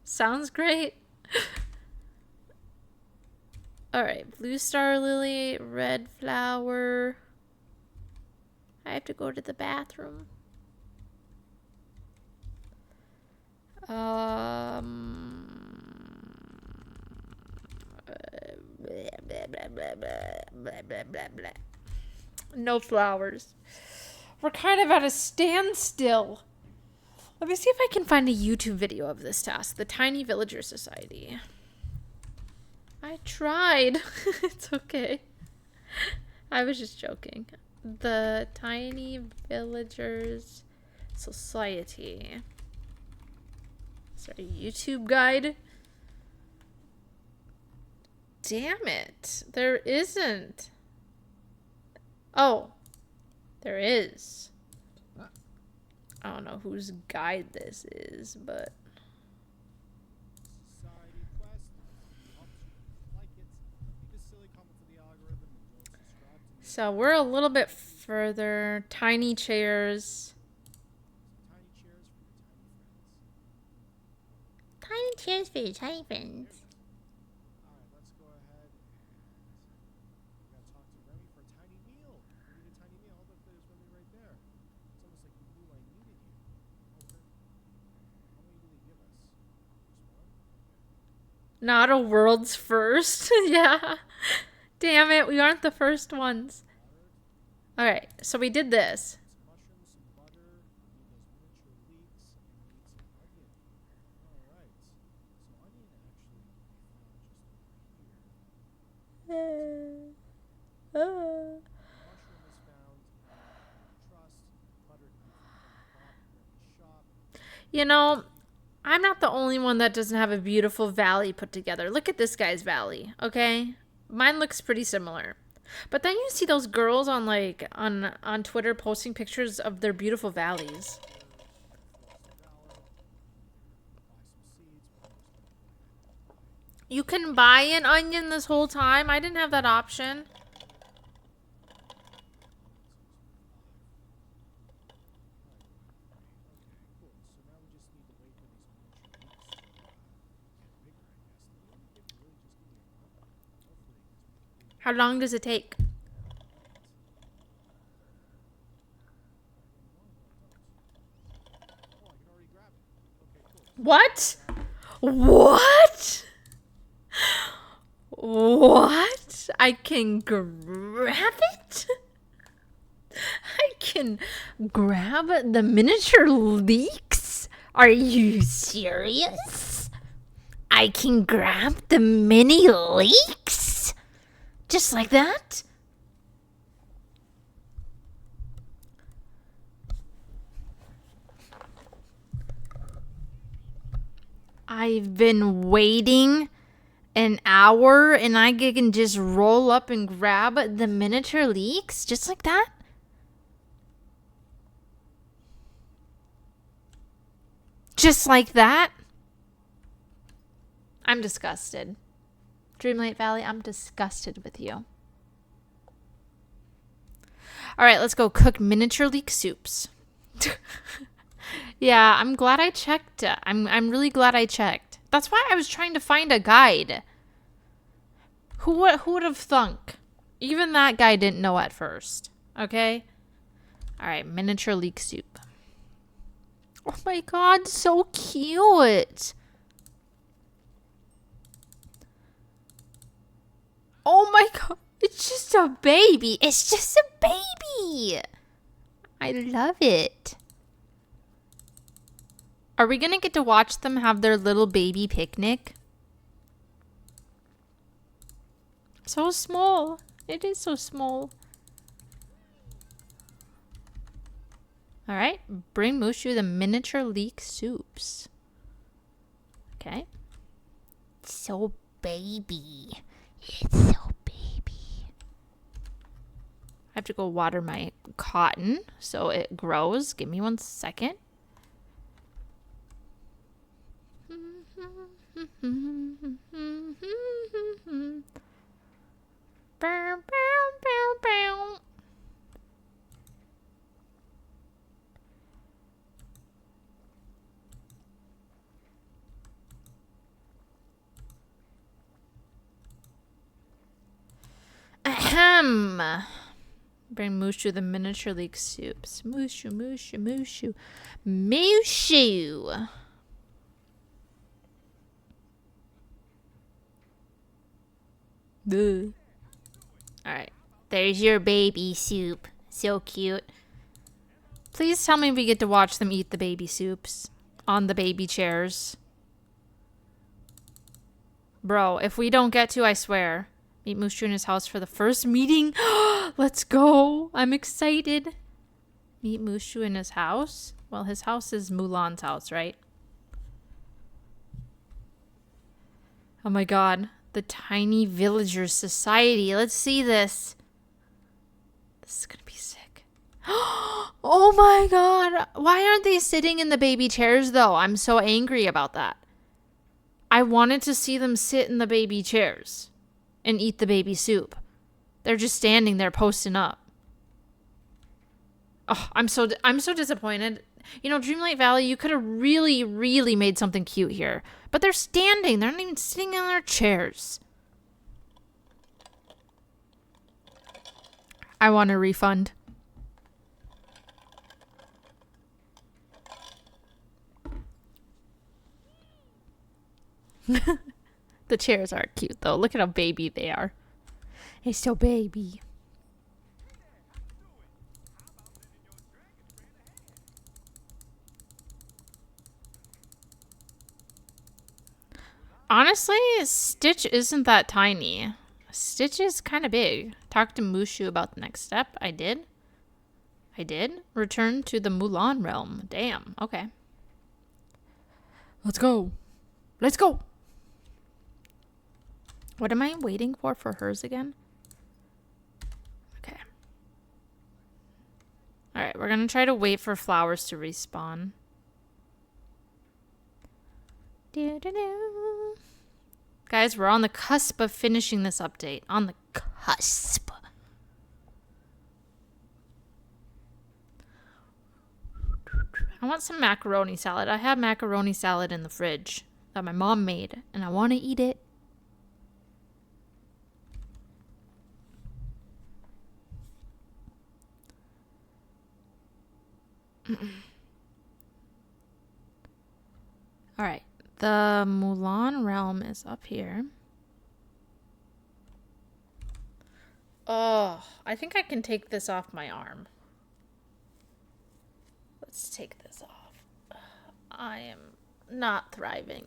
Speaker 1: Sounds great. Alright, blue star lily, red flower. I have to go to the bathroom. No flowers. We're kind of at a standstill. Let me see if I can find a YouTube video of this task. The Tiny Villager Society. I tried. It's okay. I was just joking. The Tiny Villagers Society. Is there a YouTube guide? Damn it. There isn't. Oh. There is. I don't know whose guide this is, but... So we're a little bit further. Tiny chairs. Tiny chairs for your tiny friends.
Speaker 2: Alright, let's go ahead and we gotta talk to Remy for a tiny meal. We need a tiny meal. Hold up, there's Remy right there. It's almost like you knew I needed you. Okay. How many do they give us? Just one? Okay.
Speaker 1: Not a world's first. Yeah. Damn it, we aren't the first ones. Alright, so we did this.
Speaker 2: Some mushrooms, some butter, we need those miniature leeks, and we need some onion. Alright. So onion actually we found just over here. Mushroom is found trust, butter can be found from the shop.
Speaker 1: You know, I'm not the only one that doesn't have a beautiful valley put together. Look at this guy's valley, okay? Mine looks pretty similar. But then you see those girls on like on Twitter posting pictures of their beautiful valleys. You can buy an onion this whole time? I didn't have that option. How long does it take? What? What? What? I can grab it? I can grab the miniature leeks? Are you serious? I can grab the mini leeks? Just like that? I've been waiting an hour and I can just roll up and grab the miniature leeks? Just like that? Just like that? I'm disgusted. Dreamlight Valley, I'm disgusted with you. All right, let's go cook miniature leek soups. Yeah, I'm glad I checked. I'm really glad I checked. That's why I was trying to find a guide. Who would have thunk? Even that guy didn't know at first. Okay? All right, miniature leek soup. Oh my god, so cute. Oh my god, it's just a baby. It's just a baby. I love it. Are we gonna get to watch them have their little baby picnic? So small. It is so small. All right, bring Mushu the miniature leek soups. Okay. So baby. It's so baby. I have to go water my cotton so it grows. Give me 1 second. Ahem. Bring Mushu the miniature leek soups. Mushu, Mushu, Mushu. Mushu. Ugh. Alright. There's your baby soup. So cute. Please tell me we get to watch them eat the baby soups on the baby chairs. Bro, if we don't get to, I swear. Meet Mushu in his house for the first meeting. Let's go. I'm excited. Meet Mushu in his house? Well, his house is Mulan's house, right? Oh my god. The Tiny Villagers Society. Let's see this. This is gonna be sick. Oh my god. Why aren't they sitting in the baby chairs, though? I'm so angry about that. I wanted to see them sit in the baby chairs and eat the baby soup. They're just standing there posting up. Oh, I'm so disappointed. You know, Dreamlight Valley, you could have really, really made something cute here. But they're standing. They're not even sitting in their chairs. I want a refund. The chairs are cute, though. Look at how baby they are. It's so baby. Honestly, Stitch isn't that tiny. Stitch is kind of big. Talk to Mushu about the next step. I did. Return to the Mulan realm. Damn. Okay. Let's go. Let's go. What am I waiting for hers again? Okay. Alright, we're gonna try to wait for flowers to respawn. Do-do-do. Guys, we're on the cusp of finishing this update. On the cusp. I want some macaroni salad. I have macaroni salad in the fridge that my mom made, and I want to eat it. All right. The Mulan realm is up here. Oh, I think I can take this off my arm. Let's take this off. I am not thriving.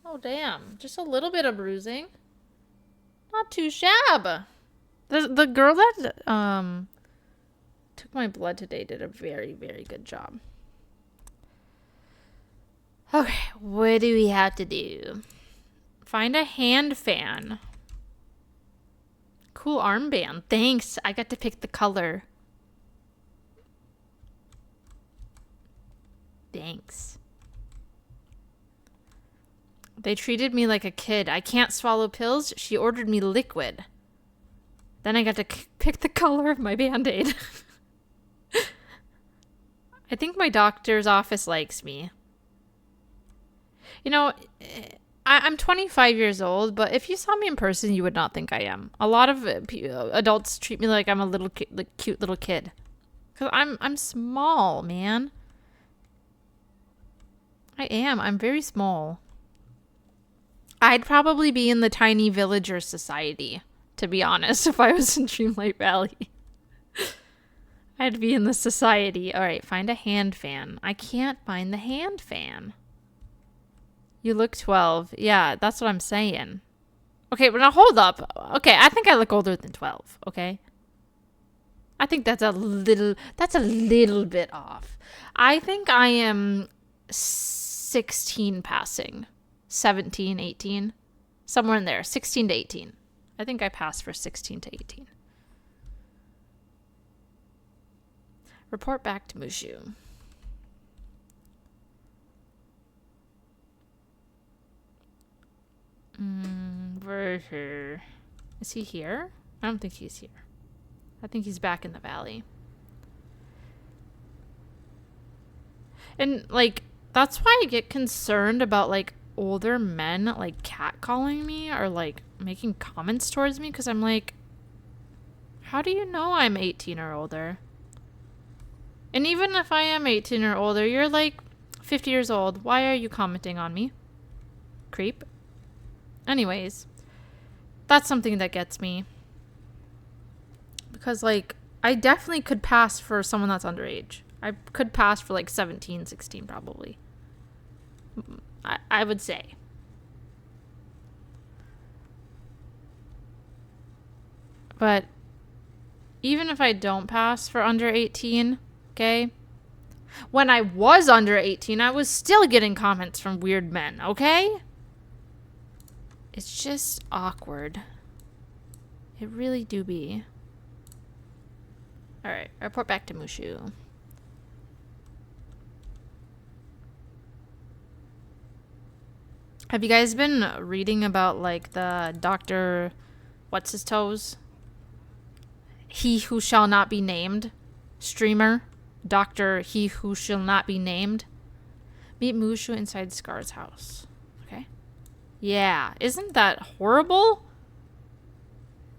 Speaker 1: Oh, damn. Just a little bit of bruising. Not too shabby. The girl that took my blood today did a very, very good job. Okay, what do we have to do? Find a hand fan. Cool armband. Thanks. I got to pick the color. Thanks. They treated me like a kid. I can't swallow pills. She ordered me liquid. Then I got to pick the color of my Band-Aid. I think my doctor's office likes me. You know, I'm 25 years old, but if you saw me in person, you would not think I am. A lot of adults treat me like I'm a little cute little kid. Because I'm small, man. I am. I'm very small. I'd probably be in the tiny villager society, to be honest, if I was in Dreamlight Valley. I'd be in the society. All right, find a hand fan. I can't find the hand fan. You look 12. Yeah, that's what I'm saying. Okay, but now hold up. Okay, I think I look older than 12, okay? I think that's a little bit off. I think I am 16 passing. 17, 18. Somewhere in there. 16 to 18. I think I passed for 16 to 18. Report back to Mushu. Where is he? Is he here? I don't think he's here. I think he's back in the valley. And, like, that's why I get concerned about, like, older men, like, catcalling me or, like, making comments towards me. Because I'm like, how do you know I'm 18 or older? And even if I am 18 or older, you're, like, 50 years old. Why are you commenting on me? Creep. Anyways, that's something that gets me. Because, like, I definitely could pass for someone that's underage. I could pass for, like, 17, 16 probably. I would say. But even if I don't pass for under 18, okay? When I was under 18, I was still getting comments from weird men, okay? It's just awkward. It really do be. Alright, report back to Mushu. Have you guys been reading about, like, the Dr. What's-his-toes? He Who Shall Not Be Named streamer? Dr. He Who Shall Not Be Named? Meet Mushu inside Scar's house. Okay. Yeah. Isn't that horrible?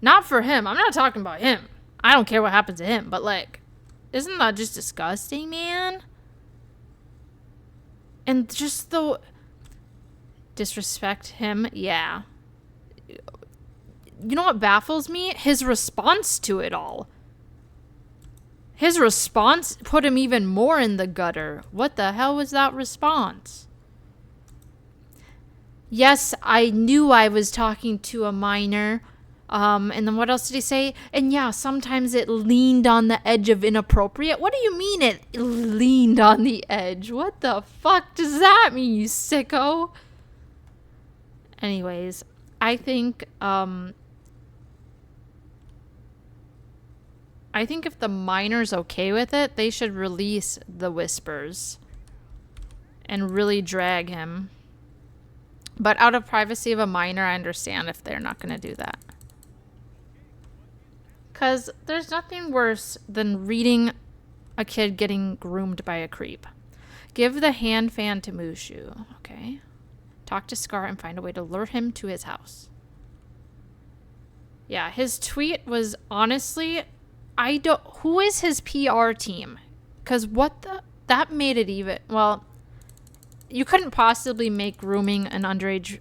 Speaker 1: Not for him. I'm not talking about him. I don't care what happens to him. But, like, isn't that just disgusting, man? And just the... disrespect him, yeah. You know what baffles me? His response to it all. His response put him even more in the gutter. What the hell was that response? Yes, I knew I was talking to a minor. And then what else did he say? And yeah, sometimes it leaned on the edge of inappropriate. What do you mean it leaned on the edge? What the fuck does that mean, you sicko? Anyways, I think if the minor's okay with it, they should release the whispers and really drag him. But out of privacy of a minor, I understand if they're not going to do that. Because there's nothing worse than reading a kid getting groomed by a creep. Give the hand fan to Mushu, okay? Talk to Scar and find a way to lure him to his house. Yeah, his tweet was honestly, who is his PR team? Because that made it even, well, you couldn't possibly make grooming an underage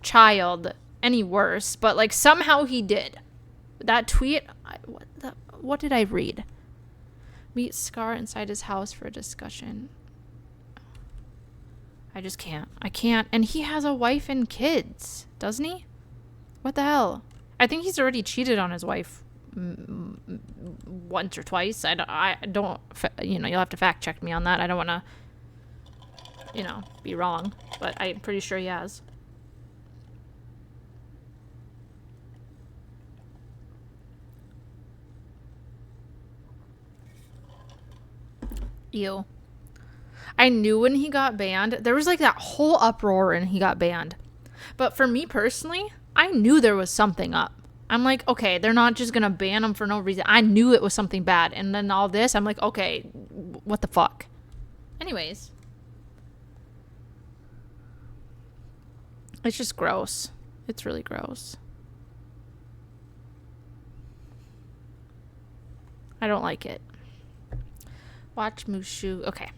Speaker 1: child any worse, but like somehow he did. That tweet, what did I read? Meet Scar inside his house for a discussion. I just can't. I can't. And he has a wife and kids, doesn't he? What the hell? I think he's already cheated on his wife once or twice. I don't, you know, you'll have to fact check me on that. I don't want to, you know, be wrong, but I'm pretty sure he has. Ew. I knew when he got banned, there was like that whole uproar when he got banned. But for me personally, I knew there was something up. I'm like, okay, they're not just gonna ban him for no reason. I knew it was something bad. And then all this, I'm like, okay, what the fuck? Anyways. It's just gross. It's really gross. I don't like it. Watch Mushu. Okay.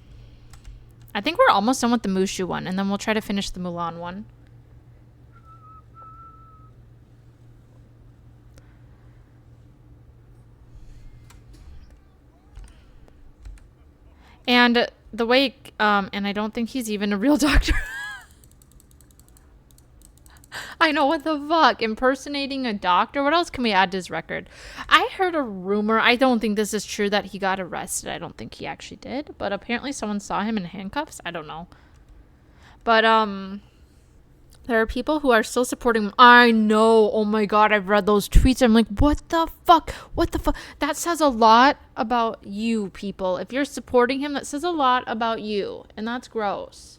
Speaker 1: I think we're almost done with the Mushu one, and then we'll try to finish the Mulan one. And the way, and I don't think he's even a real doctor. I know, what the fuck? Impersonating a doctor? What else can we add to his record? I heard a rumor. I don't think this is true that he got arrested. I don't think he actually did. But apparently someone saw him in handcuffs. I don't know. But, there are people who are still supporting him. I know. Oh my god, I've read those tweets. I'm like, what the fuck? What the fuck? That says a lot about you, people. If you're supporting him, that says a lot about you. And that's gross.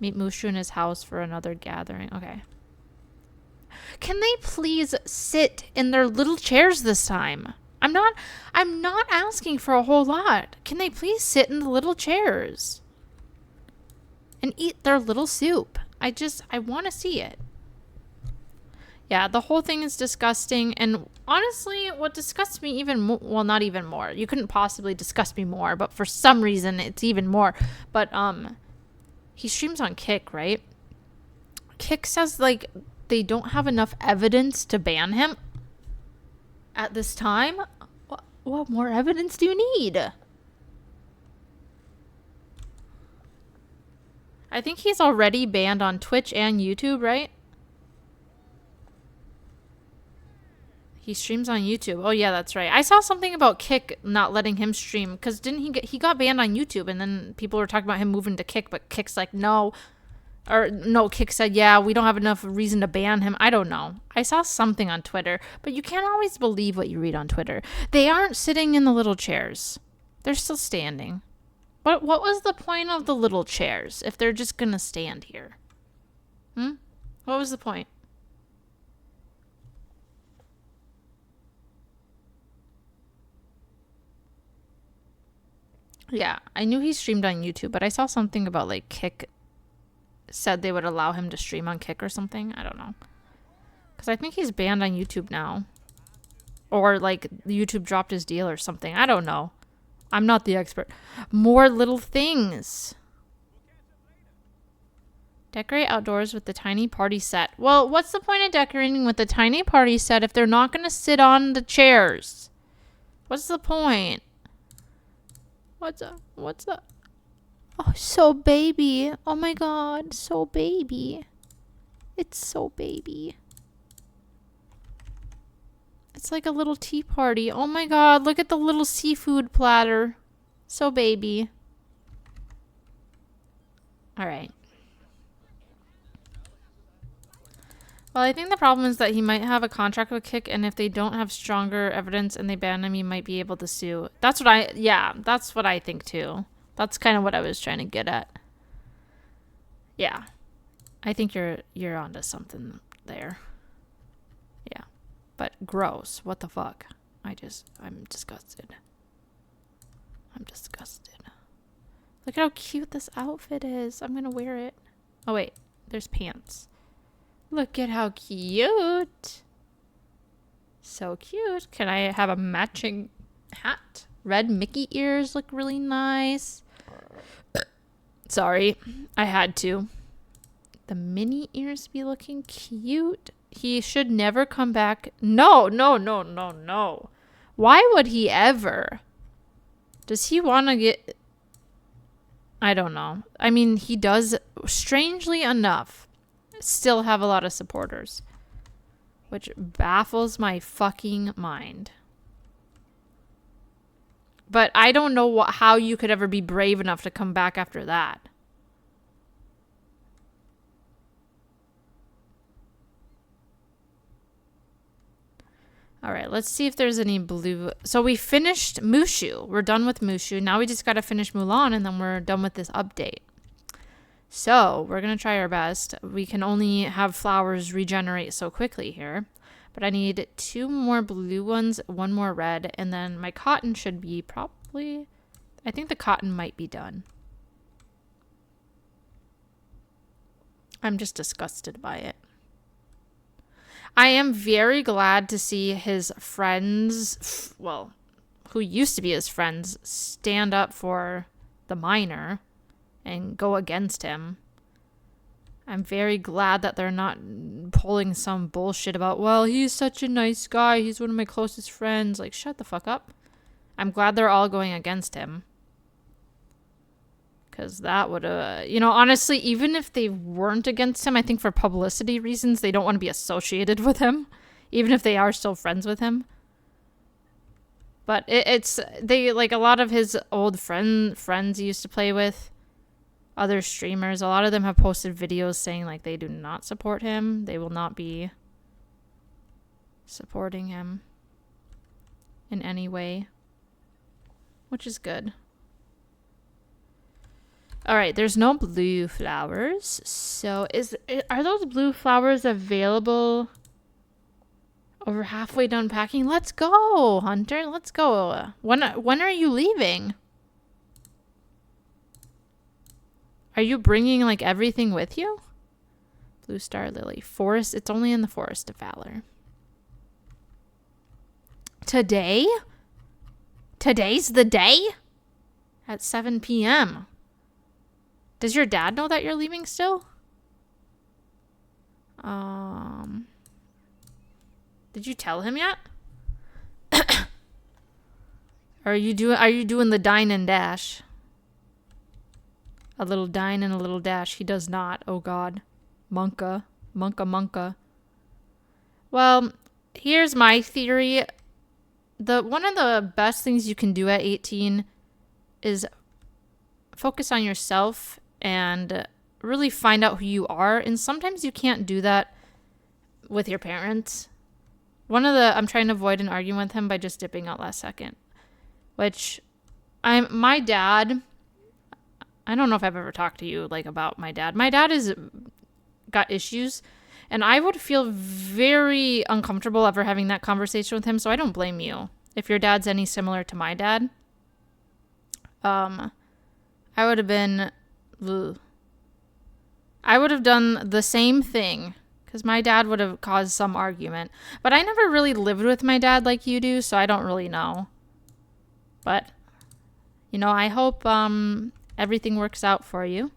Speaker 1: Meet Mushu in his house for another gathering. Okay. Can they please sit in their little chairs this time? I'm not asking for a whole lot. Can they please sit in the little chairs and eat their little soup? I want to see it. Yeah, the whole thing is disgusting. And honestly, what disgusts me even more, well, not even more. You couldn't possibly disgust me more, but for some reason it's even more. But, he streams on Kick, right? Kick says, like, they don't have enough evidence to ban him at this time. What more evidence do you need? I think he's already banned on Twitch and YouTube, right? He streams on YouTube. Oh yeah, that's right. I saw something about Kick not letting him stream because he got banned on YouTube, and then people were talking about him moving to Kick, but Kick's like, no. Or no, Kick said, yeah, we don't have enough reason to ban him. I don't know. I saw something on Twitter, but you can't always believe what you read on Twitter. They aren't sitting in the little chairs. They're still standing. But what was the point of the little chairs if they're just gonna stand here? What was the point? Yeah, I knew he streamed on YouTube, but I saw something about, like, Kick said they would allow him to stream on Kick or something. I don't know. Because I think he's banned on YouTube now. Or, like, YouTube dropped his deal or something. I don't know. I'm not the expert. More little things. Decorate outdoors with the tiny party set. Well, what's the point of decorating with the tiny party set if they're not going to sit on the chairs? What's the point? What's up? Oh, so baby. Oh my god, so baby. It's so baby. It's like a little tea party. Oh my god, look at the little seafood platter. So baby. Alright. Well, I think the problem is that he might have a contract with Kick, and if they don't have stronger evidence and they ban him, he might be able to sue. That's what I think too. That's kind of what I was trying to get at. Yeah. I think you're onto something there. Yeah. But gross. What the fuck? I'm disgusted. I'm disgusted. Look at how cute this outfit is. I'm gonna wear it. Oh wait, there's pants. Look at how cute. So cute. Can I have a matching hat? Red Mickey ears look really nice. Sorry, I had to. The mini ears be looking cute. He should never come back. No. Why would he ever? Does he want to get... I don't know. I mean, he does, strangely enough, still have a lot of supporters. Which baffles my fucking mind. But I don't know how you could ever be brave enough to come back after that. All right, let's see if there's any blue. So we finished Mushu. We're done with Mushu. Now we just got to finish Mulan and then we're done with this update. So we're going to try our best. We can only have flowers regenerate so quickly here. But I need 2 more blue ones, 1 more red, and then my cotton should be probably... I think the cotton might be done. I'm just disgusted by it. I am very glad to see his friends, well, who used to be his friends, stand up for the miner and go against him. I'm very glad that they're not pulling some bullshit about, well, he's such a nice guy. He's one of my closest friends. Like, shut the fuck up. I'm glad they're all going against him. Because that would, you know, honestly, even if they weren't against him, I think for publicity reasons, they don't want to be associated with him. Even if they are still friends with him. But they, like, a lot of his old friends he used to play with, other streamers, a lot of them have posted videos saying, like, they do not support him. They will not be supporting him in any way. Which is good. All right, there's no blue flowers. So are those blue flowers available over halfway done packing? Let's go, Hunter. Let's go. When are you leaving? Are you bringing like everything with you? Blue Star Lily. Forest. It's only in the Forest of Valor. Today? Today's the day? At 7 p.m. Does your dad know that you're leaving still? Did you tell him yet? Are you doing the dine and dash? A little dine and a little dash. He does not. Oh god. Monka. Well, here's my theory. One of the best things you can do at 18 is focus on yourself and really find out who you are. And sometimes you can't do that with your parents. I'm trying to avoid an argument with him by just dipping out last second. My dad, I don't know if I've ever talked to you like about my dad. My dad is got issues and I would feel very uncomfortable ever having that conversation with him. So I don't blame you. If your dad's any similar to my dad, I would have been, I would have done the same thing because my dad would have caused some argument. But I never really lived with my dad like you do, so I don't really know. But, you know, I hope everything works out for you.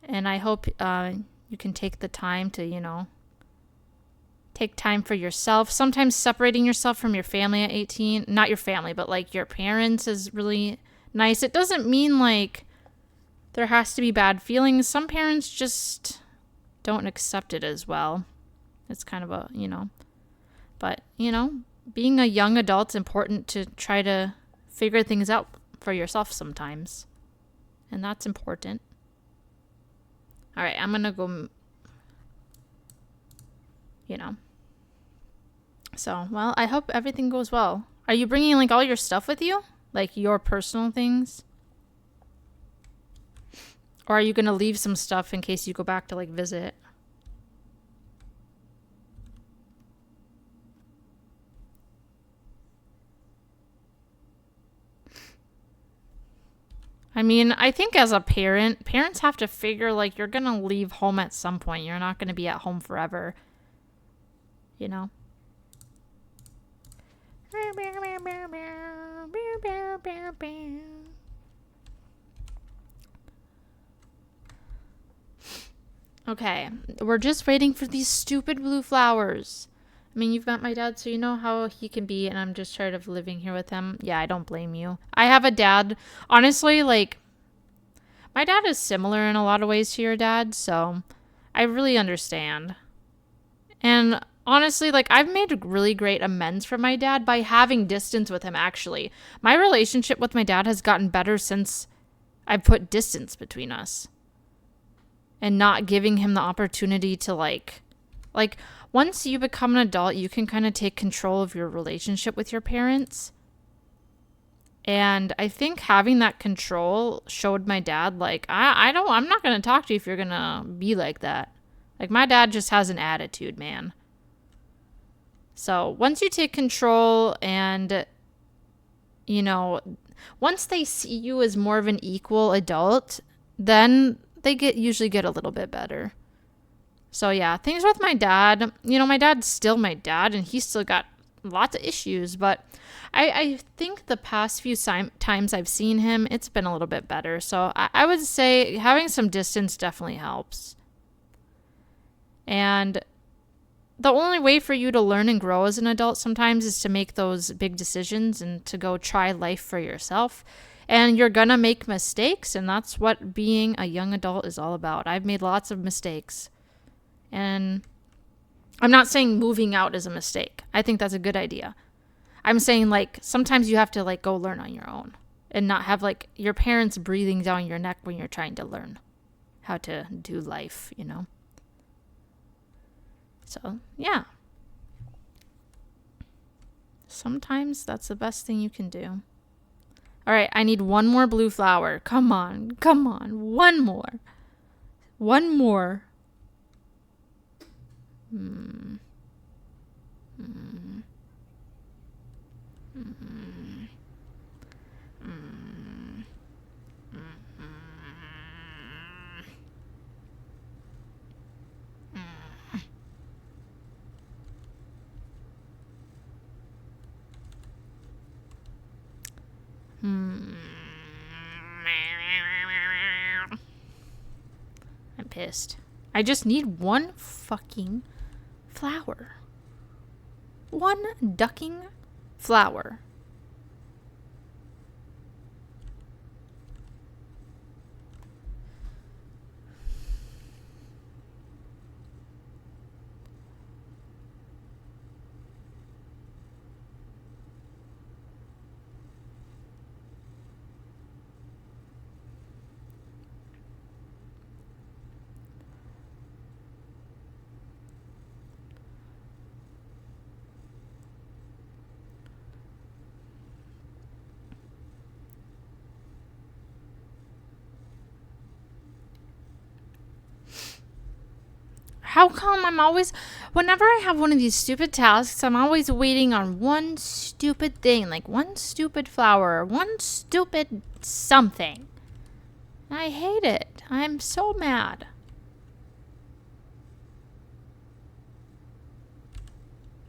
Speaker 1: And I hope you can take the time to, you know, take time for yourself. Sometimes separating yourself from your family at 18, not your family, but like your parents is really nice. It doesn't mean like there has to be bad feelings. Some parents just don't accept it as well. It's kind of a, you know, but, you know, being a young adult's important to try to figure things out for yourself sometimes. And that's important. All right, I'm going to go, you know. So, well, I hope everything goes well. Are you bringing like all your stuff with you? Like your personal things? Or are you going to leave some stuff in case you go back to like visit? I mean, I think as a parent, parents have to figure like you're going to leave home at some point. You're not going to be at home forever. You know? Okay, we're just waiting for these stupid blue flowers. I mean, you've met my dad, so you know how he can be, and I'm just tired of living here with him. Yeah, I don't blame you. I have a dad. Honestly, like, my dad is similar in a lot of ways to your dad, so I really understand. And honestly, like, I've made really great amends for my dad by having distance with him, actually. My relationship with my dad has gotten better since I put distance between us and not giving him the opportunity to, like, once you become an adult, you can kind of take control of your relationship with your parents. And I think having that control showed my dad, like, I'm not going to talk to you if you're going to be like that. Like, my dad just has an attitude, man. So once you take control and, you know, once they see you as more of an equal adult, then they usually get a little bit better. So yeah, things with my dad, you know, my dad's still my dad and he's still got lots of issues, but I think the past few times I've seen him, it's been a little bit better. So I would say having some distance definitely helps. And the only way for you to learn and grow as an adult sometimes is to make those big decisions and to go try life for yourself. And you're gonna make mistakes, and that's what being a young adult is all about. I've made lots of mistakes. And I'm not saying moving out is a mistake. I think that's a good idea. I'm saying, like, sometimes you have to, like, go learn on your own and not have, like, your parents breathing down your neck when you're trying to learn how to do life, you know? So, yeah. Sometimes that's the best thing you can do. All right, I need one more blue flower. Come on. Come on. One more. One more. I'm pissed. I just need one fucking flower. One ducking flower. How come I'm always, whenever I have one of these stupid tasks, I'm always waiting on one stupid thing, like one stupid flower, or one stupid something. I hate it. I'm so mad.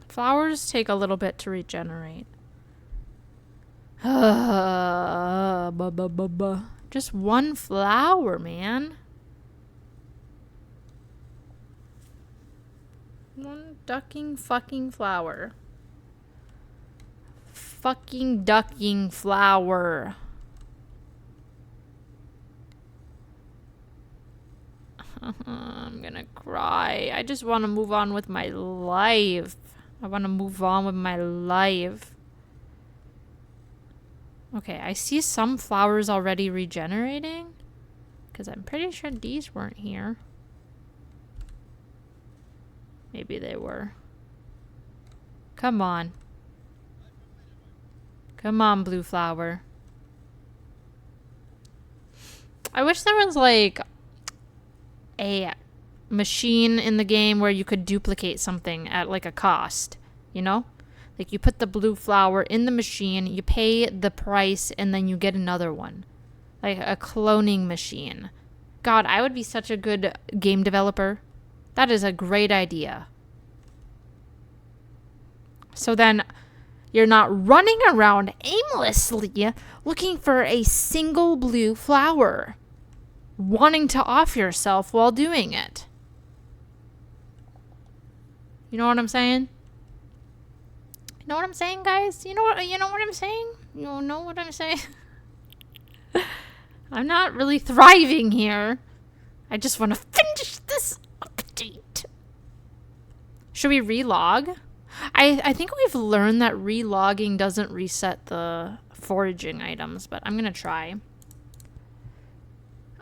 Speaker 1: Flowers take a little bit to regenerate. Just one flower, man. One ducking fucking flower. Fucking ducking flower. I'm gonna cry. I just want to move on with my life. I want to move on with my life. Okay, I see some flowers already regenerating. Because I'm pretty sure these weren't here. Maybe they were. Come on. Come on, blue flower. I wish there was like a machine in the game where you could duplicate something at like a cost, you know? Like you put the blue flower in the machine, you pay the price, and then you get another one. Like a cloning machine. God, I would be such a good game developer. That is a great idea. So then you're not running around aimlessly looking for a single blue flower, wanting to off yourself while doing it. You know what I'm saying? You know what I'm saying, guys? You know what I'm saying? You know what I'm saying? I'm not really thriving here. I just want to finish this update. Should we relog? I think we've learned that relogging doesn't reset the foraging items, but I'm gonna try.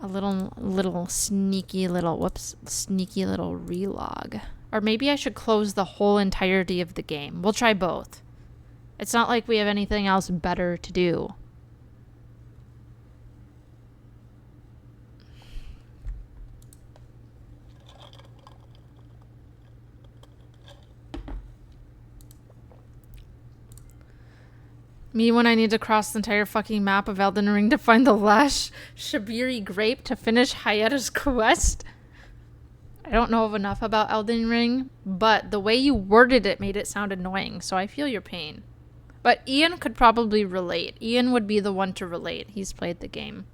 Speaker 1: A little sneaky little relog. Or maybe I should close the whole entirety of the game. We'll try both. It's not like we have anything else better to do. Me when I need to cross the entire fucking map of Elden Ring to find the last Shabiri grape to finish Hayeda's quest. I don't know enough about Elden Ring, but the way you worded it made it sound annoying, so I feel your pain. But Ian could probably relate. Ian would be the one to relate. He's played the game.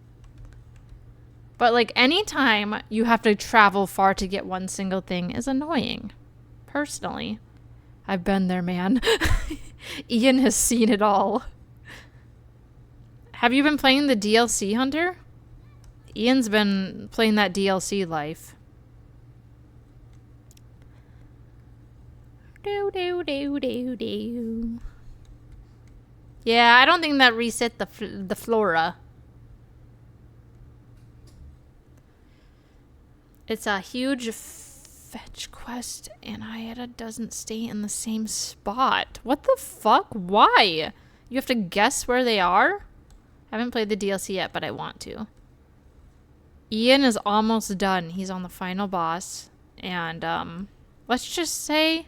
Speaker 1: But like anytime you have to travel far to get one single thing is annoying. Personally. I've been there, man. Ian has seen it all. Have you been playing the DLC, Hunter? Ian's been playing that DLC life. Yeah, I don't think that reset the flora. It's a huge fetch quest, and Hayeda doesn't stay in the same spot. What the fuck? Why? You have to guess where they are? I haven't played the DLC yet, but I want to. Ian is almost done. He's on the final boss. And, let's just say,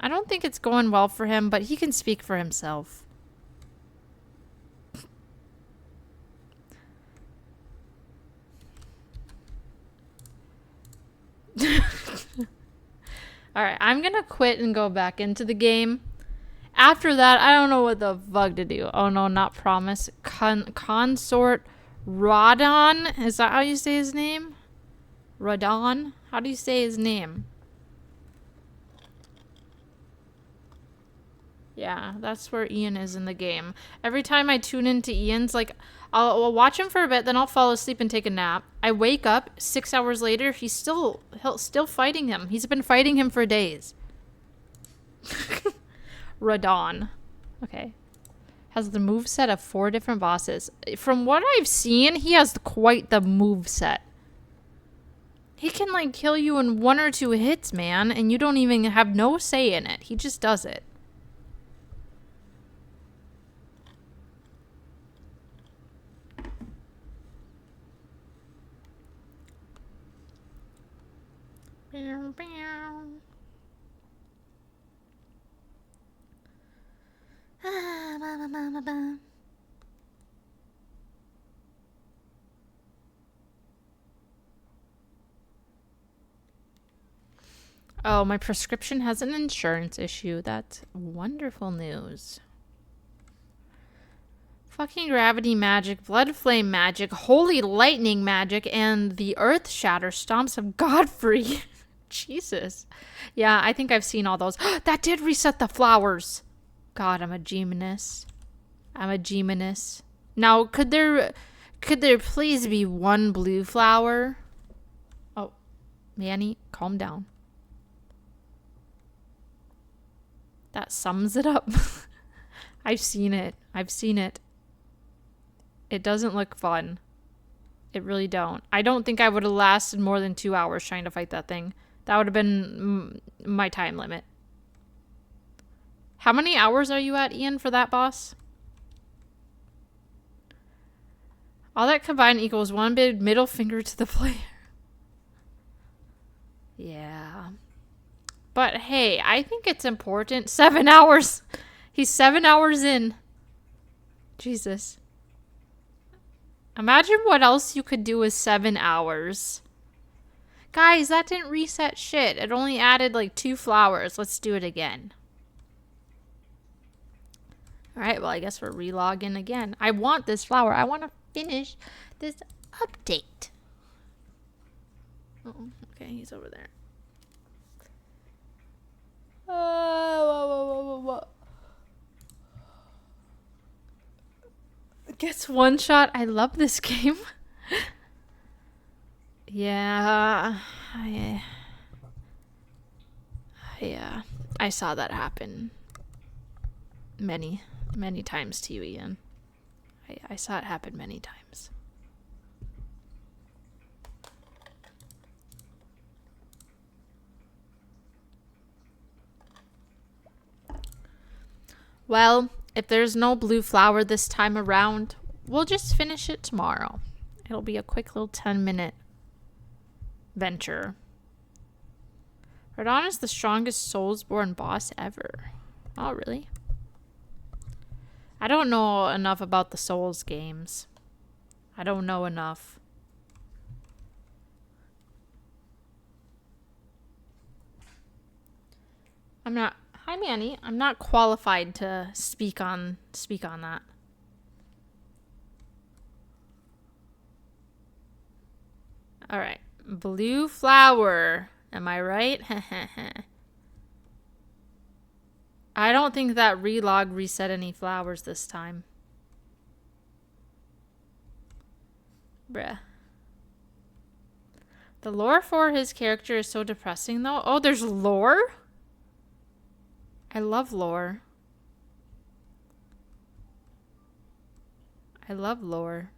Speaker 1: I don't think it's going well for him, but he can speak for himself. Alright, I'm gonna quit and go back into the game. After that, I don't know what the fuck to do. Oh no, not promise. Consort Radon? Is that how you say his name? Radon? How do you say his name? Yeah, that's where Ian is in the game. Every time I tune into Ian's, like, I'll watch him for a bit, then I'll fall asleep and take a nap. I wake up 6 hours later, he's still fighting him. He's been fighting him for days. Radon. Okay. Has the moveset of 4 different bosses. From what I've seen, he has quite the moveset. He can, like, kill you in 1 or 2 hits, man, and you don't even have no say in it. He just does it. Oh, my prescription has an insurance issue. That's wonderful news. Fucking gravity magic, blood flame magic, holy lightning magic, and the earth shatter stomps of Godfrey. Jesus. Yeah, I think I've seen all those. That did reset the flowers. God, I'm a genius. I'm a genius. Now, could there please be 1 blue flower? Oh, Manny, calm down. That sums it up. I've seen it. I've seen it. It doesn't look fun. It really don't. I don't think I would have lasted more than 2 hours trying to fight that thing. That would have been my time limit. How many hours are you at, Ian, for that boss? All that combined equals 1 big middle finger to the player. Yeah. But hey, I think it's important. 7 hours. He's 7 hours in. Jesus. Imagine what else you could do with 7 hours. Guys, that didn't reset shit. It only added like 2 flowers. Let's do it again. Alright, well, I guess we're relogging again. I want this flower. I want to finish this update. Oh, okay, he's over there. Gets one shot. I love this game. Yeah. Yeah. I saw that happen many, many times to you, Ian. I saw it happen many times. Well, if there's no blue flower this time around, we'll just finish it tomorrow. It'll be a quick little 10-minute venture. Radon is the strongest Soulsborne boss ever. Oh, really? I don't know enough about the Souls games. I don't know enough. I'm not... Hi, Manny. I'm not qualified to speak on that. All right. Blue flower. Am I right? I don't think that relog reset any flowers this time. Bruh. The lore for his character is so depressing, though. Oh, there's lore? I love lore. I love lore.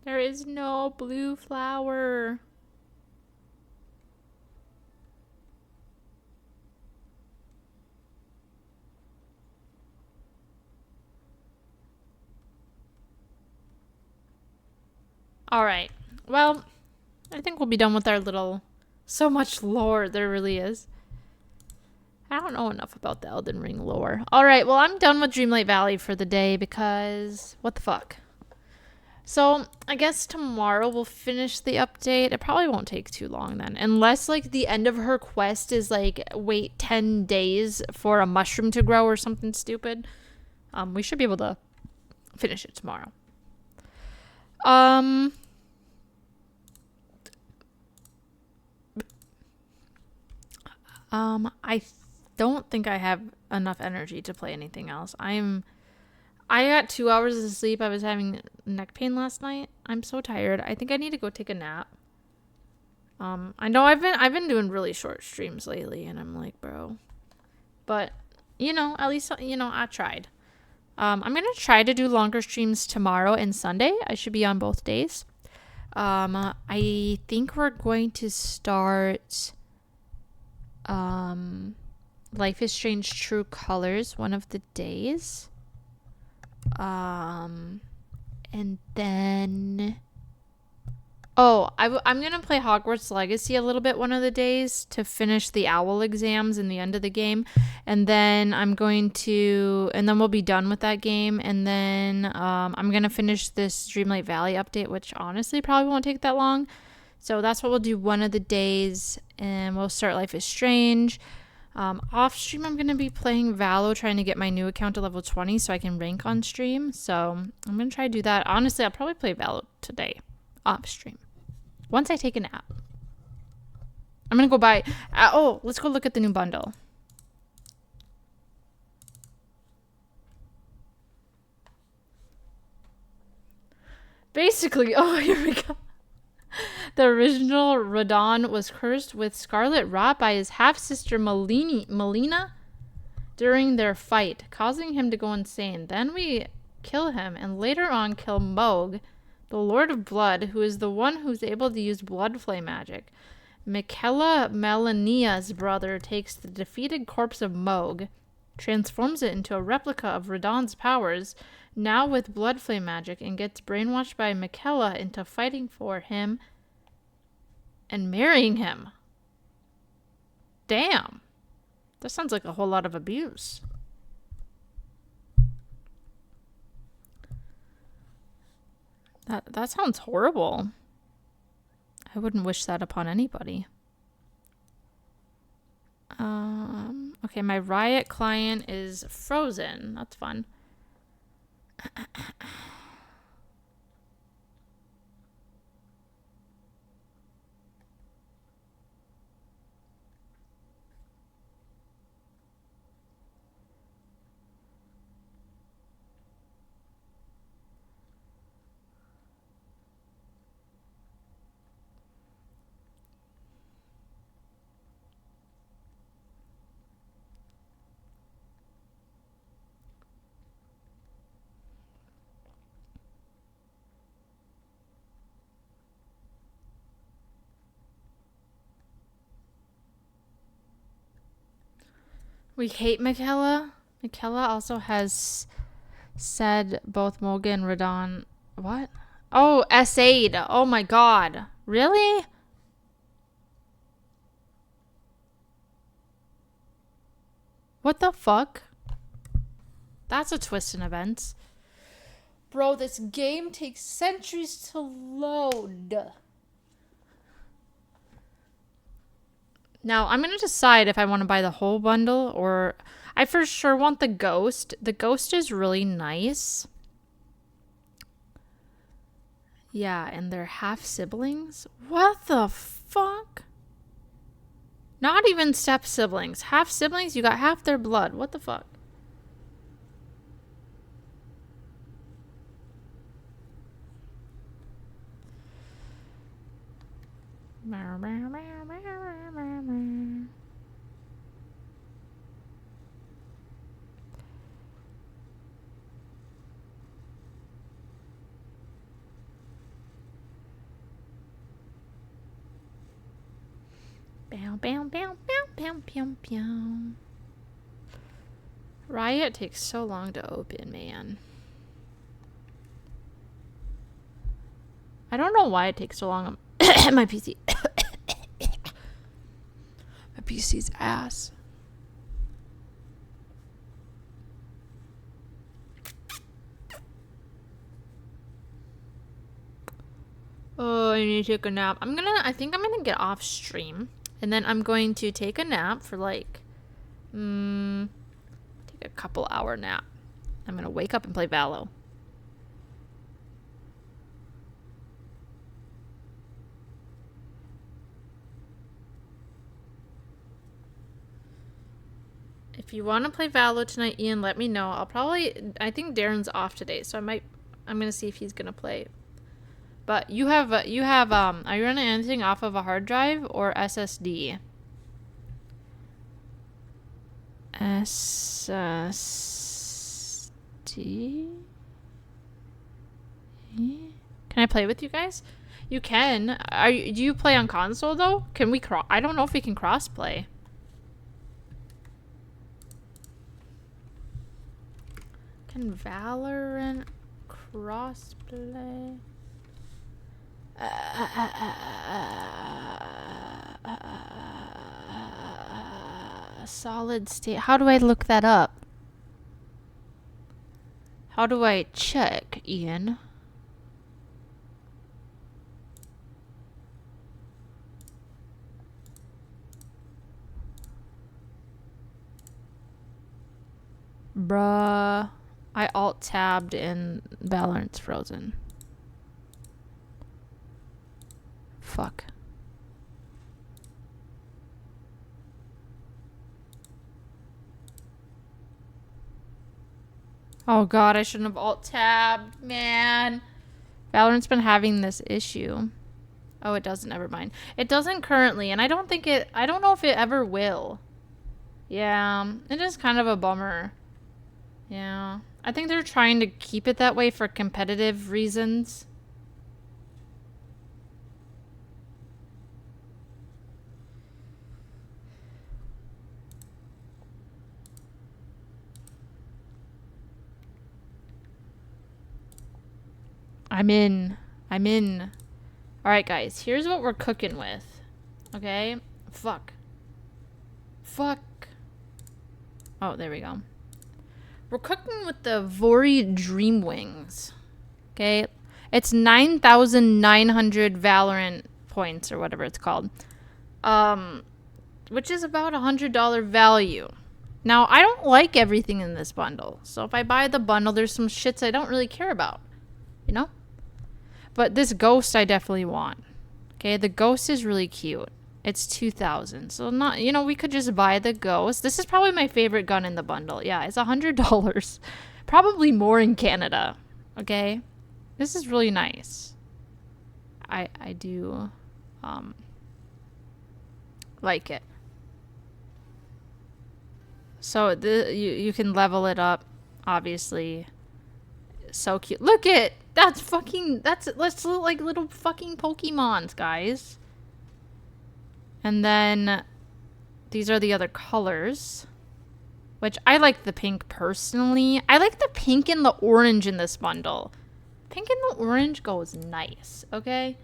Speaker 1: There is no blue flower. All right. Well, I think we'll be done with our little... So much lore there really is. I don't know enough about the Elden Ring lore. All right, well, I'm done with Dreamlight Valley for the day because what the fuck? So I guess tomorrow we'll finish the update. It probably won't take too long then. Unless like the end of her quest is like wait 10 days for a mushroom to grow or something stupid. We should be able to finish it tomorrow. I don't think I have enough energy to play anything else. I got 2 hours of sleep. I was having neck pain last night. I'm so tired. I think I need to go take a nap. I know I've been doing really short streams lately, and I'm like, bro. But you know, at least you know I tried. I'm gonna try to do longer streams tomorrow and Sunday. I should be on both days. I think we're going to start Life is Strange True Colors one of the days. And then I'm gonna play Hogwarts Legacy a little bit one of the days to finish the owl exams in the end of the game, and then we'll be done with that game, and then I'm gonna finish this Dreamlight Valley update, which honestly probably won't take that long. So that's what we'll do one of the days, and we'll start Life is Strange. Off stream, I'm going to be playing Valo, trying to get my new account to level 20 so I can rank on stream. So I'm going to try to do that. Honestly, I'll probably play Valo today off stream once I take a nap. I'm going to go buy... let's go look at the new bundle. Basically, here we go. The original Radon was cursed with scarlet rot by his half-sister Melina during their fight, causing him to go insane. Then we kill him and later on kill Moog, the Lord of Blood, who is the one who's able to use blood flame magic. Michaela Melania's brother takes the defeated corpse of Moog, transforms it into a replica of Radon's powers, now with blood flame magic, and gets brainwashed by Michaela into fighting for him and marrying him. Damn. That sounds like a whole lot of abuse. That sounds horrible. I wouldn't wish that upon anybody. Okay, my Riot client is frozen. That's fun. We hate Michaela. Michaela also has said both Moga and Radon. What? Oh, essayed. Oh my god. Really? What the fuck? That's a twist in events. Bro, this game takes centuries to load. Now, I'm going to decide if I want to buy the whole bundle or... I for sure want the ghost. The ghost is really nice. Yeah, and they're half siblings? What the fuck? Not even step siblings. Half siblings? You got half their blood. What the fuck? Bow, bow, bow, bow, bow, bow, bow. Riot takes so long to open, man. I don't know why it takes so long. My PC. My PC's ass. Oh, I need to take a nap. I think I'm gonna get off stream. And then I'm going to take a nap for like, take a couple hour nap. I'm gonna wake up and play Valo. If you want to play Valo tonight, Ian, let me know. I think Darren's off today, so I'm gonna see if he's gonna play. But are you running anything off of a hard drive or SSD? SSD? Can I play with you guys? You can. Do you play on console though? Can we I don't know if we can cross play. Can Valorant cross play? Solid state. How do I look that up? How do I check, Ian? Bruh. I alt-tabbed and Valorant's frozen. Fuck. Oh god, I shouldn't have alt-tabbed, man. Valorant's been having this issue. Oh, it doesn't, never mind. It doesn't currently, and I don't know if it ever will. Yeah, it is kind of a bummer. Yeah. I think they're trying to keep it that way for competitive reasons. I'm in. Alright, guys. Here's what we're cooking with. Okay? Fuck. Oh, there we go. We're cooking with the Vori Dream Wings. Okay? It's 9,900 Valorant points or whatever it's called. Which is about $100 value. Now, I don't like everything in this bundle. So if I buy the bundle, there's some shits I don't really care about. You know? But this ghost I definitely want. Okay, the ghost is really cute. It's 2,000. So not, we could just buy the ghost. This is probably my favorite gun in the bundle. Yeah, it's $100. Probably more in Canada. Okay? This is really nice. I do like it. So you can level it up, obviously. So cute. Look it! Let's look like little fucking Pokemons, guys. And then these are the other colors. which I like the pink personally. I like the pink and the orange in this bundle. Pink and the orange goes nice, okay?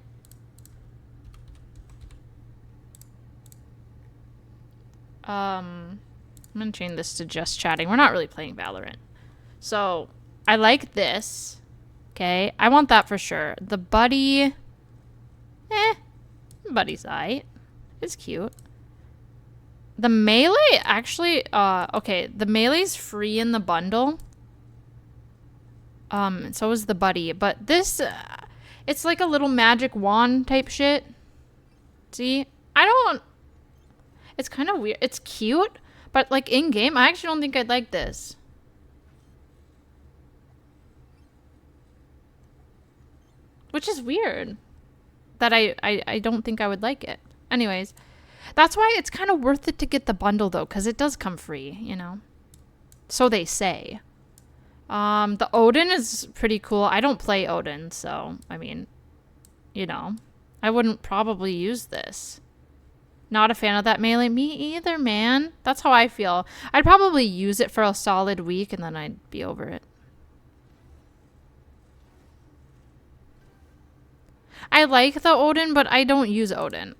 Speaker 1: I'm gonna change this to just chatting. We're not really playing Valorant. So, I like this. Okay, I want that for sure. The buddy... buddy's aight. It's cute. The melee actually, okay, the melee's free in the bundle. And so is the buddy. But this, it's like a little magic wand type shit. See? It's kind of weird. It's cute, but like in game, I actually don't think I'd like this. Which is weird. That I don't think I would like it. Anyways. That's why it's kind of worth it to get the bundle, though, because it does come free, you know? So they say. The Odin is pretty cool. I don't play Odin, so, I mean, you know. I wouldn't probably use this. Not a fan of that melee. Me either, man. That's how I feel. I'd probably use it for a solid week, and then I'd be over it. I like the Odin, but I don't use Odin.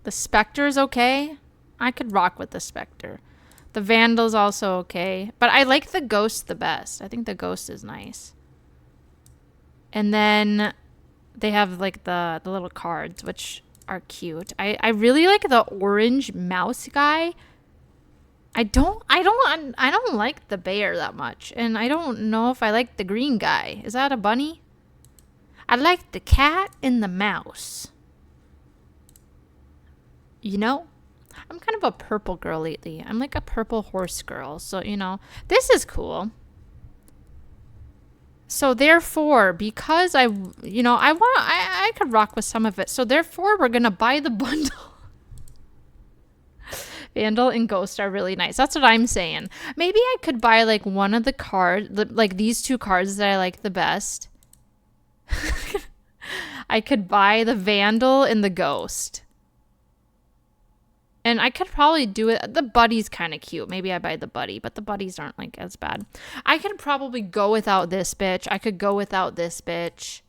Speaker 1: The Spectre's okay. I could rock with the Spectre. The Vandal's also okay. But I like the Ghost the best. I think the Ghost is nice. And then they have like the little cards, which are cute. I really like the orange mouse guy. I don't like the bear that much. And I don't know if I like the green guy. Is that a bunny? I like the cat and the mouse. You know? I'm kind of a purple girl lately. I'm like a purple horse girl. So, you know, this is cool. So, therefore, because I could rock with some of it. So, therefore, we're going to buy the bundle. Vandal and Ghost are really nice. That's what I'm saying. Maybe I could buy, like, one of the cards, like these two cards that I like the best. I could buy the Vandal and the Ghost. And I could probably do it. The buddy's kind of cute. Maybe I buy the buddy, but the buddies aren't like as bad. I could probably go without this bitch. I could go without this bitch.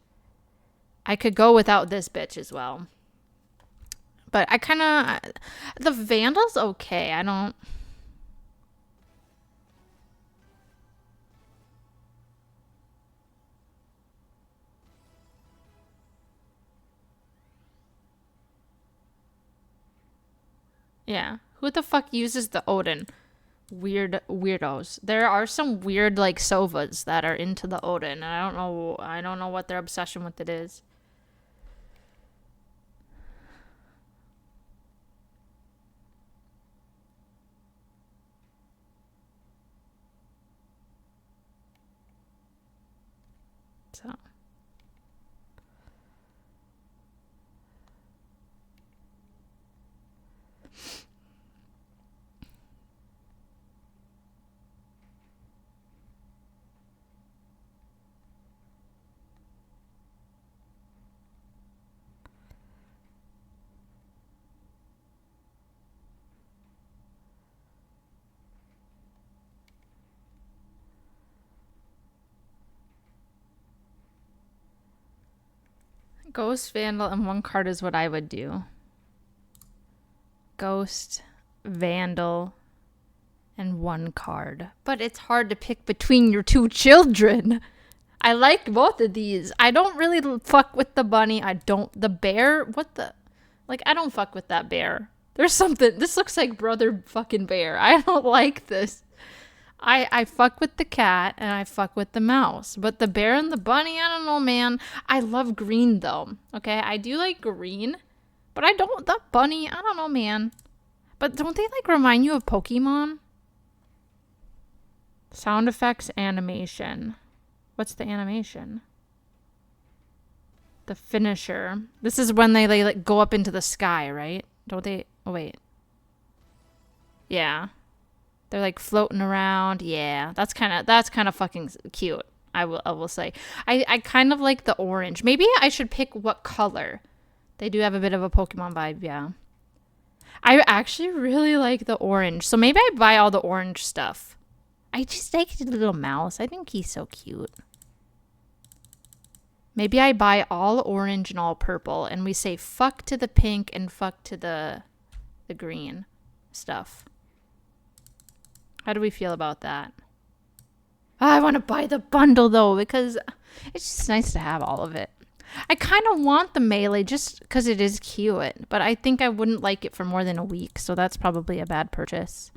Speaker 1: I could go without this bitch as well. But I kind of... The Vandal's okay. I don't... Yeah. Who the fuck uses the Odin? Weird weirdos. There are some weird like Sovas that are into the Odin, and I don't know what their obsession with it is. So Ghost, Vandal, and one card is what I would do. Ghost, Vandal, and one card. But it's hard to pick between your two children. I like both of these. I don't really fuck with the bunny. The bear, what the? Like, I don't fuck with that bear. There's something, this looks like brother fucking bear. I don't like this. I fuck with the cat and I fuck with the mouse. But the bear and the bunny, I don't know, man. I love green, though. Okay, I do like green. But I don't, the bunny, I don't know, man. But don't they, like, remind you of Pokemon? Sound effects, animation. What's the animation? The finisher. This is when they like go up into the sky, right? Don't they? Oh, wait. Yeah. They're like floating around. Yeah, that's kind of fucking cute. I will say. I kind of like the orange. Maybe I should pick what color. They do have a bit of a Pokemon vibe, yeah. I actually really like the orange. So maybe I buy all the orange stuff. I just like the little mouse. I think he's so cute. Maybe I buy all orange and all purple, and we say fuck to the pink and fuck to the green stuff. How do we feel about that? I want to buy the bundle though, because it's just nice to have all of it. I kind of want the melee just because it is cute, but I think I wouldn't like it for more than a week, so that's probably a bad purchase.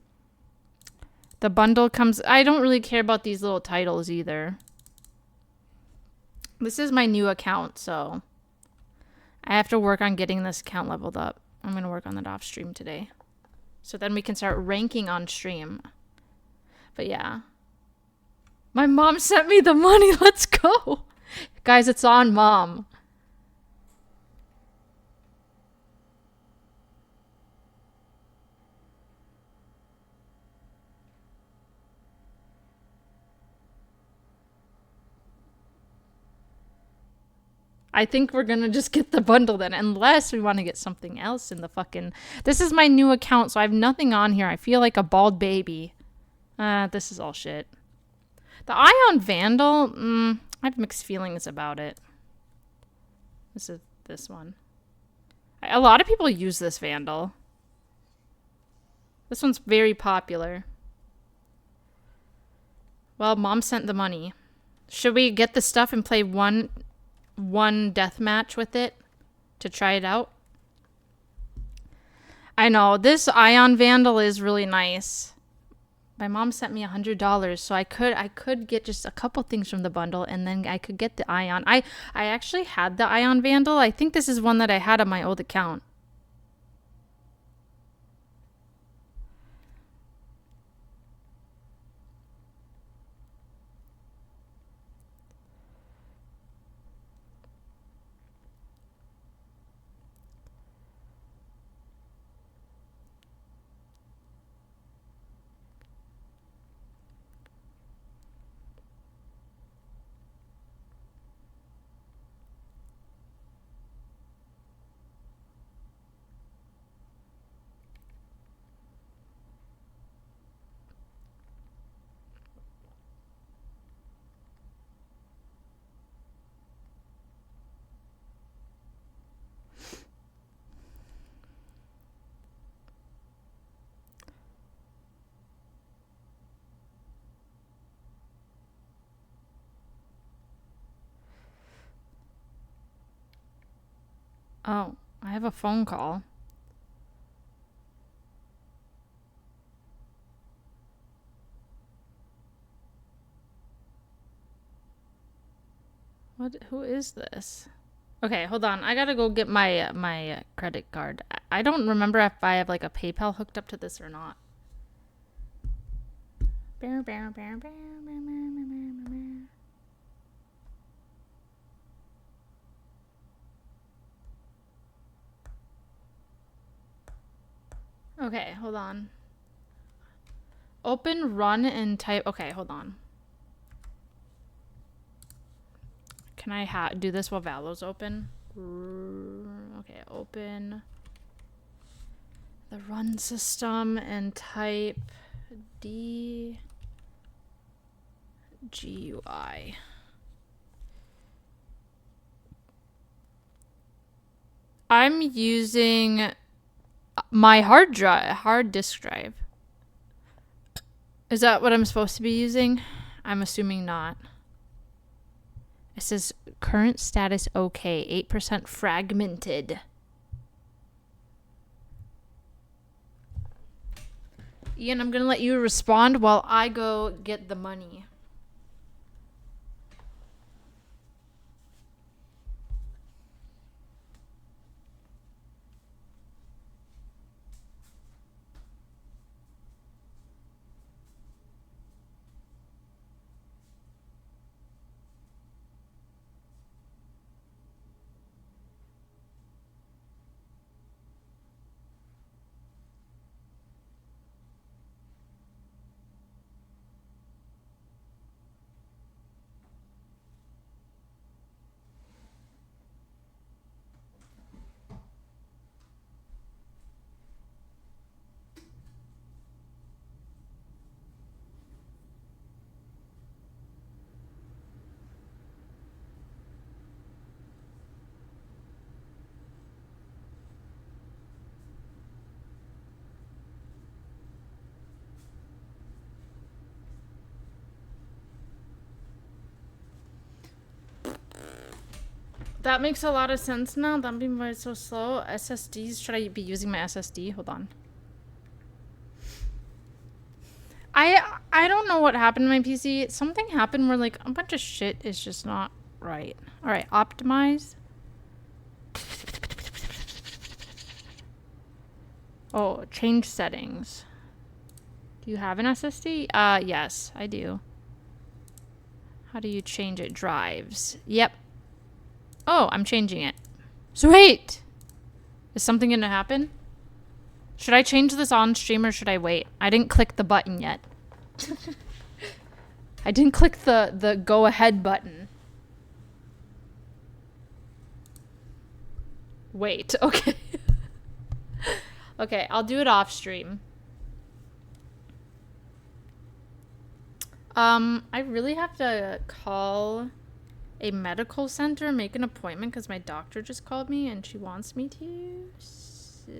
Speaker 1: The bundle comes... I don't really care about these little titles either. This is my new account, so I have to work on getting this account leveled up. I'm going to work on that off stream today. So then we can start ranking on stream. But yeah. My mom sent me the money. Let's go. Guys, it's on mom. I think we're gonna just get the bundle then, unless we want to get something else in the fucking... This is my new account, so I have nothing on here. I feel like a bald baby. This is all shit. The Ion Vandal, I have mixed feelings about it. This is this one. A lot of people use this Vandal. This one's very popular. Well, mom sent the money. Should we get the stuff and play one death match with it to try it out? I know this Ion Vandal is really nice. My mom sent me $100, so I could get just a couple things from the bundle, and then I could get the Ion. I actually had the Ion Vandal. I think this is one that I had on my old account. Oh, I have a phone call. What? Who is this? Okay, hold on. I gotta go get my credit card. I don't remember if I have like a PayPal hooked up to this or not. Okay, hold on. Open, run, and type. Okay, hold on. Can I do this while Valo's open? Okay, open the run system and type DGUI. I'm using my hard disk drive. Is that what I'm supposed to be using? I'm assuming not. It says current status okay, 8% fragmented. Ian, I'm gonna let you respond while I go get the money. that makes a lot of sense now. That'd be why it's so slow. SSDs, should I be using my SSD? Hold on. I don't know what happened to my PC. Something happened where like a bunch of shit is just not right. All right, optimize. Oh, change settings. Do you have an SSD? Yes, I do. How do you change it? Drives. Yep. Oh, I'm changing it. Sweet! Is something gonna happen? Should I change this on stream or should I wait? I didn't click the button yet. I didn't click the go ahead button. Wait, okay. Okay, I'll do it off stream. I really have to call a medical center, make an appointment because my doctor just called me and she wants me to. So...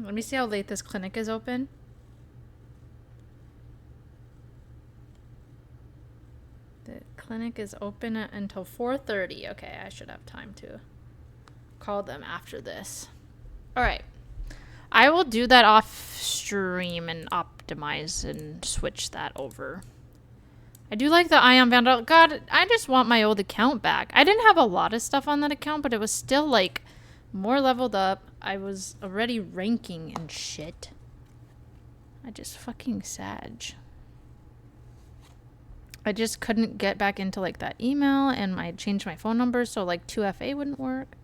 Speaker 1: Let me see how late this clinic is open. The clinic is open until 4:30. Okay, I should have time to call them after this. All right. I will do that off stream and optimize and switch that over. I do like the Ion Vandal. God, I just want my old account back. I didn't have a lot of stuff on that account, but it was still like more leveled up. I was already ranking and shit. I just fucking sag. I just couldn't get back into like that email and I changed my phone number so like 2FA wouldn't work.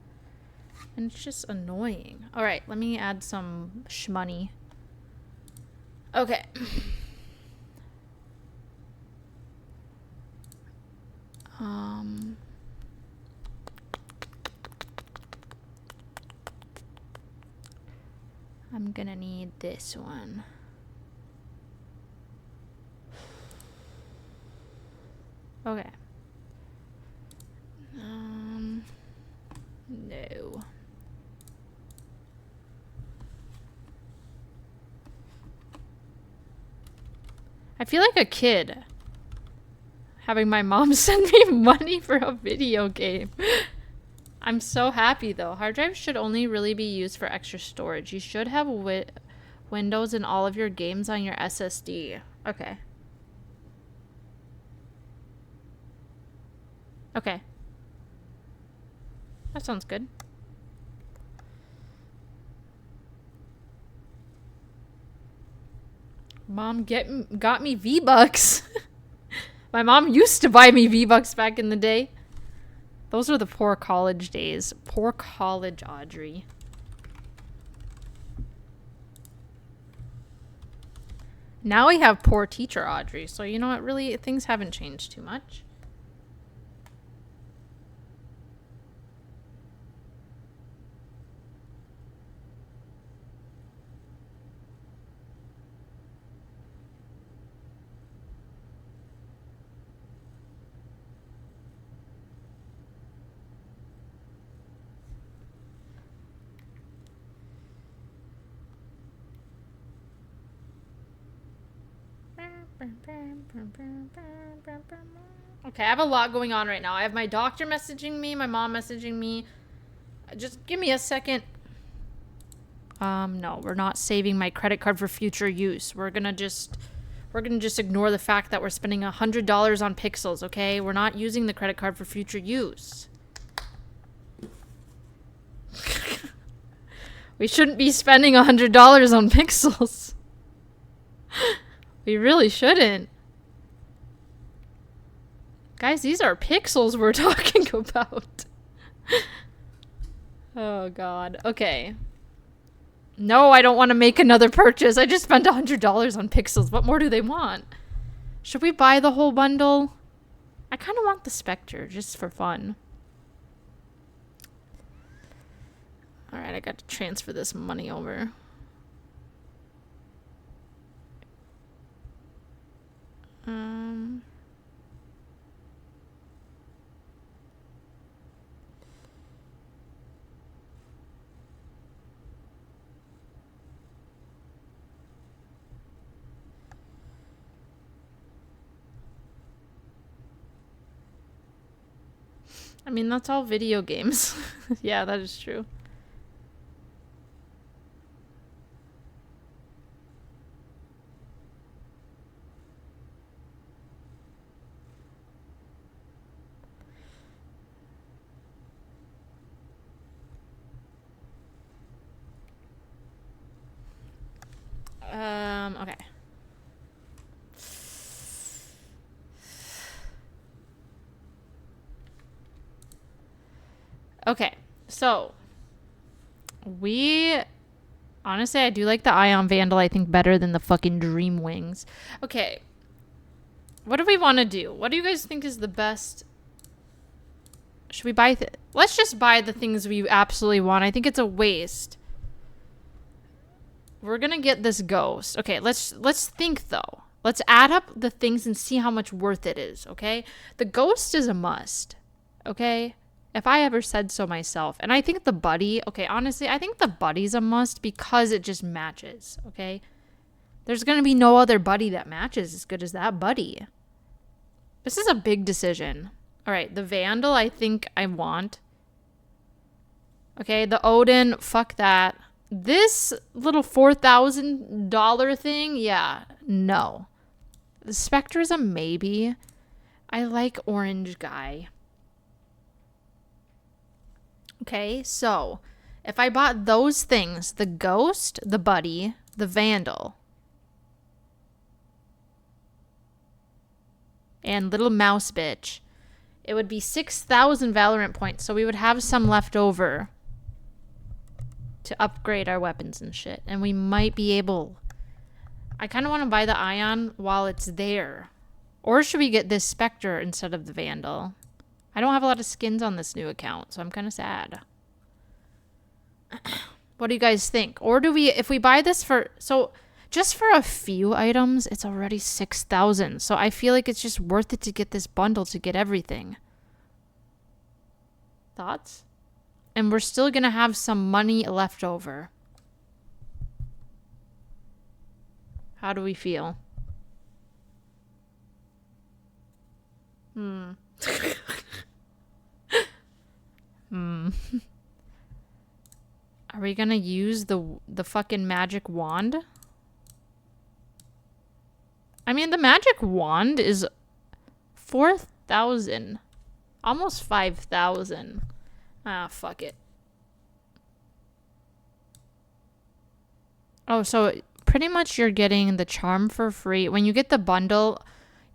Speaker 1: And it's just annoying. All right, let me add some shmoney. Okay. I'm gonna need this one. Okay. No. I feel like a kid having my mom send me money for a video game. I'm so happy though. Hard drives should only really be used for extra storage. You should have Windows in all of your games on your SSD. Okay. Okay. That sounds good. Mom got me V-Bucks. My mom used to buy me V-Bucks back in the day. Those are the poor college days. Poor college Audrey. Now we have poor teacher Audrey. So you know what, really things haven't changed too much. Okay, I have a lot going on right now. I have my doctor messaging me, my mom messaging me. Just give me a second. No, we're not saving my credit card for future use. We're gonna just ignore the fact that we're spending $100 on pixels, okay? We're not using the credit card for future use. We shouldn't be spending $100 on pixels. We really shouldn't. Guys, these are pixels we're talking about. Oh, God. Okay. No, I don't want to make another purchase. I just spent $100 on pixels. What more do they want? Should we buy the whole bundle? I kind of want the Spectre, just for fun. Alright, I got to transfer this money over. I mean, that's all video games. Yeah, that is true. Okay. Okay, so we honestly, I do like the Ion Vandal, I think, better than the fucking Dream Wings. Okay, what do we want to do? What do you guys think is the best? Should we buy? Let's just buy the things we absolutely want. I think it's a waste. We're gonna get this ghost. Okay, let's think though. Let's add up the things and see how much worth it is. Okay, the ghost is a must. Okay. If I ever said so myself. And I think the buddy, okay, honestly, I think the buddy's a must because it just matches, okay? There's going to be no other buddy that matches as good as that buddy. This is a big decision. All right, the Vandal, I think I want. Okay, the Odin, fuck that. This little $4,000 thing, yeah, no. The Spectre's a maybe. I like Orange Guy. Okay, so if I bought those things, the ghost, the buddy, the Vandal, and little mouse bitch, it would be 6,000 Valorant points, so we would have some left over to upgrade our weapons and shit. And we might be able... I kind of want to buy the Ion while it's there. Or should we get this Spectre instead of the Vandal? I don't have a lot of skins on this new account, so I'm kind of sad. What do you guys think? Or do we, if we buy this for, so just for a few items, it's already 6,000. So I feel like it's just worth it to get this bundle to get everything. Thoughts? And we're still going to have some money left over. How do we feel? Are we gonna use the fucking magic wand? I mean, the magic wand is 4,000. Almost 5,000. Ah, fuck it. Oh, so pretty much you're getting the charm for free. When you get the bundle,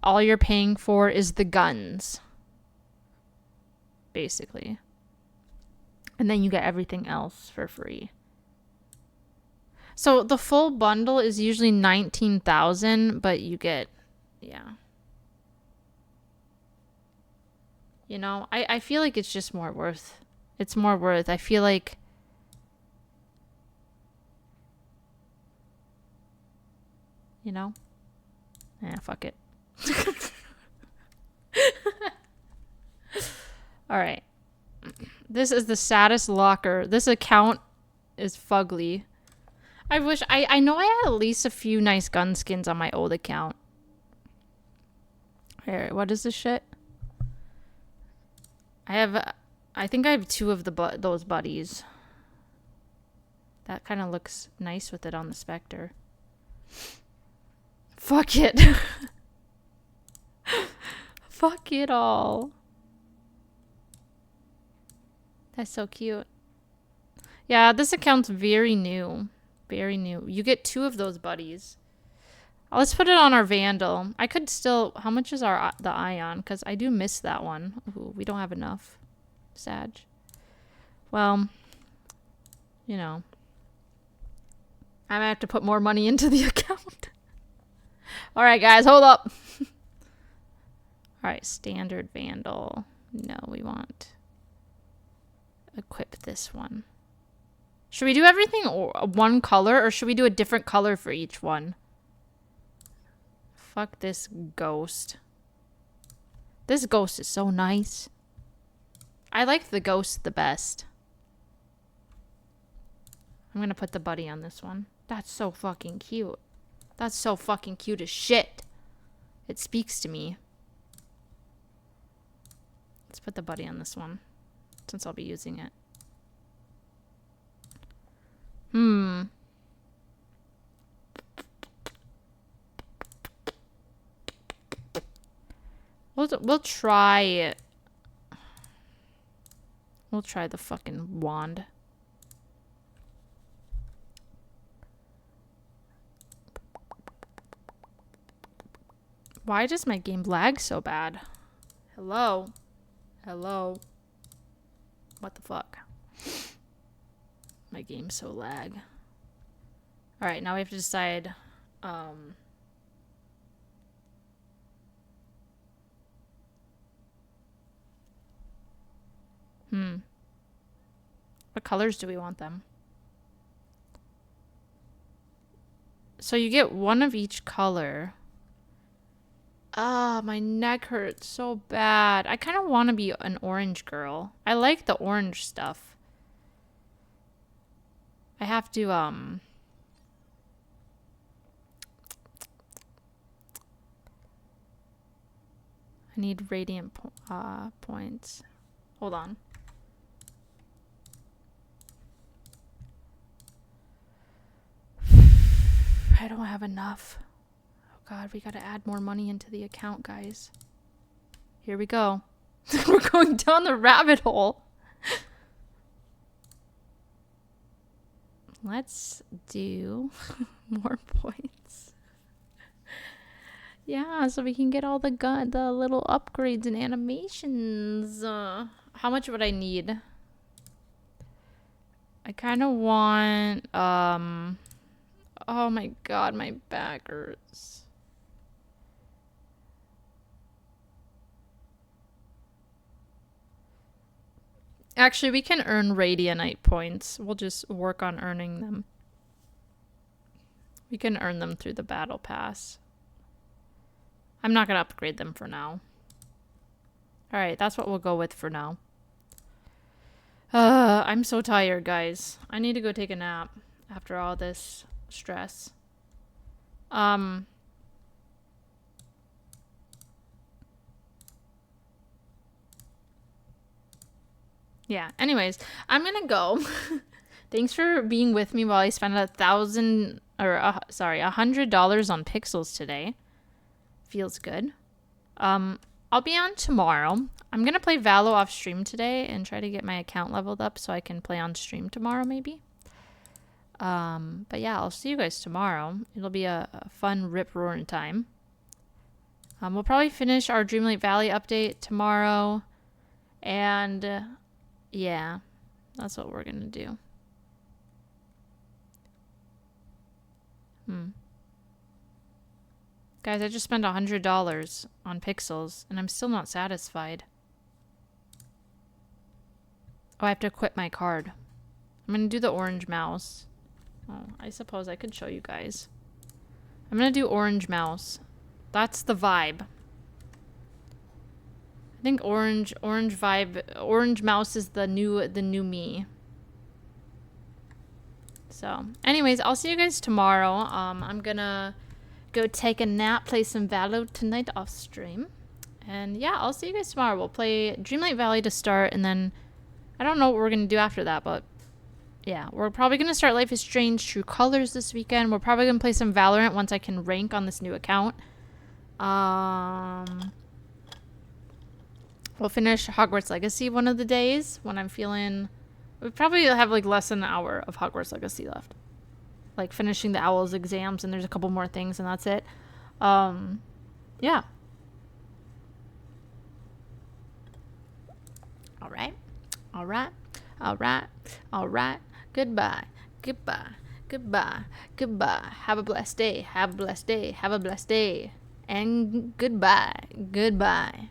Speaker 1: all you're paying for is the guns. Basically. And then you get everything else for free. So the full bundle is usually 19,000, but you get, yeah. You know, I feel like it's just more worth. It's more worth. I feel like, you know, fuck it. All right. This is the saddest locker. This account is fugly. I wish, I know I had at least a few nice gun skins on my old account. Here, what is this shit? I think I have two of those buddies. That kind of looks nice with it on the Spectre. Fuck it. Fuck it all. That's so cute. Yeah, this account's very new. Very new. You get two of those buddies. Let's put it on our Vandal. I could still... How much is the Ion? Because I do miss that one. Ooh, we don't have enough. Sad. Well, you know. I might have to put more money into the account. Alright, guys. Hold up. Alright, standard Vandal. No, we want... Equip this one. Should we do everything one color, or should we do a different color for each one? Fuck this ghost. This ghost is so nice. I like the ghost the best. I'm gonna put the buddy on this one. That's so fucking cute. That's so fucking cute as shit. It speaks to me. Let's put the buddy on this one, since I'll be using it. We'll try it. We'll try the fucking wand. Why does my game lag so bad? Hello? Hello? What the fuck? My game's so lag. Alright, now we have to decide, what colors do we want them? So you get one of each color. Ah, my neck hurts so bad. I kind of want to be an orange girl. I like the orange stuff. I have to, I need radiant points. Hold on. I don't have enough. Oh god, we gotta add more money into the account, guys. Here we go. We're going down the rabbit hole. Let's do more points. Yeah, so we can get all the little upgrades and animations. How much would I need? I kind of want, oh my god, my back hurts. Actually, we can earn Radianite points. We'll just work on earning them. We can earn them through the battle pass. I'm not going to upgrade them for now. Alright, that's what we'll go with for now. I'm so tired, guys. I need to go take a nap after all this stress. Yeah, anyways, I'm gonna go. Thanks for being with me while I spent $100 on pixels today. Feels good. I'll be on tomorrow. I'm gonna play Valo off stream today and try to get my account leveled up so I can play on stream tomorrow, maybe. But yeah, I'll see you guys tomorrow. It'll be a fun rip-roaring time. We'll probably finish our Dreamlight Valley update tomorrow. And yeah, that's what we're gonna do. Guys, I just spent $100 on pixels, and I'm still not satisfied. Oh, I have to equip my card. I'm gonna do the orange mouse. Oh, I suppose I could show you guys. I'm gonna do orange mouse. That's the vibe. I think orange vibe, orange mouse is the new me. So, anyways, I'll see you guys tomorrow. I'm gonna go take a nap, play some Valo tonight off stream. And yeah, I'll see you guys tomorrow. We'll play Dreamlight Valley to start, and then I don't know what we're gonna do after that, but yeah, we're probably gonna start Life is Strange True Colors this weekend. We're probably gonna play some Valorant once I can rank on this new account. We'll finish Hogwarts Legacy one of the days when I'm feeling... We probably have like less than an hour of Hogwarts Legacy left. Like finishing the Owl's exams, and there's a couple more things, and that's it. Yeah. Alright. Alright. Alright. Alright. Goodbye. Goodbye. Goodbye. Goodbye. Have a blessed day. Have a blessed day. Have a blessed day. And goodbye. Goodbye.